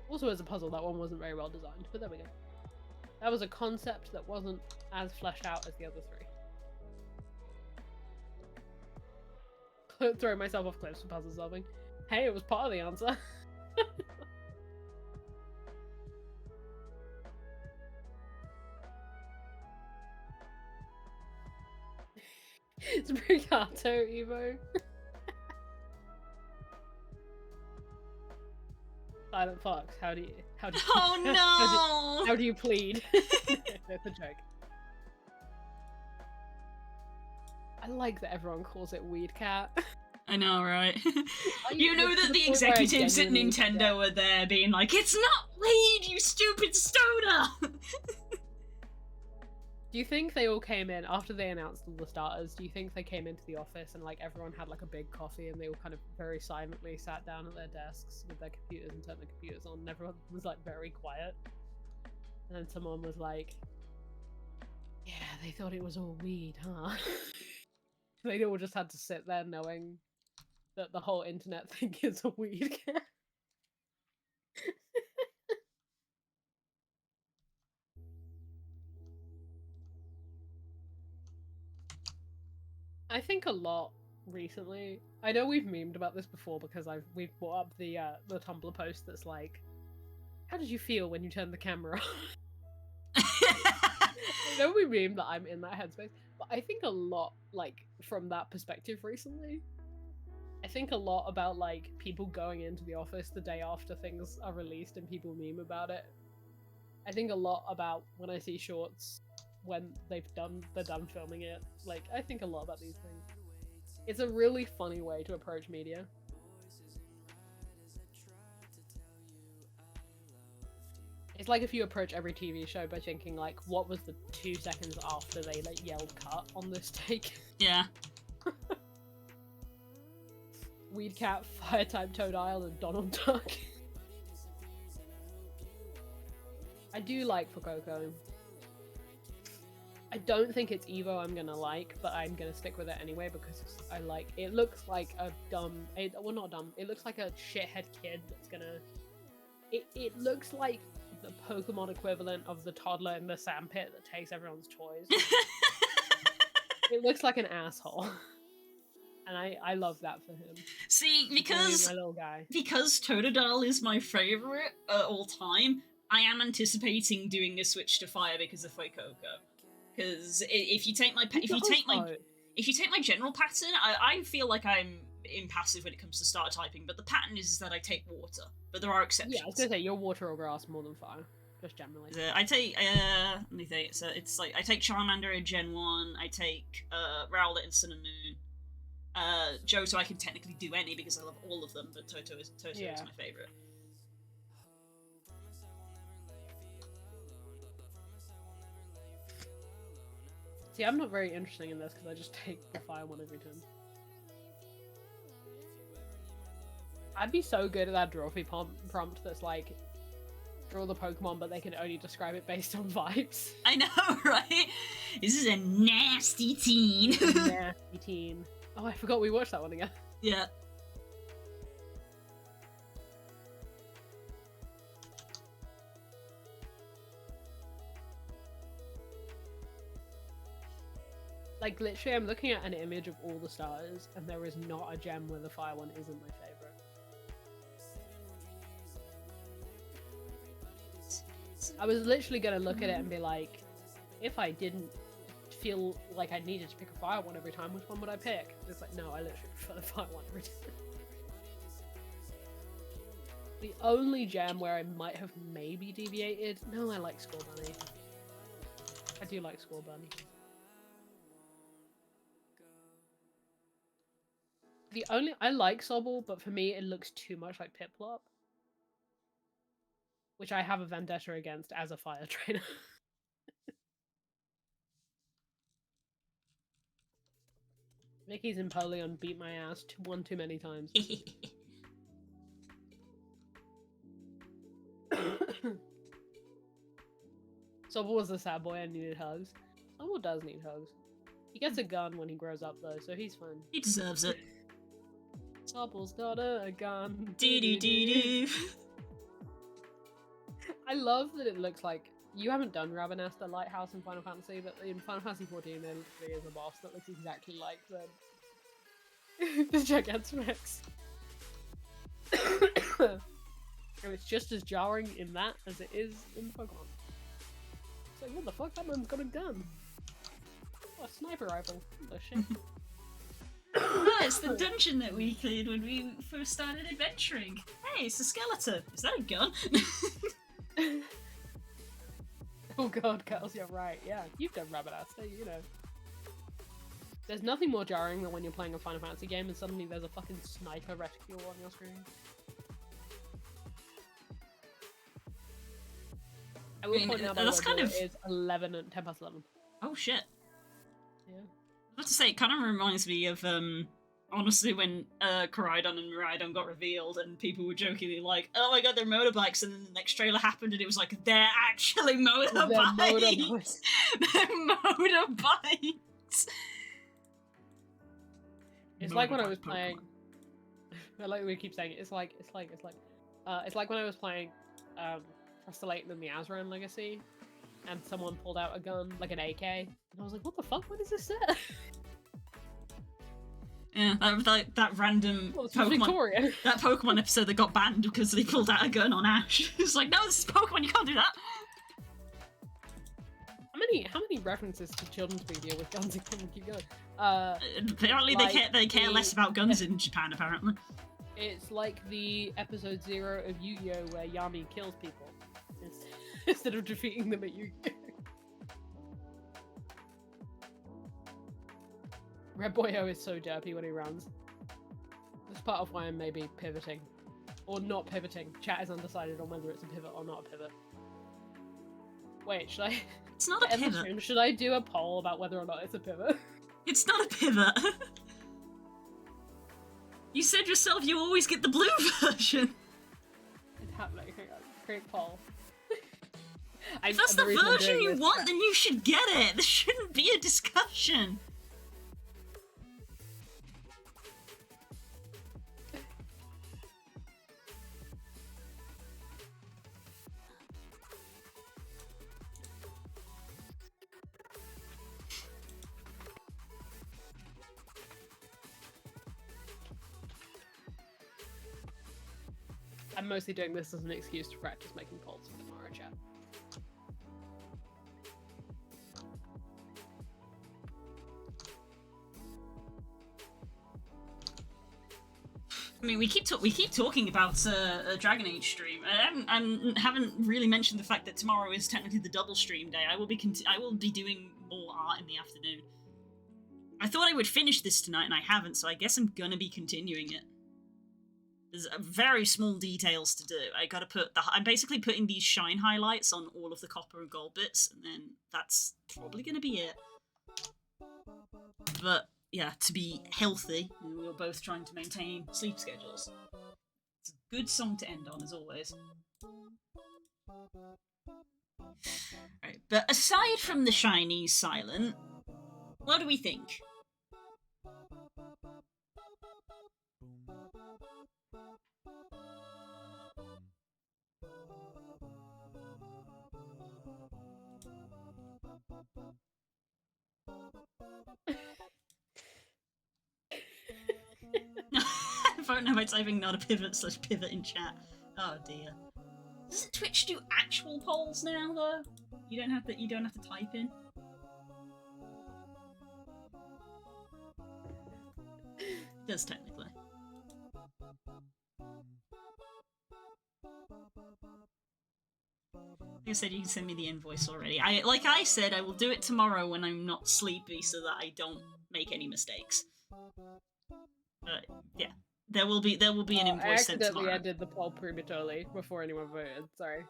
Also, as a puzzle, that one wasn't very well designed, but there we go. That was a concept that wasn't as fleshed out as the other three. Throwing myself off cliffs for puzzle solving. Hey, it was part of the answer. It's Brigato, Evo. Silent Fox, how do you Oh no! how do you plead? That's a joke. I like that everyone calls it Weed Cat. I know, right? You know that the executives at Nintendo were there being like, it's not weed, you stupid stoner! Do you think they all came in, after they announced all the starters, do you think they came into the office and like everyone had like a big coffee and they all kind of very silently sat down at their desks with their computers and turned their computers on and everyone was like very quiet? And then someone was like, yeah, they thought it was all weed, huh? They all just had to sit there knowing that the whole internet thing is a weed cat. I think a lot recently. I know we've memed about this before because we've brought up the Tumblr post that's like, how did you feel when you turned the camera on? I know we memed that I'm in that headspace, but I think a lot, like, from that perspective recently. I think a lot about, like, people going into the office the day after things are released and people meme about it. I think a lot about when I see shorts when they're done filming it. Like, I think a lot about these things. It's a really funny way to approach media. It's like if you approach every TV show by thinking like, what was the 2 seconds after they like yelled cut on this take? Yeah. Weed Cat, Fire Type Toadile, and Donald Duck. I do like Fuecoco. I don't think it's Evo I'm gonna like, but I'm gonna stick with it anyway because I like it. Looks like a dumb, well not dumb. It looks like a shithead kid that's gonna. It looks like the Pokemon equivalent of the toddler in the sandpit that takes everyone's toys. It looks like an asshole. And I love that for him. See, because my little guy. Because Totodile is my favorite all time, I am anticipating doing a switch to fire because of Fuecoco. Because if you take my general pattern, I feel like I'm impassive when it comes to starter typing, but the pattern is that I take water. But there are exceptions. Yeah, I was gonna say you're water or grass more than fire, just generally. I take let me think. So it's like I take Charmander in Gen 1. I take Rowlet in Sun and Moon. Johto I can technically do any because I love all of them, but Toto is my favorite. See, I'm not very interesting in this because I just take the fire one every time. I'd be so good at that Drawfee prompt that's like, draw the Pokemon, but they can only describe it based on vibes. I know, right? This is a nasty teen. Nasty teen. Oh, I forgot we watched that one again. Yeah. Like, literally, I'm looking at an image of all the starters, and there is not a gem where the fire one isn't my favorite. I was literally gonna look at it and be like, if I didn't feel like I needed to pick a fire one every time, which one would I pick? It's like, no, I literally prefer the fire one every time. The only gem where I might have maybe deviated... No, I like Scorbunny. I do like Scorbunny. I like Sobble, but for me it looks too much like Piplup. Which I have a vendetta against as a fire trainer. Mickey's Empoleon beat my ass one too many times. Sobble was a sad boy and needed hugs. Sobble does need hugs. He gets a gun when he grows up though, so he's fine. He deserves it. Sobble's got a gun. Doo-doo-doo-doo. I love that it looks like... You haven't done Rabanasta Lighthouse in Final Fantasy, but in Final Fantasy XIV there literally is a boss that looks exactly like the Gigantamax. And it's just as jarring in that as it is in Pokemon. It's like, what the fuck? That man's got a gun. Oh, a sniper rifle. What the shit? Oh, it's the dungeon that we cleared when we first started adventuring. Hey, it's a skeleton. Is that a gun? Oh god, Kels, you're right. Yeah, you've done Rabbit-Ass, you know. There's nothing more jarring than when you're playing a Final Fantasy game and suddenly there's a fucking sniper reticule on your screen. I will point out that's kind of... it is 11 and 10 past 11. Oh shit. Yeah. I was about to say, it kind of reminds me of, honestly, when Koraidon and Miraidon got revealed and people were jokingly like, oh my god, they're motorbikes, and then the next trailer happened and it was like, they're actually motorbikes! They're motorbikes! It's like when I was playing... like we keep saying it, it's like when I was playing Frostalaten and the Azran Legacy, and someone pulled out a gun, like an AK, and I was like, what the fuck, what is this set? Yeah, that random Pokemon, that Pokemon episode that got banned because they pulled out a gun on Ash. It's like, no, this is Pokemon, you can't do that. How many references to children's media with guns can we keep going? Apparently like they care less about guns in Japan, apparently. It's like the episode 0 of Yu-Gi-Oh! Where Yami kills people instead of defeating them at Yu-Gi-Oh! Red Boyo is so derpy when he runs. That's part of why I'm maybe pivoting. Or not pivoting. Chat is undecided on whether it's a pivot or not a pivot. Wait, should I? It's not a end the pivot. stream, should I do a poll about whether or not it's a pivot? It's not a pivot. You said yourself you always get the blue version. It's happening. Hang on. Create poll. If that's the reason I'm version doing you this- want, then you should get it. There shouldn't be a discussion. I'm mostly doing this as an excuse to practice making polls for tomorrow, chat. I mean, we keep talking about a Dragon Age stream. I haven't really mentioned the fact that tomorrow is technically the double stream day. I will be doing more art in the afternoon. I thought I would finish this tonight, and I haven't, so I guess I'm gonna be continuing it. There's very small details to do. I'm basically putting these shine highlights on all of the copper and gold bits, and then that's probably gonna be it. But yeah, to be healthy, we were both trying to maintain sleep schedules. It's a good song to end on, as always. Right, but aside from the shiny silent, what do we think? Vote now by typing not a pivot in chat. Oh dear. Doesn't Twitch do actual polls now though? You don't have to type in. It does technically. Like I said, you can send me the invoice already. Like I said, I will do it tomorrow when I'm not sleepy so that I don't make any mistakes. But yeah, there will be an invoice sent I tomorrow. accidentally ended the poll prematurely before anyone voted. Sorry.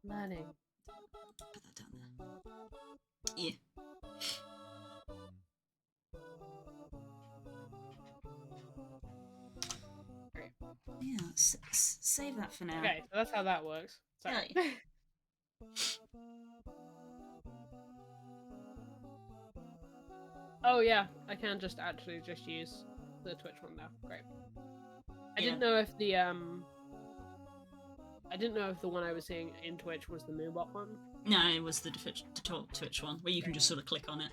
Learning. Put that down there. Yeah. Great. Yeah, save that for now. Okay, so that's how that works. Sorry. Yeah. Oh yeah, I can just use the Twitch one now. Great. I didn't know if the one I was seeing in Twitch was the Moobot one. No, it was the Twitch one, where you can just sort of click on it.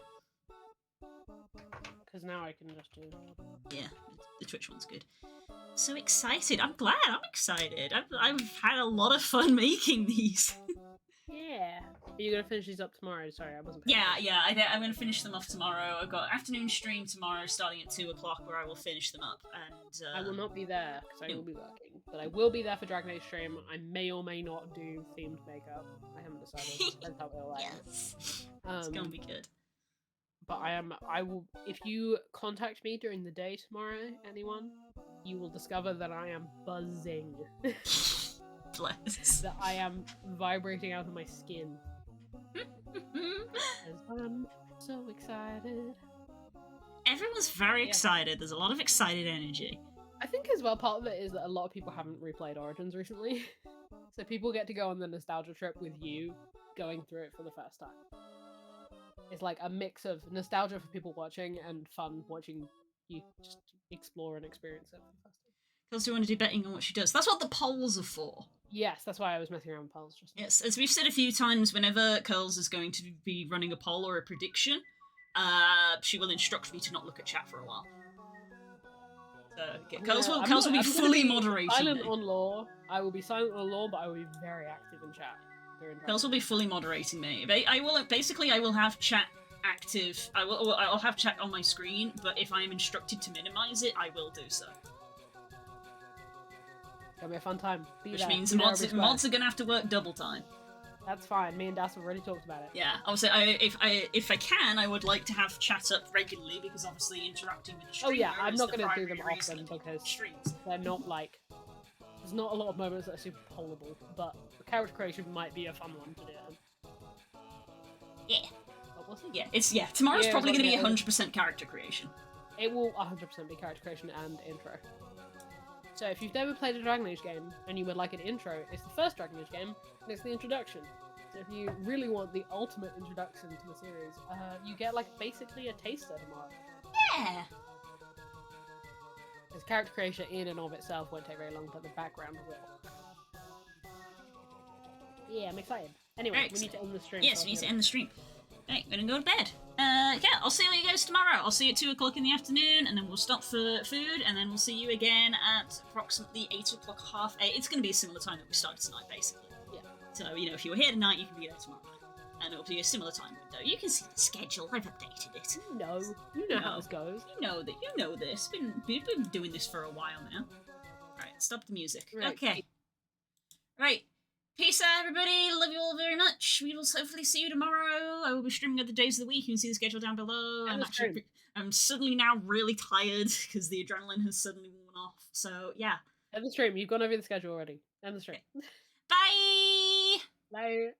Because now I can just do... Yeah, the Twitch one's good. So excited. I'm glad. I'm excited. I've had a lot of fun making these. Yeah. Are you going to finish these up tomorrow? Sorry, I wasn't paying Yeah, I'm going to finish them off tomorrow. I've got afternoon stream tomorrow starting at 2 o'clock where I will finish them up. And I will not be there because I will be working. But I will be there for Dragon Age stream. I may or may not do themed makeup. I haven't decided. Depends how they'll like. Yes. It's going to be good. But I will, if you contact me during the day tomorrow, anyone, you will discover that I am buzzing. Bless. That I am vibrating out of my skin. I'm so excited. Everyone's very excited. There's a lot of excited energy. I think as well, part of it is that a lot of people haven't replayed Origins recently. So people get to go on the nostalgia trip with you going through it for the first time. It's like a mix of nostalgia for people watching and fun watching you just explore and experience it for the first time. Because we want to do betting on what she does. That's what the polls are for. Yes, that's why I was messing around with polls just now. Yes, as we've said a few times, whenever Curls is going to be running a poll or a prediction, she will instruct me to not look at chat for a while. So, Curls will be fully moderating silent me. on lore. I will be silent on lore, but I will be very active in chat. Curls will be fully moderating me. I will have chat active. I'll have chat on my screen, but if I am instructed to minimize it, I will do so. It's gonna be a fun time. Which means mods are gonna have to work double time. That's fine. Me and Das have already talked about it. Yeah, obviously, if I can, I would like to have chat up regularly because obviously interacting with the streamer. Oh yeah, I'm is not the going to do them primary often reason because streams. they're not like. There's not a lot of moments that are super pollable, but character creation might be a fun one to do. Yeah. Oh, was it? Yeah. Tomorrow's Yeah, probably but going to be yeah, 100% character creation. It will 100% be character creation and intro. So if you've never played a Dragon Age game and you would like an intro, it's the first Dragon Age game, and it's the introduction. So if you really want the ultimate introduction to the series, you get like basically a taster tomorrow. Yeah. Because character creation in and of itself won't take very long, but the background will. Yeah, I'm excited. Anyway, Very we need to end the stream. Yes, we need to end the stream. Right, I'm gonna go to bed. Yeah, I'll see you guys tomorrow. I'll see you at 2 o'clock in the afternoon, and then we'll stop for food, and then we'll see you again at approximately 8 o'clock, half 8. It's gonna be a similar time that we started tonight, basically. Yeah. So, you know, if you were here tonight, you can be there tomorrow. And it'll be a similar time window. You can see the schedule. I've updated it. You know how this goes. You know this. We've been doing this for a while now. Right, stop the music. Right. Okay. Right. Peace out, everybody. Love you all very much. We will hopefully see you tomorrow. I will be streaming other days of the week. You can see the schedule down below. I'm suddenly now really tired because the adrenaline has suddenly worn off. So, yeah. End the stream. You've gone over the schedule already. End the stream. Bye! Bye.